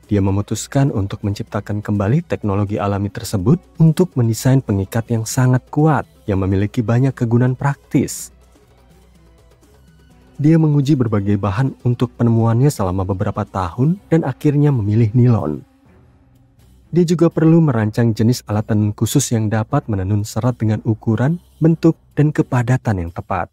S3: Dia memutuskan untuk menciptakan kembali teknologi alami tersebut untuk mendesain pengikat yang sangat kuat yang memiliki banyak kegunaan praktis. Dia menguji berbagai bahan untuk penemuannya selama beberapa tahun dan akhirnya memilih nilon. Dia juga perlu merancang jenis alat tenun khusus yang dapat menenun serat dengan ukuran, bentuk, dan kepadatan yang tepat.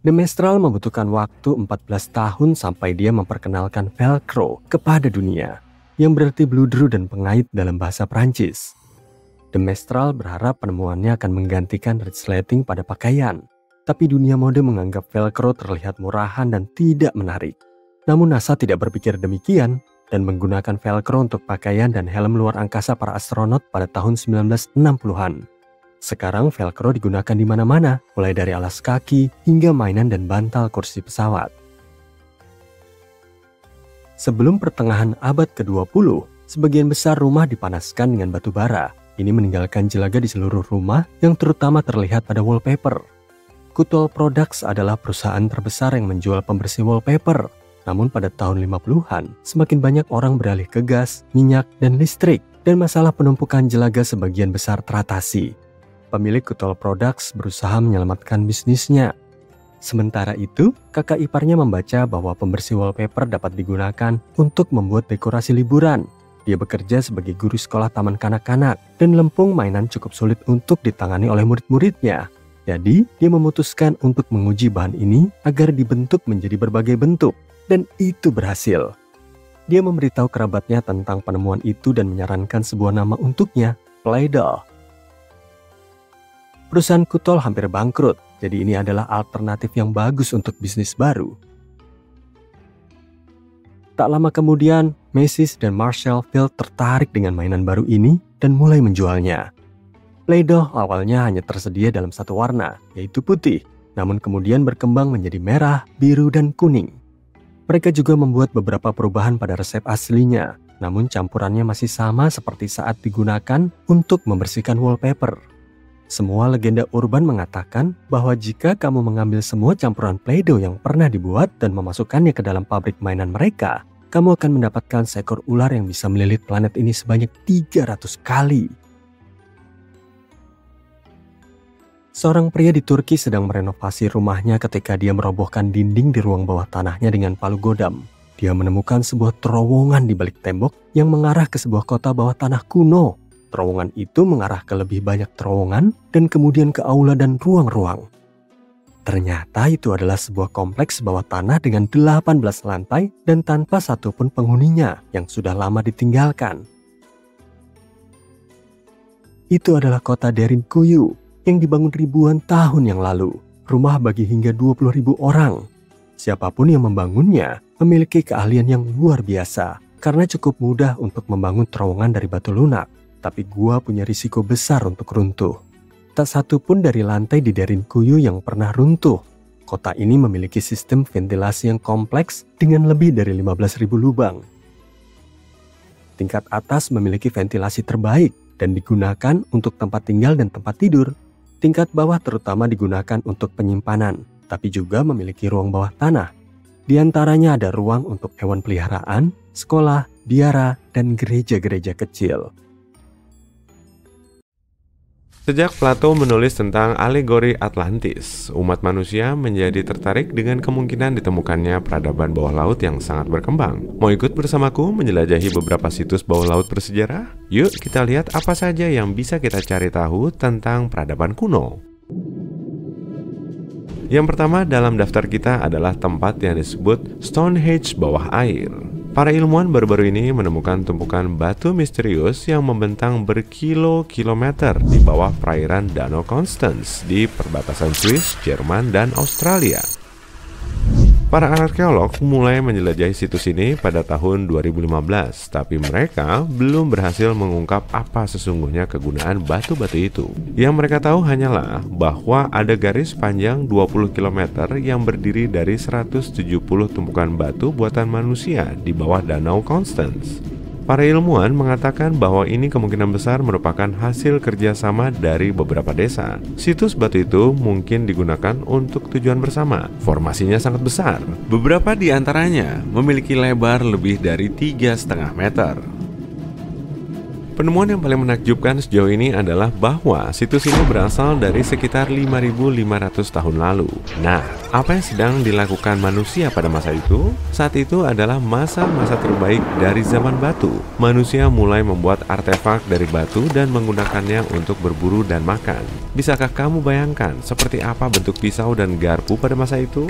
S3: De Mestral membutuhkan waktu 14 tahun sampai dia memperkenalkan Velcro kepada dunia, yang berarti bludru dan pengait dalam bahasa Prancis. De Mestral berharap penemuannya akan menggantikan resleting pada pakaian. Tapi dunia mode menganggap Velcro terlihat murahan dan tidak menarik. Namun NASA tidak berpikir demikian dan menggunakan Velcro untuk pakaian dan helm luar angkasa para astronot pada tahun 1960-an. Sekarang Velcro digunakan di mana-mana, mulai dari alas kaki hingga mainan dan bantal kursi pesawat. Sebelum pertengahan abad ke-20, sebagian besar rumah dipanaskan dengan batu bara. Ini meninggalkan jelaga di seluruh rumah yang terutama terlihat pada wallpaper. Kutoll Products adalah perusahaan terbesar yang menjual pembersih wallpaper. Namun pada tahun 50-an, semakin banyak orang beralih ke gas, minyak, dan listrik, dan masalah penumpukan jelaga sebagian besar teratasi. Pemilik Kutoll Products berusaha menyelamatkan bisnisnya. Sementara itu, kakak iparnya membaca bahwa pembersih wallpaper dapat digunakan untuk membuat dekorasi liburan. Dia bekerja sebagai guru sekolah taman kanak-kanak, dan lempung mainan cukup sulit untuk ditangani oleh murid-muridnya. Jadi, dia memutuskan untuk menguji bahan ini agar dibentuk menjadi berbagai bentuk. Dan itu berhasil. Dia memberitahu kerabatnya tentang penemuan itu dan menyarankan sebuah nama untuknya, Play-Doh. Perusahaan Kutol hampir bangkrut, jadi ini adalah alternatif yang bagus untuk bisnis baru. Tak lama kemudian, Macy's dan Marshall Field tertarik dengan mainan baru ini dan mulai menjualnya. Play-Doh awalnya hanya tersedia dalam satu warna, yaitu putih, namun kemudian berkembang menjadi merah, biru, dan kuning. Mereka juga membuat beberapa perubahan pada resep aslinya, namun campurannya masih sama seperti saat digunakan untuk membersihkan wallpaper. Semua legenda urban mengatakan bahwa jika kamu mengambil semua campuran Play-Doh yang pernah dibuat dan memasukkannya ke dalam pabrik mainan mereka, kamu akan mendapatkan seekor ular yang bisa melilit planet ini sebanyak 300 kali. Seorang pria di Turki sedang merenovasi rumahnya ketika dia merobohkan dinding di ruang bawah tanahnya dengan palu godam. Dia menemukan sebuah terowongan di balik tembok yang mengarah ke sebuah kota bawah tanah kuno. Terowongan itu mengarah ke lebih banyak terowongan dan kemudian ke aula dan ruang-ruang. Ternyata itu adalah sebuah kompleks bawah tanah dengan 18 lantai dan tanpa satupun penghuninya yang sudah lama ditinggalkan. Itu adalah kota Derinkuyu yang dibangun ribuan tahun yang lalu. Rumah bagi hingga 20.000 orang. Siapapun yang membangunnya memiliki keahlian yang luar biasa karena cukup mudah untuk membangun terowongan dari batu lunak. Tapi gua punya risiko besar untuk runtuh. Tak satu pun dari lantai di Derinkuyu yang pernah runtuh. Kota ini memiliki sistem ventilasi yang kompleks dengan lebih dari 15.000 lubang. Tingkat atas memiliki ventilasi terbaik dan digunakan untuk tempat tinggal dan tempat tidur. Tingkat bawah terutama digunakan untuk penyimpanan, tapi juga memiliki ruang bawah tanah. Di antaranya ada ruang untuk hewan peliharaan, sekolah, biara, dan gereja-gereja kecil.
S4: Sejak Plato menulis tentang alegori Atlantis, umat manusia menjadi tertarik dengan kemungkinan ditemukannya peradaban bawah laut yang sangat berkembang. Mau ikut bersamaku menjelajahi beberapa situs bawah laut bersejarah? Yuk kita lihat apa saja yang bisa kita cari tahu tentang peradaban kuno. Yang pertama dalam daftar kita adalah tempat yang disebut Stonehenge bawah air. Para ilmuwan baru-baru ini menemukan tumpukan batu misterius yang membentang berkilo-kilometer di bawah perairan Danau Constance di perbatasan Swiss, Jerman, dan Australia. Para arkeolog mulai menjelajahi situs ini pada tahun 2015, tapi mereka belum berhasil mengungkap apa sesungguhnya kegunaan batu-batu itu. Yang mereka tahu hanyalah bahwa ada garis panjang 20 km yang berdiri dari 170 tumpukan batu buatan manusia di bawah Danau Constance. Para ilmuwan mengatakan bahwa ini kemungkinan besar merupakan hasil kerjasama dari beberapa desa. Situs batu itu mungkin digunakan untuk tujuan bersama. Formasinya sangat besar. Beberapa di antaranya memiliki lebar lebih dari 3,5 meter. Penemuan yang paling menakjubkan sejauh ini adalah bahwa situs ini berasal dari sekitar 5.500 tahun lalu. Nah, apa yang sedang dilakukan manusia pada masa itu? Saat itu adalah masa-masa terbaik dari zaman batu. Manusia mulai membuat artefak dari batu dan menggunakannya untuk berburu dan makan. Bisakah kamu bayangkan seperti apa bentuk pisau dan garpu pada masa itu?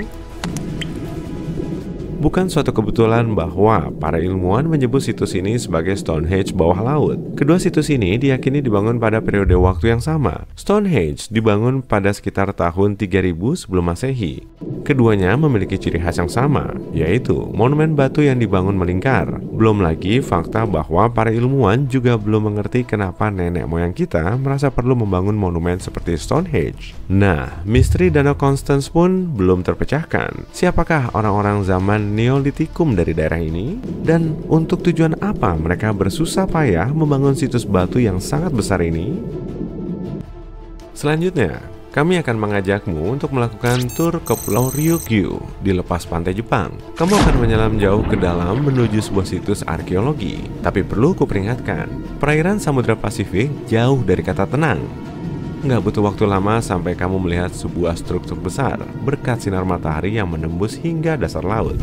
S4: Bukan suatu kebetulan bahwa para ilmuwan menyebut situs ini sebagai Stonehenge bawah laut. Kedua situs ini diyakini dibangun pada periode waktu yang sama. Stonehenge dibangun pada sekitar tahun 3000 sebelum Masehi. Keduanya memiliki ciri khas yang sama, yaitu monumen batu yang dibangun melingkar. Belum lagi fakta bahwa para ilmuwan juga belum mengerti kenapa nenek moyang kita merasa perlu membangun monumen seperti Stonehenge. Nah, misteri Danau Constance pun belum terpecahkan. Siapakah orang-orang zaman Neolitikum dari daerah ini? Dan untuk tujuan apa mereka bersusah payah membangun situs batu yang sangat besar ini? Selanjutnya, kami akan mengajakmu untuk melakukan tur ke Pulau Ryukyu di lepas pantai Jepang. Kamu akan menyelam jauh ke dalam menuju sebuah situs arkeologi. Tapi perlu kuperingatkan, perairan Samudra Pasifik jauh dari kata tenang. Nggak butuh waktu lama sampai kamu melihat sebuah struktur besar berkat sinar matahari yang menembus hingga dasar laut.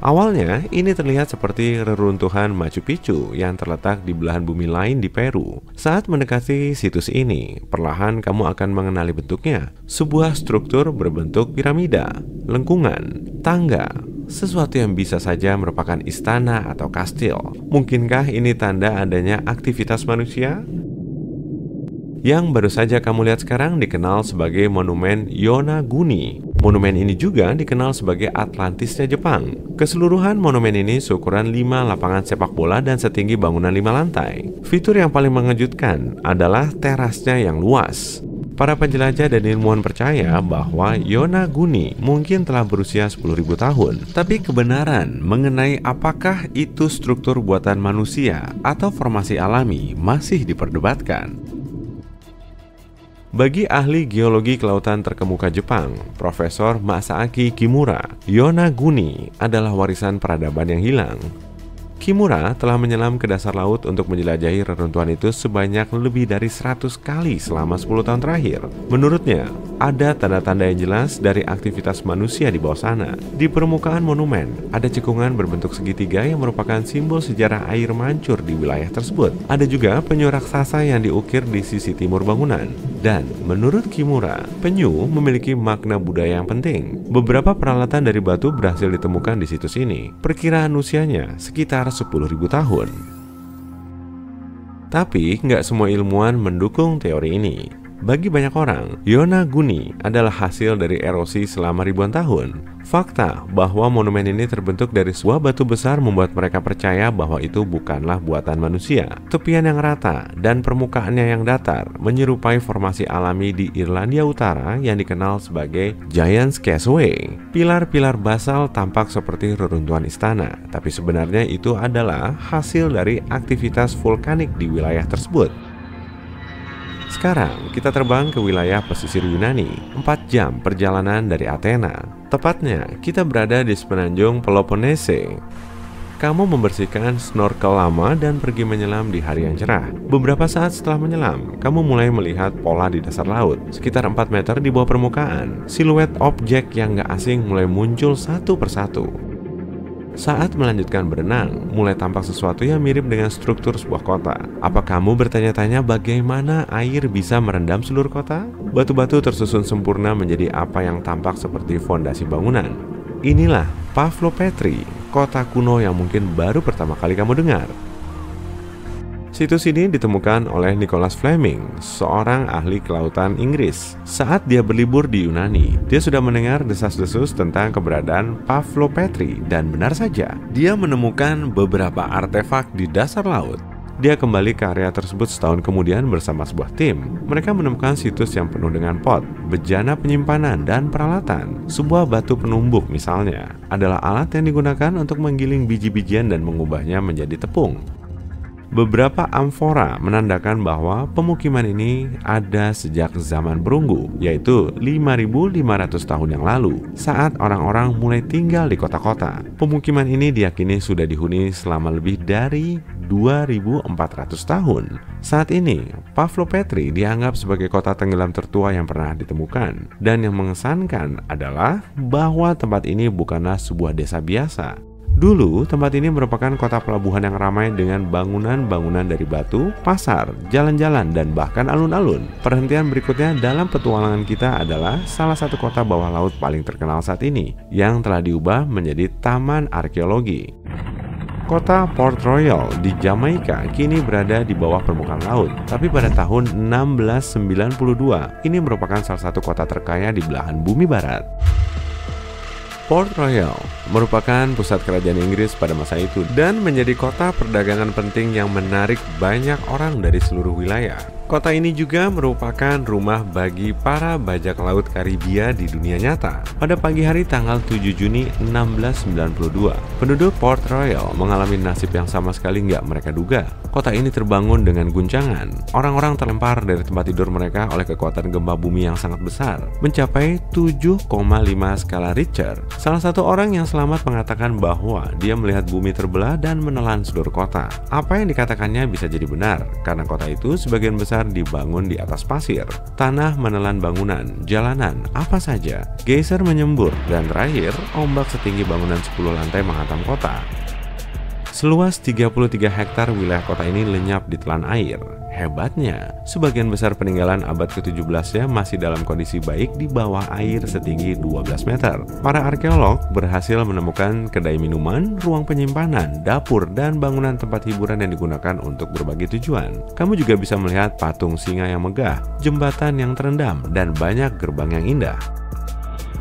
S4: Awalnya, ini terlihat seperti reruntuhan Machu Picchu yang terletak di belahan bumi lain di Peru. Saat mendekati situs ini, perlahan kamu akan mengenali bentuknya. Sebuah struktur berbentuk piramida, lengkungan, tangga, sesuatu yang bisa saja merupakan istana atau kastil. Mungkinkah ini tanda adanya aktivitas manusia? Yang baru saja kamu lihat sekarang dikenal sebagai Monumen Yonaguni. Monumen ini juga dikenal sebagai Atlantisnya Jepang. Keseluruhan monumen ini seukuran 5 lapangan sepak bola dan setinggi bangunan 5 lantai. Fitur yang paling mengejutkan adalah terasnya yang luas. Para penjelajah dan ilmuwan percaya bahwa Yonaguni mungkin telah berusia 10.000 tahun. Tapi kebenaran mengenai apakah itu struktur buatan manusia atau formasi alami masih diperdebatkan. Bagi ahli geologi kelautan terkemuka Jepang, Profesor Masaaki Kimura, Yonaguni adalah warisan peradaban yang hilang. Kimura telah menyelam ke dasar laut untuk menjelajahi reruntuhan itu sebanyak lebih dari 100 kali selama 10 tahun terakhir. Menurutnya, ada tanda-tanda yang jelas dari aktivitas manusia di bawah sana. Di permukaan monumen, ada cekungan berbentuk segitiga yang merupakan simbol sejarah air mancur di wilayah tersebut. Ada juga penyu raksasa yang diukir di sisi timur bangunan. Dan menurut Kimura, penyu memiliki makna budaya yang penting. Beberapa peralatan dari batu berhasil ditemukan di situs ini. Perkiraan usianya sekitar 10.000 tahun. Tapi nggak semua ilmuwan mendukung teori ini. Bagi banyak orang, Yonaguni adalah hasil dari erosi selama ribuan tahun. Fakta bahwa monumen ini terbentuk dari sebuah batu besar membuat mereka percaya bahwa itu bukanlah buatan manusia. Tepian yang rata dan permukaannya yang datar menyerupai formasi alami di Irlandia Utara yang dikenal sebagai Giant's Causeway. Pilar-pilar basal tampak seperti reruntuhan istana, tapi sebenarnya itu adalah hasil dari aktivitas vulkanik di wilayah tersebut. Sekarang kita terbang ke wilayah pesisir Yunani, 4 jam perjalanan dari Athena. Tepatnya, kita berada di semenanjung Peloponnese. Kamu membersihkan snorkel lama dan pergi menyelam di hari yang cerah. Beberapa saat setelah menyelam, kamu mulai melihat pola di dasar laut, sekitar 4 meter di bawah permukaan. Siluet objek yang gak asing mulai muncul satu persatu. Saat melanjutkan berenang, mulai tampak sesuatu yang mirip dengan struktur sebuah kota. Apa kamu bertanya-tanya bagaimana air bisa merendam seluruh kota? Batu-batu tersusun sempurna menjadi apa yang tampak seperti fondasi bangunan. Inilah Pavlopetri, kota kuno yang mungkin baru pertama kali kamu dengar. Situs ini ditemukan oleh Nicholas Fleming, seorang ahli kelautan Inggris. Saat dia berlibur di Yunani, dia sudah mendengar desas-desus tentang keberadaan Pavlopetri dan benar saja, dia menemukan beberapa artefak di dasar laut. Dia kembali ke area tersebut setahun kemudian bersama sebuah tim. Mereka menemukan situs yang penuh dengan pot, bejana penyimpanan, dan peralatan. Sebuah batu penumbuk misalnya adalah alat yang digunakan untuk menggiling biji-bijian dan mengubahnya menjadi tepung. Beberapa amfora menandakan bahwa pemukiman ini ada sejak zaman perunggu, yaitu 5.500 tahun yang lalu, saat orang-orang mulai tinggal di kota-kota. Pemukiman ini diyakini sudah dihuni selama lebih dari 2.400 tahun. Saat ini, Pavlopetri dianggap sebagai kota tenggelam tertua yang pernah ditemukan. Dan yang mengesankan adalah bahwa tempat ini bukanlah sebuah desa biasa. Dulu, tempat ini merupakan kota pelabuhan yang ramai dengan bangunan-bangunan dari batu, pasar, jalan-jalan, dan bahkan alun-alun. Perhentian berikutnya dalam petualangan kita adalah salah satu kota bawah laut paling terkenal saat ini, yang telah diubah menjadi taman arkeologi. Kota Port Royal di Jamaika kini berada di bawah permukaan laut, tapi pada tahun 1692, ini merupakan salah satu kota terkaya di belahan bumi barat. Port Royal merupakan pusat kerajaan Inggris pada masa itu dan menjadi kota perdagangan penting yang menarik banyak orang dari seluruh wilayah. Kota ini juga merupakan rumah bagi para bajak laut Karibia di dunia nyata. Pada pagi hari tanggal 7 Juni 1692, penduduk Port Royal mengalami nasib yang sama sekali nggak mereka duga. Kota ini terbangun dengan guncangan. Orang-orang terlempar dari tempat tidur mereka oleh kekuatan gempa bumi yang sangat besar, mencapai 7,5 skala Richter. Salah satu orang yang selamat mengatakan bahwa dia melihat bumi terbelah dan menelan seluruh kota. Apa yang dikatakannya bisa jadi benar, karena kota itu sebagian besar dibangun di atas pasir. Tanah menelan bangunan, jalanan, apa saja. Geyser menyembur, dan terakhir, ombak setinggi bangunan 10 lantai menghantam kota. Seluas 33 hektar wilayah kota ini lenyap di telan air. Hebatnya, sebagian besar peninggalan abad ke-17 masih dalam kondisi baik di bawah air setinggi 12 meter. Para arkeolog berhasil menemukan kedai minuman, ruang penyimpanan, dapur, dan bangunan tempat hiburan yang digunakan untuk berbagai tujuan. Kamu juga bisa melihat patung singa yang megah, jembatan yang terendam, dan banyak gerbang yang indah.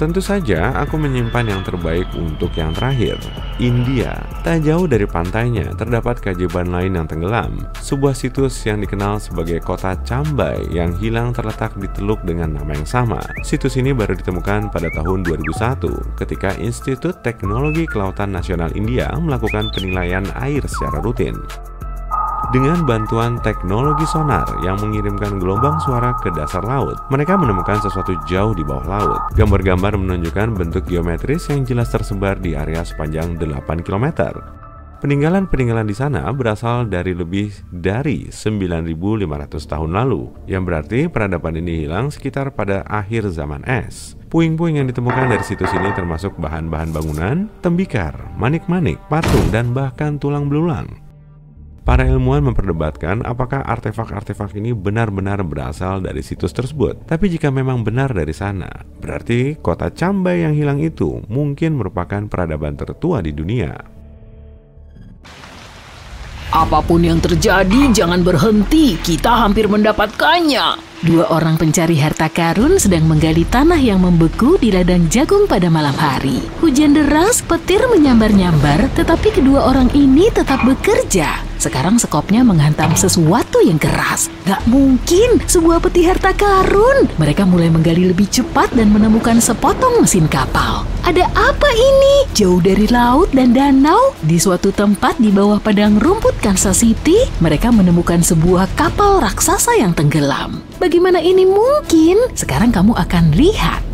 S4: Tentu saja aku menyimpan yang terbaik untuk yang terakhir, India. Tak jauh dari pantainya terdapat keajaiban lain yang tenggelam, sebuah situs yang dikenal sebagai kota Chambai yang hilang terletak di teluk dengan nama yang sama. Situs ini baru ditemukan pada tahun 2001 ketika Institut Teknologi Kelautan Nasional India melakukan penilaian air secara rutin. Dengan bantuan teknologi sonar yang mengirimkan gelombang suara ke dasar laut, mereka menemukan sesuatu jauh di bawah laut. Gambar-gambar menunjukkan bentuk geometris yang jelas tersebar di area sepanjang 8 km. Peninggalan-peninggalan di sana berasal dari lebih dari 9.500 tahun lalu, yang berarti peradaban ini hilang sekitar pada akhir zaman es. Puing-puing yang ditemukan dari situs ini termasuk bahan-bahan bangunan, tembikar, manik-manik, patung, dan bahkan tulang belulang. Para ilmuwan memperdebatkan apakah artefak-artefak ini benar-benar berasal dari situs tersebut. Tapi jika memang benar dari sana, berarti kota Chambai yang hilang itu mungkin merupakan peradaban tertua di dunia.
S1: Apapun yang terjadi, jangan berhenti. Kita hampir mendapatkannya. Dua orang pencari harta karun sedang menggali tanah yang membeku di ladang jagung pada malam hari. Hujan deras, petir menyambar-nyambar, tetapi kedua orang ini tetap bekerja. Sekarang sekopnya menghantam sesuatu yang keras. Gak mungkin, sebuah peti harta karun. Mereka mulai menggali lebih cepat dan menemukan sepotong mesin kapal. Ada apa ini? Jauh dari laut dan danau, di suatu tempat di bawah padang rumput Kansas City, mereka menemukan sebuah kapal raksasa yang tenggelam. Bagaimana ini mungkin? Sekarang kamu akan lihat.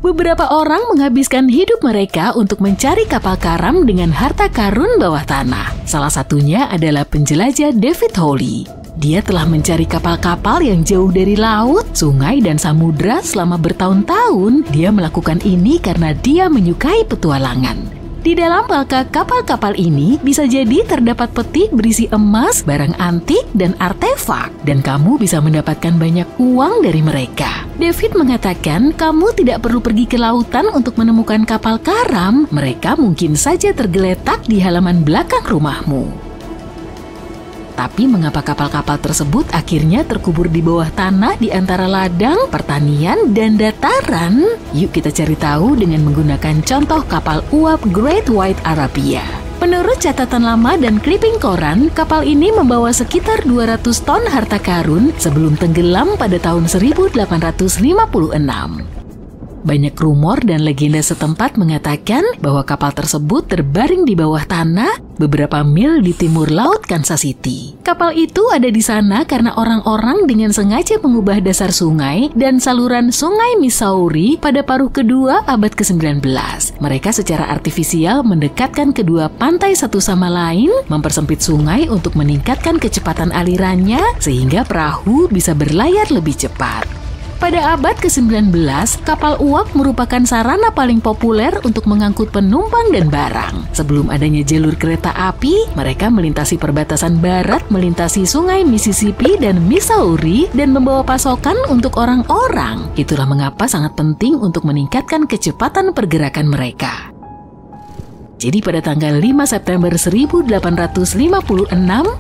S1: Beberapa orang menghabiskan hidup mereka untuk mencari kapal karam dengan harta karun bawah tanah. Salah satunya adalah penjelajah David Hawley. Dia telah mencari kapal-kapal yang jauh dari laut, sungai, dan samudra selama bertahun-tahun. Dia melakukan ini karena dia menyukai petualangan. Di dalam bangka kapal-kapal ini bisa jadi terdapat peti berisi emas, barang antik, dan artefak. Dan kamu bisa mendapatkan banyak uang dari mereka. David mengatakan kamu tidak perlu pergi ke lautan untuk menemukan kapal karam. Mereka mungkin saja tergeletak di halaman belakang rumahmu. Tapi mengapa kapal-kapal tersebut akhirnya terkubur di bawah tanah di antara ladang, pertanian, dan dataran? Yuk kita cari tahu dengan menggunakan contoh kapal uap Great White Arabia. Menurut catatan lama dan clipping koran, kapal ini membawa sekitar 200 ton harta karun sebelum tenggelam pada tahun 1856. Banyak rumor dan legenda setempat mengatakan bahwa kapal tersebut terbaring di bawah tanah beberapa mil di timur laut Kansas City. Kapal itu ada di sana karena orang-orang dengan sengaja mengubah dasar sungai dan saluran sungai Missouri pada paruh kedua abad ke-19. Mereka secara artifisial mendekatkan kedua pantai satu sama lain, mempersempit sungai untuk meningkatkan kecepatan alirannya sehingga perahu bisa berlayar lebih cepat. Pada abad ke-19, kapal uap merupakan sarana paling populer untuk mengangkut penumpang dan barang. Sebelum adanya jalur kereta api, mereka melintasi perbatasan barat, melintasi sungai Mississippi dan Missouri, dan membawa pasokan untuk orang-orang. Itulah mengapa sangat penting untuk meningkatkan kecepatan pergerakan mereka. Jadi pada tanggal 5 September 1856,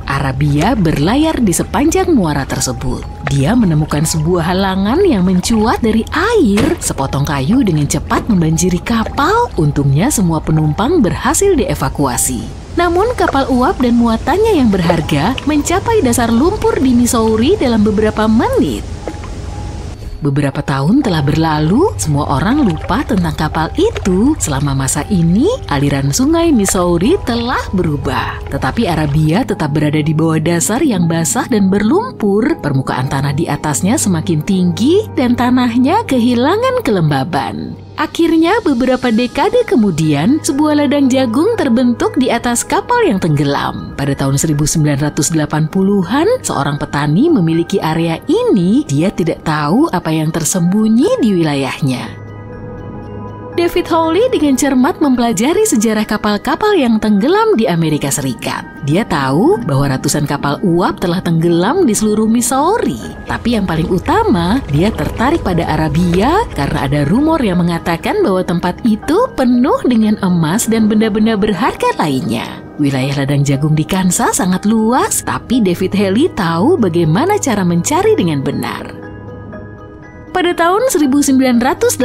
S1: Arabia berlayar di sepanjang muara tersebut. Dia menemukan sebuah halangan yang mencuat dari air. Sepotong kayu dengan cepat membanjiri kapal. Untungnya semua penumpang berhasil dievakuasi. Namun kapal uap dan muatannya yang berharga mencapai dasar lumpur di Missouri dalam beberapa menit. Beberapa tahun telah berlalu, semua orang lupa tentang kapal itu. Selama masa ini, aliran sungai Missouri telah berubah. Tetapi Arabia tetap berada di bawah dasar yang basah dan berlumpur. Permukaan tanah di atasnya semakin tinggi dan tanahnya kehilangan kelembaban. Akhirnya beberapa dekade kemudian, sebuah ladang jagung terbentuk di atas kapal yang tenggelam. Pada tahun 1980-an, seorang petani memiliki area ini. Dia tidak tahu apa yang tersembunyi di wilayahnya. David Hawley dengan cermat mempelajari sejarah kapal-kapal yang tenggelam di Amerika Serikat. Dia tahu bahwa ratusan kapal uap telah tenggelam di seluruh Missouri. Tapi yang paling utama, dia tertarik pada Arabia karena ada rumor yang mengatakan bahwa tempat itu penuh dengan emas dan benda-benda berharga lainnya. Wilayah ladang jagung di Kansas sangat luas, tapi David Hawley tahu bagaimana cara mencari dengan benar. Pada tahun 1987,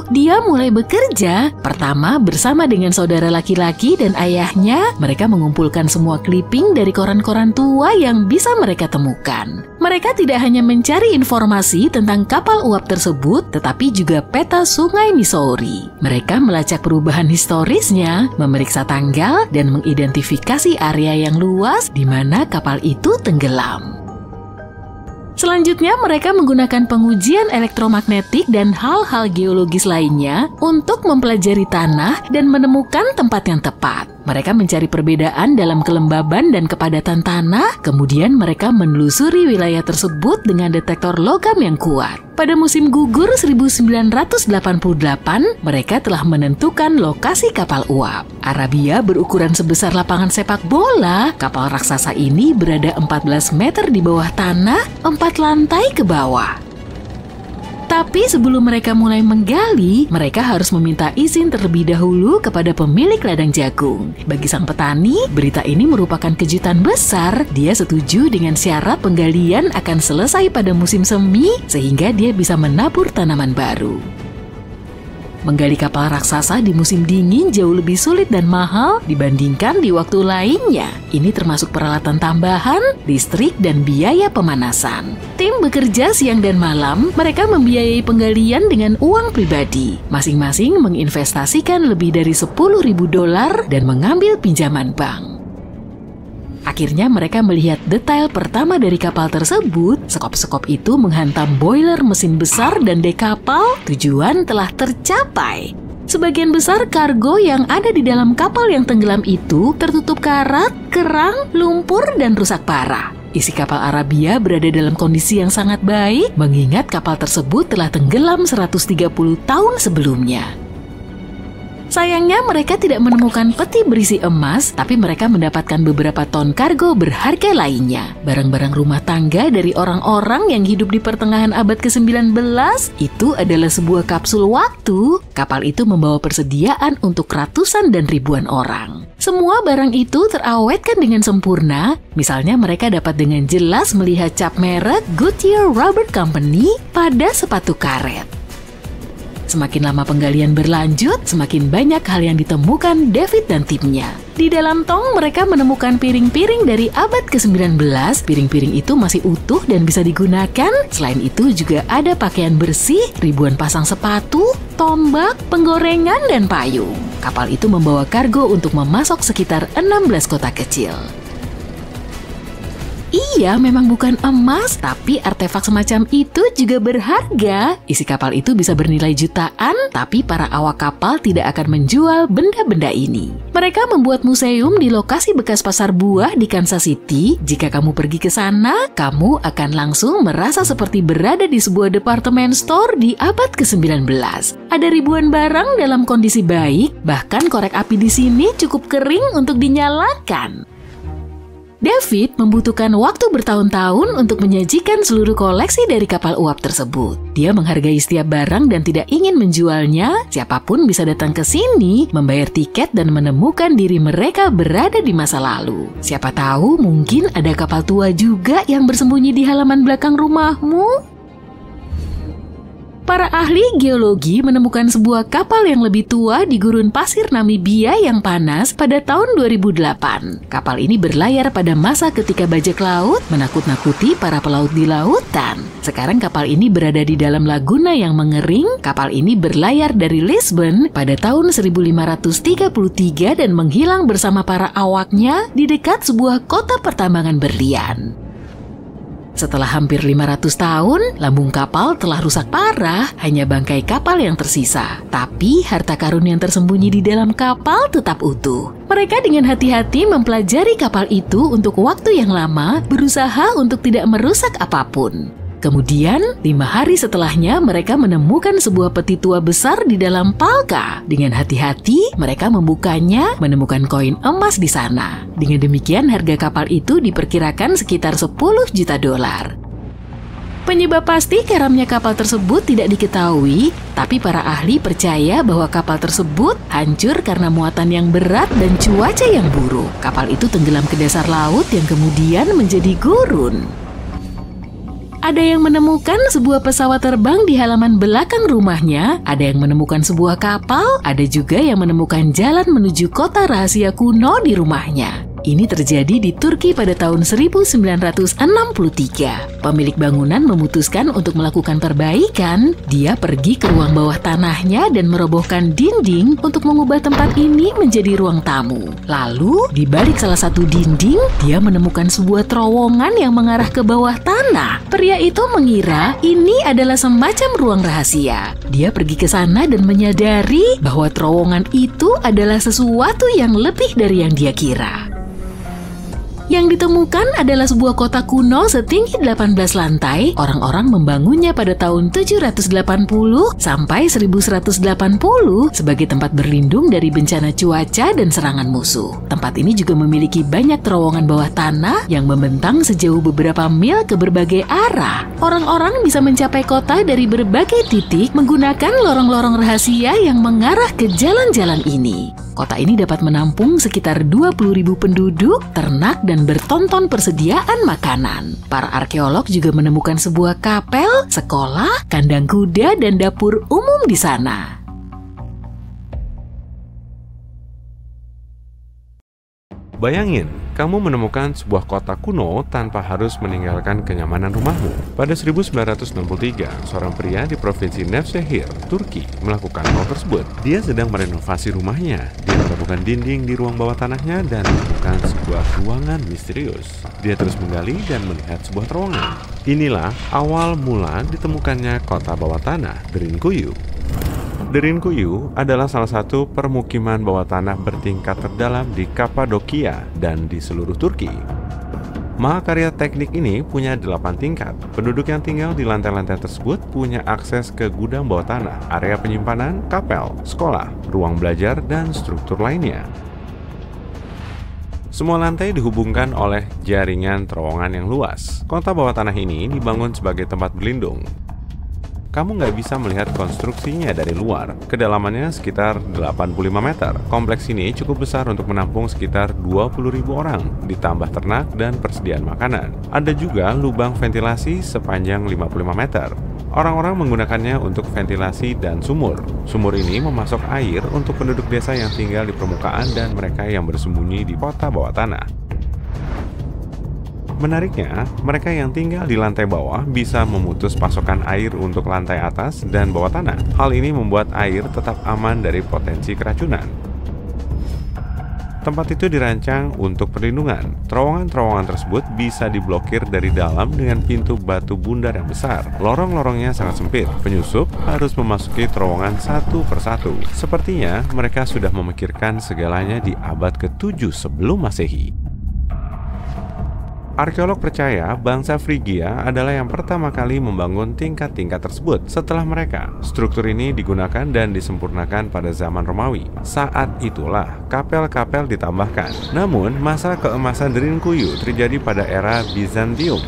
S1: dia mulai bekerja. Pertama, bersama dengan saudara laki-laki dan ayahnya, mereka mengumpulkan semua clipping dari koran-koran tua yang bisa mereka temukan. Mereka tidak hanya mencari informasi tentang kapal uap tersebut, tetapi juga peta sungai Missouri. Mereka melacak perubahan historisnya, memeriksa tanggal, dan mengidentifikasi area yang luas di mana kapal itu tenggelam. Selanjutnya, mereka menggunakan pengujian elektromagnetik dan hal-hal geologis lainnya untuk mempelajari tanah dan menemukan tempat yang tepat. Mereka mencari perbedaan dalam kelembaban dan kepadatan tanah, kemudian mereka menelusuri wilayah tersebut dengan detektor logam yang kuat. Pada musim gugur 1988, mereka telah menentukan lokasi kapal uap. Arabia berukuran sebesar lapangan sepak bola. Kapal raksasa ini berada 14 meter di bawah tanah, 4 lantai ke bawah. Tapi sebelum mereka mulai menggali, mereka harus meminta izin terlebih dahulu kepada pemilik ladang jagung. Bagi sang petani, berita ini merupakan kejutan besar. Dia setuju dengan syarat penggalian akan selesai pada musim semi, sehingga dia bisa menabur tanaman baru. Menggali kapal raksasa di musim dingin jauh lebih sulit dan mahal dibandingkan di waktu lainnya. Ini termasuk peralatan tambahan, listrik, dan biaya pemanasan. Tim bekerja siang dan malam, mereka membiayai penggalian dengan uang pribadi. Masing-masing menginvestasikan lebih dari $10.000 dan mengambil pinjaman bank. Akhirnya mereka melihat detail pertama dari kapal tersebut. Sekop-sekop itu menghantam boiler mesin besar dan dek kapal. Tujuan telah tercapai. Sebagian besar kargo yang ada di dalam kapal yang tenggelam itu tertutup karat, kerang, lumpur, dan rusak parah. Isi kapal Arabia berada dalam kondisi yang sangat baik, mengingat kapal tersebut telah tenggelam 130 tahun sebelumnya. Sayangnya mereka tidak menemukan peti berisi emas, tapi mereka mendapatkan beberapa ton kargo berharga lainnya. Barang-barang rumah tangga dari orang-orang yang hidup di pertengahan abad ke-19 itu adalah sebuah kapsul waktu. Kapal itu membawa persediaan untuk ratusan dan ribuan orang. Semua barang itu terawetkan dengan sempurna. Misalnya mereka dapat dengan jelas melihat cap merek Goodyear Rubber Company pada sepatu karet. Semakin lama penggalian berlanjut, semakin banyak hal yang ditemukan David dan timnya. Di dalam tong mereka menemukan piring-piring dari abad ke-19. Piring-piring itu masih utuh dan bisa digunakan. Selain itu juga ada pakaian bersih, ribuan pasang sepatu, tombak, penggorengan, dan payung. Kapal itu membawa kargo untuk memasok sekitar 16 kota kecil. Iya, memang bukan emas, tapi artefak semacam itu juga berharga. Isi kapal itu bisa bernilai jutaan, tapi para awak kapal tidak akan menjual benda-benda ini. Mereka membuat museum di lokasi bekas pasar buah di Kansas City. Jika kamu pergi ke sana, kamu akan langsung merasa seperti berada di sebuah department store di abad ke-19. Ada ribuan barang dalam kondisi baik, bahkan korek api di sini cukup kering untuk dinyalakan. David membutuhkan waktu bertahun-tahun untuk menyajikan seluruh koleksi dari kapal uap tersebut. Dia menghargai setiap barang dan tidak ingin menjualnya. Siapapun bisa datang ke sini, membayar tiket dan menemukan diri mereka berada di masa lalu. Siapa tahu mungkin ada kapal tua juga yang bersembunyi di halaman belakang rumahmu. Para ahli geologi menemukan sebuah kapal yang lebih tua di gurun pasir Namibia yang panas pada tahun 2008. Kapal ini berlayar pada masa ketika bajak laut menakut-nakuti para pelaut di lautan. Sekarang kapal ini berada di dalam laguna yang mengering. Kapal ini berlayar dari Lisbon pada tahun 1533 dan menghilang bersama para awaknya di dekat sebuah kota pertambangan berlian. Setelah hampir 500 tahun, lambung kapal telah rusak parah, hanya bangkai kapal yang tersisa. Tapi harta karun yang tersembunyi di dalam kapal tetap utuh. Mereka dengan hati-hati mempelajari kapal itu untuk waktu yang lama, berusaha untuk tidak merusak apapun. Kemudian, 5 hari setelahnya mereka menemukan sebuah peti tua besar di dalam palka. Dengan hati-hati, mereka membukanya, menemukan koin emas di sana. Dengan demikian, harga kapal itu diperkirakan sekitar 10 juta dolar. Penyebab pasti karamnya kapal tersebut tidak diketahui, tapi para ahli percaya bahwa kapal tersebut hancur karena muatan yang berat dan cuaca yang buruk. Kapal itu tenggelam ke dasar laut yang kemudian menjadi gurun. Ada yang menemukan sebuah pesawat terbang di halaman belakang rumahnya, ada yang menemukan sebuah kapal, ada juga yang menemukan jalan menuju kota rahasia kuno di rumahnya. Ini terjadi di Turki pada tahun 1963. Pemilik bangunan memutuskan untuk melakukan perbaikan. Dia pergi ke ruang bawah tanahnya dan merobohkan dinding untuk mengubah tempat ini menjadi ruang tamu. Lalu, di balik salah satu dinding, dia menemukan sebuah terowongan yang mengarah ke bawah tanah. Pria itu mengira ini adalah semacam ruang rahasia. Dia pergi ke sana dan menyadari bahwa terowongan itu adalah sesuatu yang lebih dari yang dia kira. Yang ditemukan adalah sebuah kota kuno setinggi 18 lantai. Orang-orang membangunnya pada tahun 780 sampai 1180 sebagai tempat berlindung dari bencana cuaca dan serangan musuh. Tempat ini juga memiliki banyak terowongan bawah tanah yang membentang sejauh beberapa mil ke berbagai arah. Orang-orang bisa mencapai kota dari berbagai titik menggunakan lorong-lorong rahasia yang mengarah ke jalan-jalan ini. Kota ini dapat menampung sekitar 20.000 penduduk, ternak, dan bertonton persediaan makanan. Para arkeolog juga menemukan sebuah kapel, sekolah, kandang kuda, dan dapur umum di sana.
S4: Bayangin, kamu menemukan sebuah kota kuno tanpa harus meninggalkan kenyamanan rumahmu. Pada 1963, seorang pria di provinsi Nevşehir, Turki, melakukan hal tersebut. Dia sedang merenovasi rumahnya. Dia menemukan dinding di ruang bawah tanahnya dan menemukan sebuah ruangan misterius. Dia terus menggali dan melihat sebuah terowongan. Inilah awal mula ditemukannya kota bawah tanah, Derinkuyu. Derinkuyu adalah salah satu permukiman bawah tanah bertingkat terdalam di Kapadokia dan di seluruh Turki. Mahakarya teknik ini punya 8 tingkat. Penduduk yang tinggal di lantai-lantai tersebut punya akses ke gudang bawah tanah, area penyimpanan, kapel, sekolah, ruang belajar, dan struktur lainnya. Semua lantai dihubungkan oleh jaringan terowongan yang luas. Kota bawah tanah ini dibangun sebagai tempat berlindung. Kamu nggak bisa melihat konstruksinya dari luar. Kedalamannya sekitar 85 meter. Kompleks ini cukup besar untuk menampung sekitar 20.000 orang, ditambah ternak dan persediaan makanan. Ada juga lubang ventilasi sepanjang 55 meter. Orang-orang menggunakannya untuk ventilasi dan sumur. Sumur ini memasok air untuk penduduk desa yang tinggal di permukaan dan mereka yang bersembunyi di kota bawah tanah. Menariknya, mereka yang tinggal di lantai bawah bisa memutus pasokan air untuk lantai atas dan bawah tanah. Hal ini membuat air tetap aman dari potensi keracunan. Tempat itu dirancang untuk perlindungan. Terowongan-terowongan tersebut bisa diblokir dari dalam dengan pintu batu bundar yang besar. Lorong-lorongnya sangat sempit. Penyusup harus memasuki terowongan satu persatu. Sepertinya mereka sudah memikirkan segalanya di abad ke-7 sebelum Masehi. Arkeolog percaya bangsa Frigia adalah yang pertama kali membangun tingkat-tingkat tersebut. Setelah mereka, struktur ini digunakan dan disempurnakan pada zaman Romawi. Saat itulah kapel-kapel ditambahkan. Namun, masa keemasan Derinkuyu terjadi pada era Bizantium.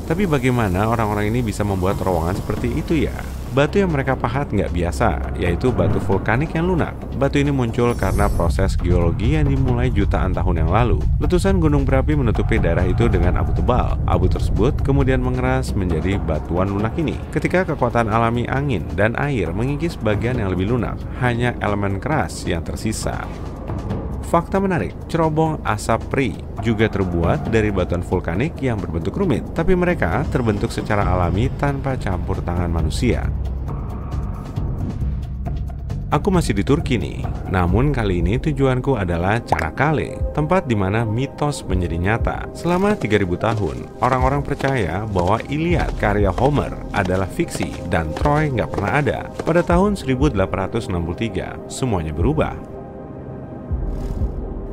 S4: Tapi bagaimana orang-orang ini bisa membuat terowongan seperti itu ya? Batu yang mereka pahat nggak biasa, yaitu batu vulkanik yang lunak. Batu ini muncul karena proses geologi yang dimulai jutaan tahun yang lalu. Letusan gunung berapi menutupi daerah itu dengan abu tebal. Abu tersebut kemudian mengeras menjadi batuan lunak ini. Ketika kekuatan alami angin dan air mengikis bagian yang lebih lunak, hanya elemen keras yang tersisa. Fakta menarik, cerobong asap peri juga terbuat dari batuan vulkanik yang berbentuk rumit, tapi mereka terbentuk secara alami tanpa campur tangan manusia. Aku masih di Turki nih, namun kali ini tujuanku adalah Çanakkale, tempat di mana mitos menjadi nyata. Selama 3000 tahun, orang-orang percaya bahwa Iliad karya Homer adalah fiksi dan Troy nggak pernah ada. Pada tahun 1863, semuanya berubah.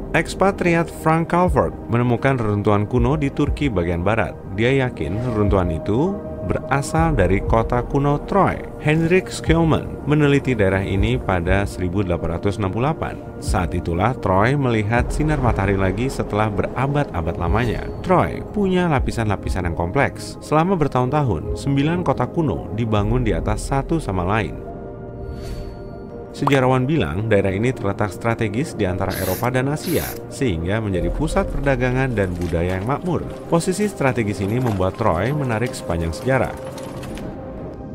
S4: Ekspatriat Frank Calvert menemukan reruntuhan kuno di Turki bagian barat. Dia yakin reruntuhan itu berasal dari kota kuno Troy. Henrik Skillman meneliti daerah ini pada 1868. Saat itulah Troy melihat sinar matahari lagi setelah berabad-abad lamanya. Troy punya lapisan-lapisan yang kompleks. Selama bertahun-tahun, 9 kota kuno dibangun di atas satu sama lain. Sejarawan bilang daerah ini terletak strategis di antara Eropa dan Asia, sehingga menjadi pusat perdagangan dan budaya yang makmur. Posisi strategis ini membuat Troy menarik sepanjang sejarah.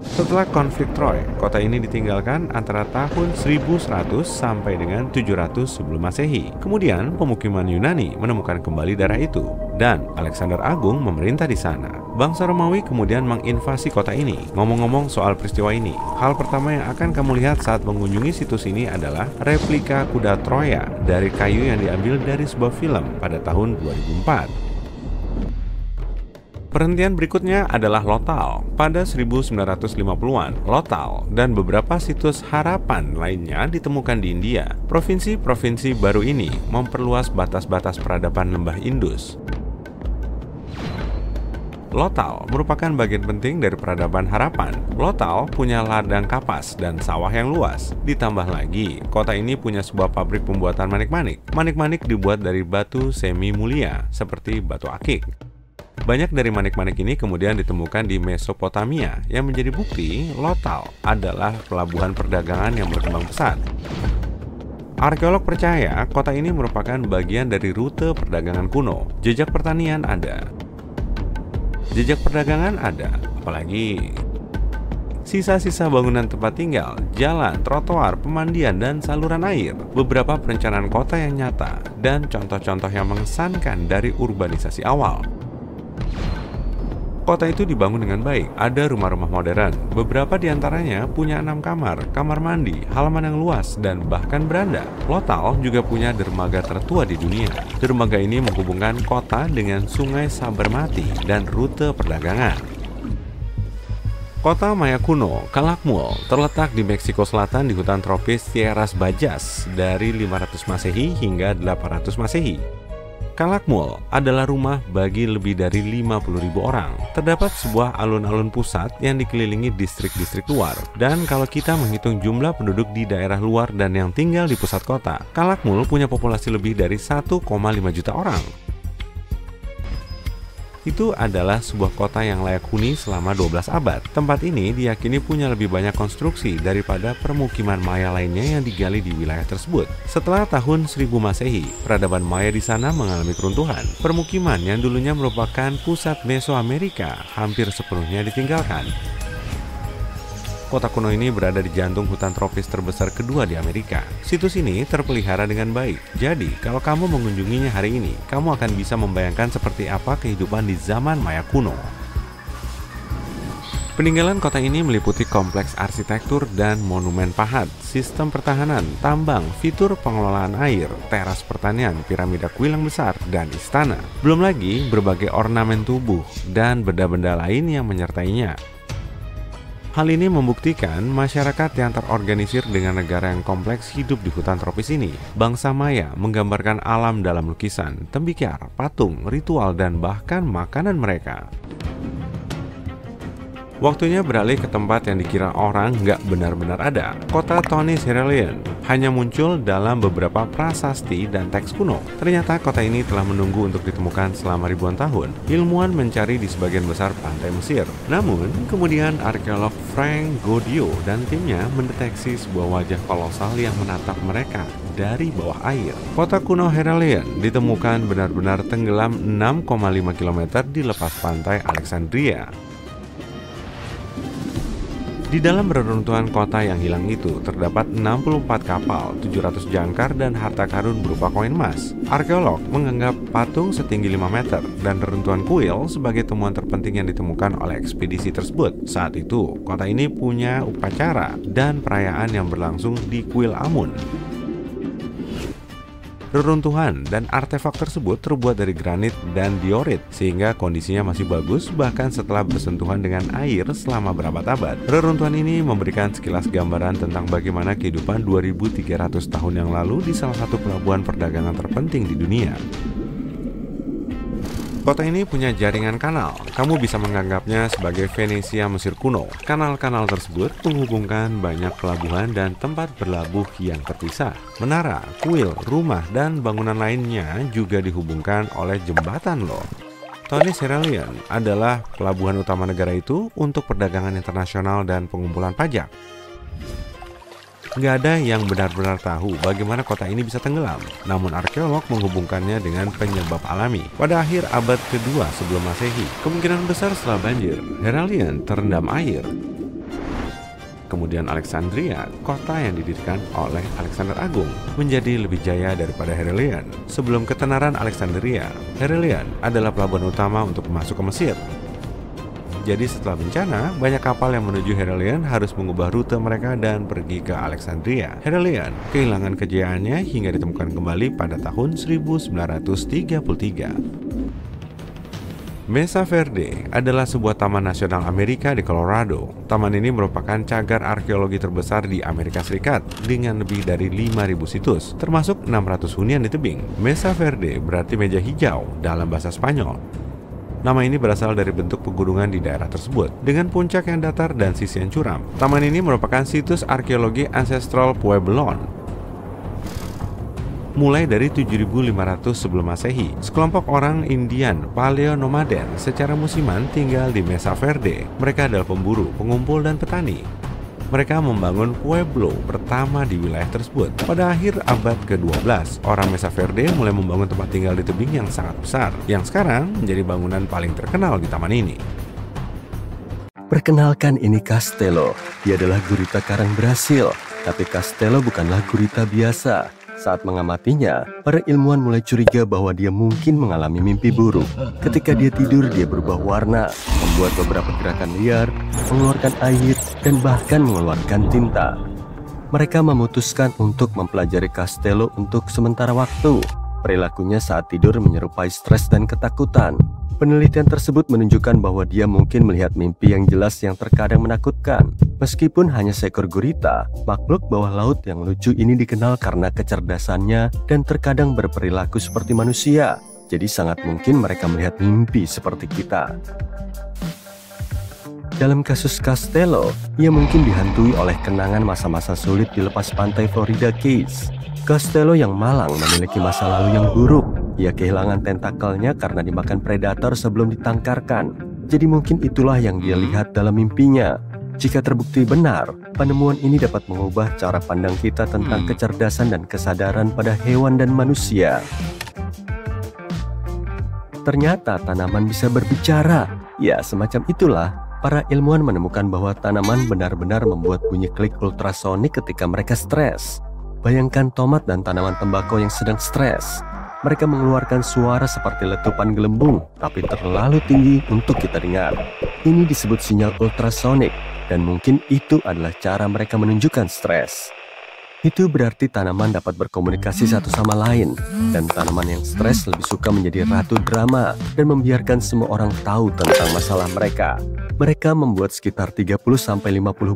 S4: Setelah konflik Troy, kota ini ditinggalkan antara tahun 1100 sampai dengan 700 sebelum Masehi. Kemudian pemukiman Yunani menemukan kembali daerah itu, dan Alexander Agung memerintah di sana. Bangsa Romawi kemudian menginvasi kota ini. Ngomong-ngomong soal peristiwa ini, hal pertama yang akan kamu lihat saat mengunjungi situs ini adalah replika kuda Troya dari kayu yang diambil dari sebuah film pada tahun 2004. Perhentian berikutnya adalah Lothal. Pada 1950-an, Lothal dan beberapa situs harapan lainnya ditemukan di India. Provinsi-provinsi baru ini memperluas batas-batas peradaban lembah Indus. Lothal merupakan bagian penting dari peradaban Harapan. Lothal punya ladang kapas dan sawah yang luas. Ditambah lagi, kota ini punya sebuah pabrik pembuatan manik-manik. Manik-manik dibuat dari batu semi mulia, seperti batu akik. Banyak dari manik-manik ini kemudian ditemukan di Mesopotamia, yang menjadi bukti Lothal adalah pelabuhan perdagangan yang berkembang pesat. Arkeolog percaya kota ini merupakan bagian dari rute perdagangan kuno. Jejak pertanian ada. Jejak perdagangan ada, apalagi sisa-sisa bangunan tempat tinggal, jalan, trotoar, pemandian, dan saluran air. Beberapa perencanaan kota yang nyata, dan contoh-contoh yang mengesankan dari urbanisasi awal. Kota itu dibangun dengan baik. Ada rumah-rumah modern. Beberapa di antaranya punya 6 kamar, kamar mandi, halaman yang luas, dan bahkan beranda. Lothal juga punya dermaga tertua di dunia. Dermaga ini menghubungkan kota dengan sungai Sabermati dan rute perdagangan. Kota Maya kuno, Calakmul, terletak di Meksiko Selatan di hutan tropis Tierras Bajas dari 500 Masehi hingga 800 Masehi. Calakmul adalah rumah bagi lebih dari 50.000 orang. Terdapat sebuah alun-alun pusat yang dikelilingi distrik-distrik luar. Dan kalau kita menghitung jumlah penduduk di daerah luar dan yang tinggal di pusat kota, Calakmul punya populasi lebih dari 1,5 juta orang. Itu adalah sebuah kota yang layak huni selama 12 abad. Tempat ini diyakini punya lebih banyak konstruksi daripada permukiman Maya lainnya yang digali di wilayah tersebut. Setelah tahun 1000 Masehi, peradaban Maya di sana mengalami keruntuhan. Permukiman yang dulunya merupakan pusat Mesoamerika hampir sepenuhnya ditinggalkan. Kota kuno ini berada di jantung hutan tropis terbesar kedua di Amerika. Situs ini terpelihara dengan baik. Jadi, kalau kamu mengunjunginya hari ini, kamu akan bisa membayangkan seperti apa kehidupan di zaman Maya kuno. Peninggalan kota ini meliputi kompleks arsitektur dan monumen pahat, sistem pertahanan, tambang, fitur pengelolaan air, teras pertanian, piramida kuil yang besar, dan istana. Belum lagi berbagai ornamen tubuh dan benda-benda lain yang menyertainya. Hal ini membuktikan masyarakat yang terorganisir dengan negara yang kompleks hidup di hutan tropis ini. Bangsa Maya menggambarkan alam dalam lukisan, tembikar, patung, ritual, dan bahkan makanan mereka. Waktunya beralih ke tempat yang dikira orang nggak benar-benar ada. Kota Thonis Heralion hanya muncul dalam beberapa prasasti dan teks kuno. Ternyata kota ini telah menunggu untuk ditemukan selama ribuan tahun. Ilmuwan mencari di sebagian besar pantai Mesir. Namun, kemudian arkeolog Frank Godio dan timnya mendeteksi sebuah wajah kolosal yang menatap mereka dari bawah air. Kota kuno Heralion ditemukan benar-benar tenggelam 6,5 km di lepas pantai Alexandria. Di dalam reruntuhan kota yang hilang itu, terdapat 64 kapal, 700 jangkar, dan harta karun berupa koin emas. Arkeolog menganggap patung setinggi 5 meter dan reruntuhan kuil sebagai temuan terpenting yang ditemukan oleh ekspedisi tersebut. Saat itu, kota ini punya upacara dan perayaan yang berlangsung di Kuil Amun. Reruntuhan dan artefak tersebut terbuat dari granit dan diorit, sehingga kondisinya masih bagus bahkan setelah bersentuhan dengan air selama berabad-abad. Reruntuhan ini memberikan sekilas gambaran tentang bagaimana kehidupan 2300 tahun yang lalu di salah satu pelabuhan perdagangan terpenting di dunia. Kota ini punya jaringan kanal. Kamu bisa menganggapnya sebagai Venesia Mesir kuno. Kanal-kanal tersebut menghubungkan banyak pelabuhan dan tempat berlabuh yang terpisah. Menara, kuil, rumah, dan bangunan lainnya juga dihubungkan oleh jembatan loh. Tunis Sierra Leone adalah pelabuhan utama negara itu untuk perdagangan internasional dan pengumpulan pajak. Nggak ada yang benar-benar tahu bagaimana kota ini bisa tenggelam, namun arkeolog menghubungkannya dengan penyebab alami. Pada akhir abad kedua sebelum Masehi, kemungkinan besar setelah banjir, Heralion terendam air. Kemudian Alexandria, kota yang didirikan oleh Alexander Agung, menjadi lebih jaya daripada Heralion. Sebelum ketenaran Alexandria, Heralion adalah pelabuhan utama untuk masuk ke Mesir. Jadi setelah bencana, banyak kapal yang menuju Heralion harus mengubah rute mereka dan pergi ke Alexandria. Heralion kehilangan kejayaannya hingga ditemukan kembali pada tahun 1933. Mesa Verde adalah sebuah taman nasional Amerika di Colorado. Taman ini merupakan cagar arkeologi terbesar di Amerika Serikat dengan lebih dari 5.000 situs, termasuk 600 hunian di tebing. Mesa Verde berarti meja hijau dalam bahasa Spanyol. Nama ini berasal dari bentuk pegunungan di daerah tersebut, dengan puncak yang datar dan sisi yang curam. Taman ini merupakan situs arkeologi ancestral Puebloan. Mulai dari 7500 sebelum Masehi, sekelompok orang Indian Paleonomaden secara musiman tinggal di Mesa Verde. Mereka adalah pemburu, pengumpul, dan petani. Mereka membangun pueblo pertama di wilayah tersebut. Pada akhir abad ke-12, orang Mesa Verde mulai membangun tempat tinggal di tebing yang sangat besar, yang sekarang menjadi bangunan paling terkenal di taman ini.
S3: Perkenalkan, ini Castello. Dia adalah gurita karang Brasil, tapi Castello bukanlah gurita biasa. Saat mengamatinya, para ilmuwan mulai curiga bahwa dia mungkin mengalami mimpi buruk. Ketika dia tidur, dia berubah warna, membuat beberapa gerakan liar, mengeluarkan air, dan bahkan mengeluarkan tinta. Mereka memutuskan untuk mempelajari Castello untuk sementara waktu. Perilakunya saat tidur menyerupai stres dan ketakutan. Penelitian tersebut menunjukkan bahwa dia mungkin melihat mimpi yang jelas yang terkadang menakutkan. Meskipun hanya seekor gurita, makhluk bawah laut yang lucu ini dikenal karena kecerdasannya dan terkadang berperilaku seperti manusia. Jadi sangat mungkin mereka melihat mimpi seperti kita. Dalam kasus Castello, ia mungkin dihantui oleh kenangan masa-masa sulit di lepas pantai Florida Keys. Castello yang malang memiliki masa lalu yang buruk. Ia kehilangan tentakelnya karena dimakan predator sebelum ditangkarkan. Jadi mungkin itulah yang dia lihat dalam mimpinya. Jika terbukti benar, penemuan ini dapat mengubah cara pandang kita tentang kecerdasan dan kesadaran pada hewan dan manusia. Ternyata tanaman bisa berbicara. Ya, semacam itulah. Para ilmuwan menemukan bahwa tanaman benar-benar membuat bunyi klik ultrasonik ketika mereka stres. Bayangkan tomat dan tanaman tembakau yang sedang stres. Mereka mengeluarkan suara seperti letupan gelembung, tapi terlalu tinggi untuk kita dengar. Ini disebut sinyal ultrasonik, dan mungkin itu adalah cara mereka menunjukkan stres. Itu berarti tanaman dapat berkomunikasi satu sama lain, dan tanaman yang stres lebih suka menjadi ratu drama dan membiarkan semua orang tahu tentang masalah mereka. Mereka membuat sekitar 30-50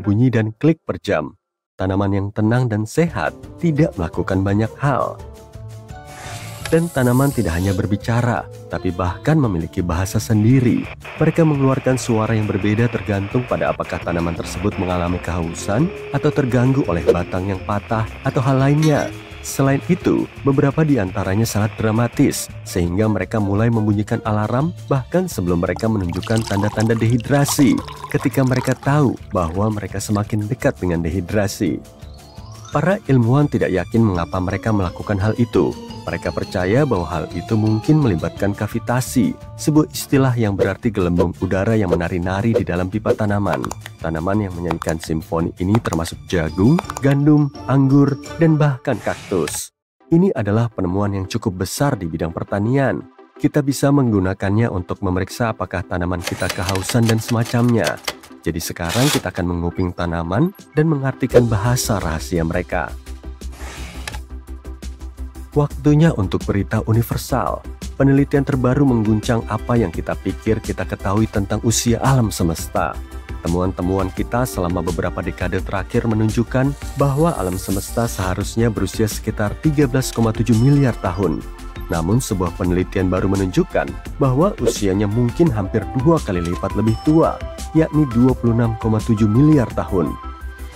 S3: bunyi dan klik per jam. Tanaman yang tenang dan sehat tidak melakukan banyak hal. Dan tanaman tidak hanya berbicara, tapi bahkan memiliki bahasa sendiri. Mereka mengeluarkan suara yang berbeda tergantung pada apakah tanaman tersebut mengalami kehausan atau terganggu oleh batang yang patah atau hal lainnya. Selain itu, beberapa di antaranya sangat dramatis, sehingga mereka mulai membunyikan alarm bahkan sebelum mereka menunjukkan tanda-tanda dehidrasi, ketika mereka tahu bahwa mereka semakin dekat dengan dehidrasi. Para ilmuwan tidak yakin mengapa mereka melakukan hal itu. Mereka percaya bahwa hal itu mungkin melibatkan kavitasi, sebuah istilah yang berarti gelembung udara yang menari-nari di dalam pipa tanaman. Tanaman yang menyanyikan simfoni ini termasuk jagung, gandum, anggur, dan bahkan kaktus. Ini adalah penemuan yang cukup besar di bidang pertanian. Kita bisa menggunakannya untuk memeriksa apakah tanaman kita kehausan dan semacamnya. Jadi sekarang kita akan menguping tanaman dan mengartikan bahasa rahasia mereka. Waktunya untuk berita universal. Penelitian terbaru mengguncang apa yang kita pikir kita ketahui tentang usia alam semesta. Temuan-temuan kita selama beberapa dekade terakhir menunjukkan bahwa alam semesta seharusnya berusia sekitar 13,7 miliar tahun. Namun sebuah penelitian baru menunjukkan bahwa usianya mungkin hampir 2 kali lipat lebih tua, yakni 26,7 miliar tahun.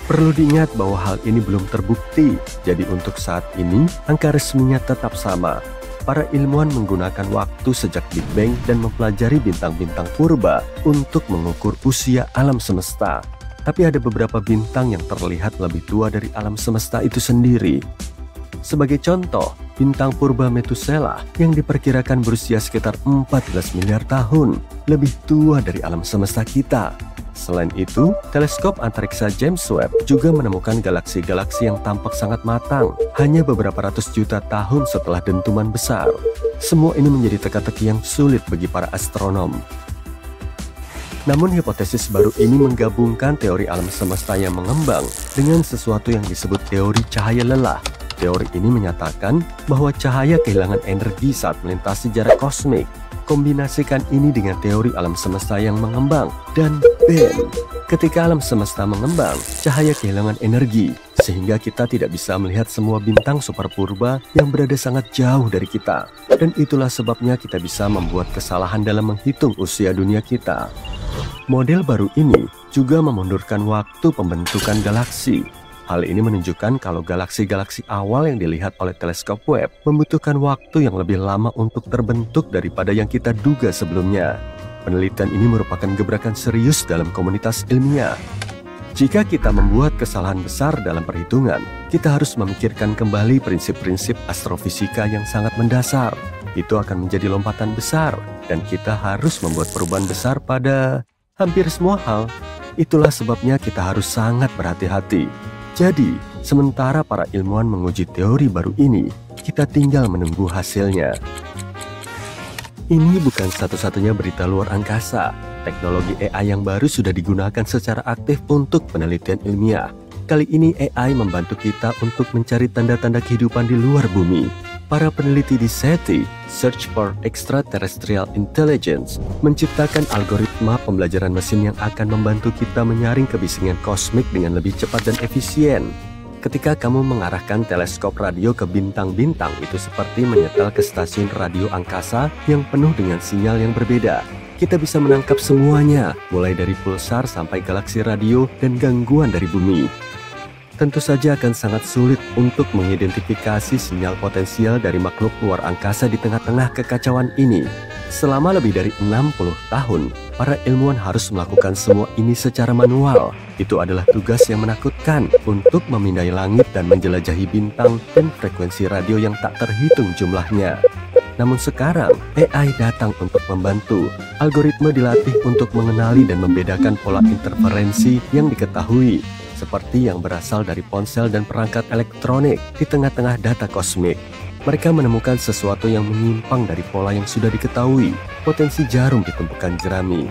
S3: Perlu diingat bahwa hal ini belum terbukti, jadi untuk saat ini angka resminya tetap sama. Para ilmuwan menggunakan waktu sejak Big Bang dan mempelajari bintang-bintang purba untuk mengukur usia alam semesta. Tapi ada beberapa bintang yang terlihat lebih tua dari alam semesta itu sendiri. Sebagai contoh, bintang purba Methuselah yang diperkirakan berusia sekitar 14 miliar tahun, lebih tua dari alam semesta kita. Selain itu, teleskop antariksa James Webb juga menemukan galaksi-galaksi yang tampak sangat matang hanya beberapa ratus juta tahun setelah dentuman besar. Semua ini menjadi teka-teki yang sulit bagi para astronom. Namun hipotesis baru ini menggabungkan teori alam semesta yang mengembang dengan sesuatu yang disebut teori cahaya lelah. Teori ini menyatakan bahwa cahaya kehilangan energi saat melintasi jarak kosmik. Kombinasikan ini dengan teori alam semesta yang mengembang dan bam! Ketika alam semesta mengembang, cahaya kehilangan energi sehingga kita tidak bisa melihat semua bintang super purba yang berada sangat jauh dari kita. Dan itulah sebabnya kita bisa membuat kesalahan dalam menghitung usia dunia kita. Model baru ini juga memundurkan waktu pembentukan galaksi. Hal ini menunjukkan kalau galaksi-galaksi awal yang dilihat oleh teleskop Webb membutuhkan waktu yang lebih lama untuk terbentuk daripada yang kita duga sebelumnya. Penelitian ini merupakan gebrakan serius dalam komunitas ilmiah. Jika kita membuat kesalahan besar dalam perhitungan, kita harus memikirkan kembali prinsip-prinsip astrofisika yang sangat mendasar. Itu akan menjadi lompatan besar, dan kita harus membuat perubahan besar pada hampir semua hal. Itulah sebabnya kita harus sangat berhati-hati. Jadi, sementara para ilmuwan menguji teori baru ini, kita tinggal menunggu hasilnya. Ini bukan satu-satunya berita luar angkasa. Teknologi AI yang baru sudah digunakan secara aktif untuk penelitian ilmiah. Kali ini AI membantu kita untuk mencari tanda-tanda kehidupan di luar bumi. Para peneliti di SETI, Search for Extraterrestrial Intelligence, menciptakan algoritma pembelajaran mesin yang akan membantu kita menyaring kebisingan kosmik dengan lebih cepat dan efisien. Ketika kamu mengarahkan teleskop radio ke bintang-bintang, itu seperti menyetel ke stasiun radio angkasa yang penuh dengan sinyal yang berbeda. Kita bisa menangkap semuanya, mulai dari pulsar sampai galaksi radio dan gangguan dari bumi. Tentu saja akan sangat sulit untuk mengidentifikasi sinyal potensial dari makhluk luar angkasa di tengah-tengah kekacauan ini. Selama lebih dari 60 tahun, para ilmuwan harus melakukan semua ini secara manual. Itu adalah tugas yang menakutkan untuk memindai langit dan menjelajahi bintang dan frekuensi radio yang tak terhitung jumlahnya. Namun sekarang, AI datang untuk membantu. Algoritma dilatih untuk mengenali dan membedakan pola interferensi yang diketahui, seperti yang berasal dari ponsel dan perangkat elektronik di tengah-tengah data kosmik. Mereka menemukan sesuatu yang menyimpang dari pola yang sudah diketahui, potensi jarum di tumpukan jerami.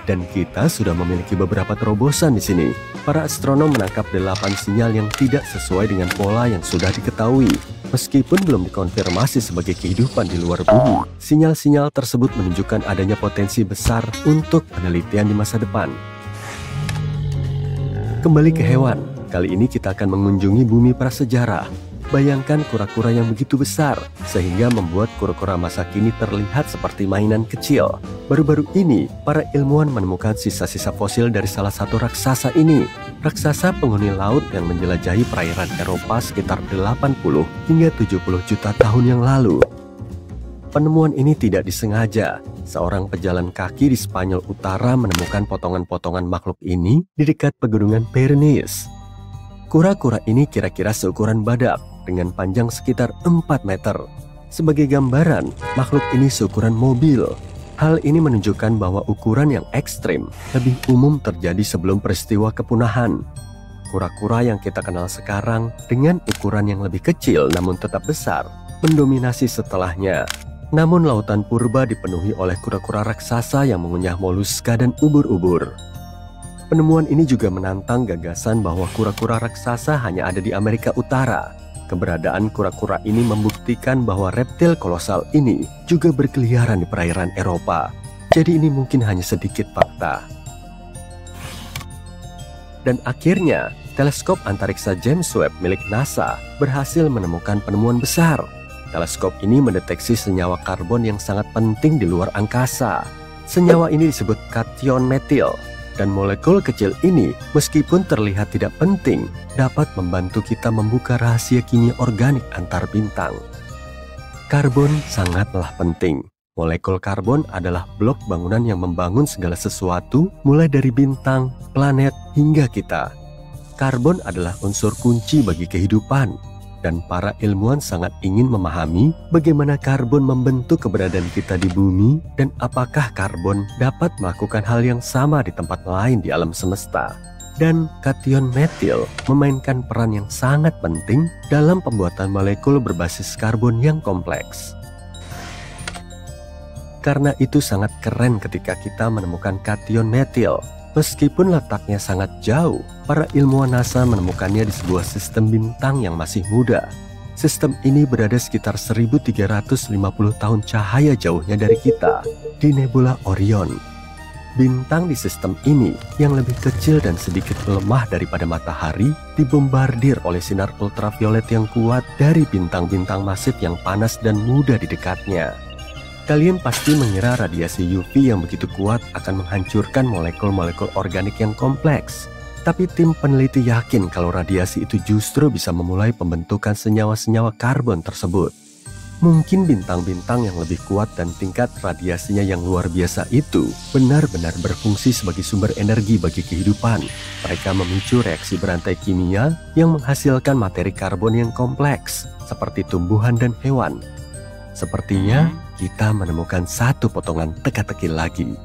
S3: Dan kita sudah memiliki beberapa terobosan di sini. Para astronom menangkap 8 sinyal yang tidak sesuai dengan pola yang sudah diketahui. Meskipun belum dikonfirmasi sebagai kehidupan di luar bumi, sinyal-sinyal tersebut menunjukkan adanya potensi besar untuk penelitian di masa depan. Kembali ke hewan, kali ini kita akan mengunjungi bumi prasejarah. Bayangkan kura-kura yang begitu besar, sehingga membuat kura-kura masa kini terlihat seperti mainan kecil. Baru-baru ini, para ilmuwan menemukan sisa-sisa fosil dari salah satu raksasa ini. Raksasa penghuni laut yang menjelajahi perairan Eropa sekitar 80 hingga 70 juta tahun yang lalu. Penemuan ini tidak disengaja. Seorang pejalan kaki di Spanyol Utara menemukan potongan-potongan makhluk ini di dekat pegunungan Pyrenees. Kura-kura ini kira-kira seukuran badak dengan panjang sekitar 4 meter. Sebagai gambaran, makhluk ini seukuran mobil. Hal ini menunjukkan bahwa ukuran yang ekstrim lebih umum terjadi sebelum peristiwa kepunahan. Kura-kura yang kita kenal sekarang dengan ukuran yang lebih kecil namun tetap besar mendominasi setelahnya. Namun lautan purba dipenuhi oleh kura-kura raksasa yang mengunyah moluska dan ubur-ubur. Penemuan ini juga menantang gagasan bahwa kura-kura raksasa hanya ada di Amerika Utara. Keberadaan kura-kura ini membuktikan bahwa reptil kolosal ini juga berkeliaran di perairan Eropa. Jadi ini mungkin hanya sedikit fakta. Dan akhirnya, teleskop antariksa James Webb milik NASA berhasil menemukan penemuan besar. Teleskop ini mendeteksi senyawa karbon yang sangat penting di luar angkasa. Senyawa ini disebut kation metil. Dan molekul kecil ini, meskipun terlihat tidak penting, dapat membantu kita membuka rahasia kimia organik antar bintang. Karbon sangatlah penting. Molekul karbon adalah blok bangunan yang membangun segala sesuatu, mulai dari bintang, planet, hingga kita. Karbon adalah unsur kunci bagi kehidupan. Dan para ilmuwan sangat ingin memahami bagaimana karbon membentuk keberadaan kita di bumi dan apakah karbon dapat melakukan hal yang sama di tempat lain di alam semesta. Dan kation metil memainkan peran yang sangat penting dalam pembuatan molekul berbasis karbon yang kompleks. Karena itu sangat keren ketika kita menemukan kation metil. Meskipun letaknya sangat jauh, para ilmuwan NASA menemukannya di sebuah sistem bintang yang masih muda. Sistem ini berada sekitar 1350 tahun cahaya jauhnya dari kita, di nebula Orion. Bintang di sistem ini yang lebih kecil dan sedikit lemah daripada matahari dibombardir oleh sinar ultraviolet yang kuat dari bintang-bintang masif yang panas dan muda di dekatnya. Kalian pasti mengira radiasi UV yang begitu kuat akan menghancurkan molekul-molekul organik yang kompleks. Tapi tim peneliti yakin kalau radiasi itu justru bisa memulai pembentukan senyawa-senyawa karbon tersebut. Mungkin bintang-bintang yang lebih kuat dan tingkat radiasinya yang luar biasa itu benar-benar berfungsi sebagai sumber energi bagi kehidupan. Mereka memicu reaksi berantai kimia yang menghasilkan materi karbon yang kompleks, seperti tumbuhan dan hewan. Sepertinya kita menemukan satu potongan teka-teki lagi.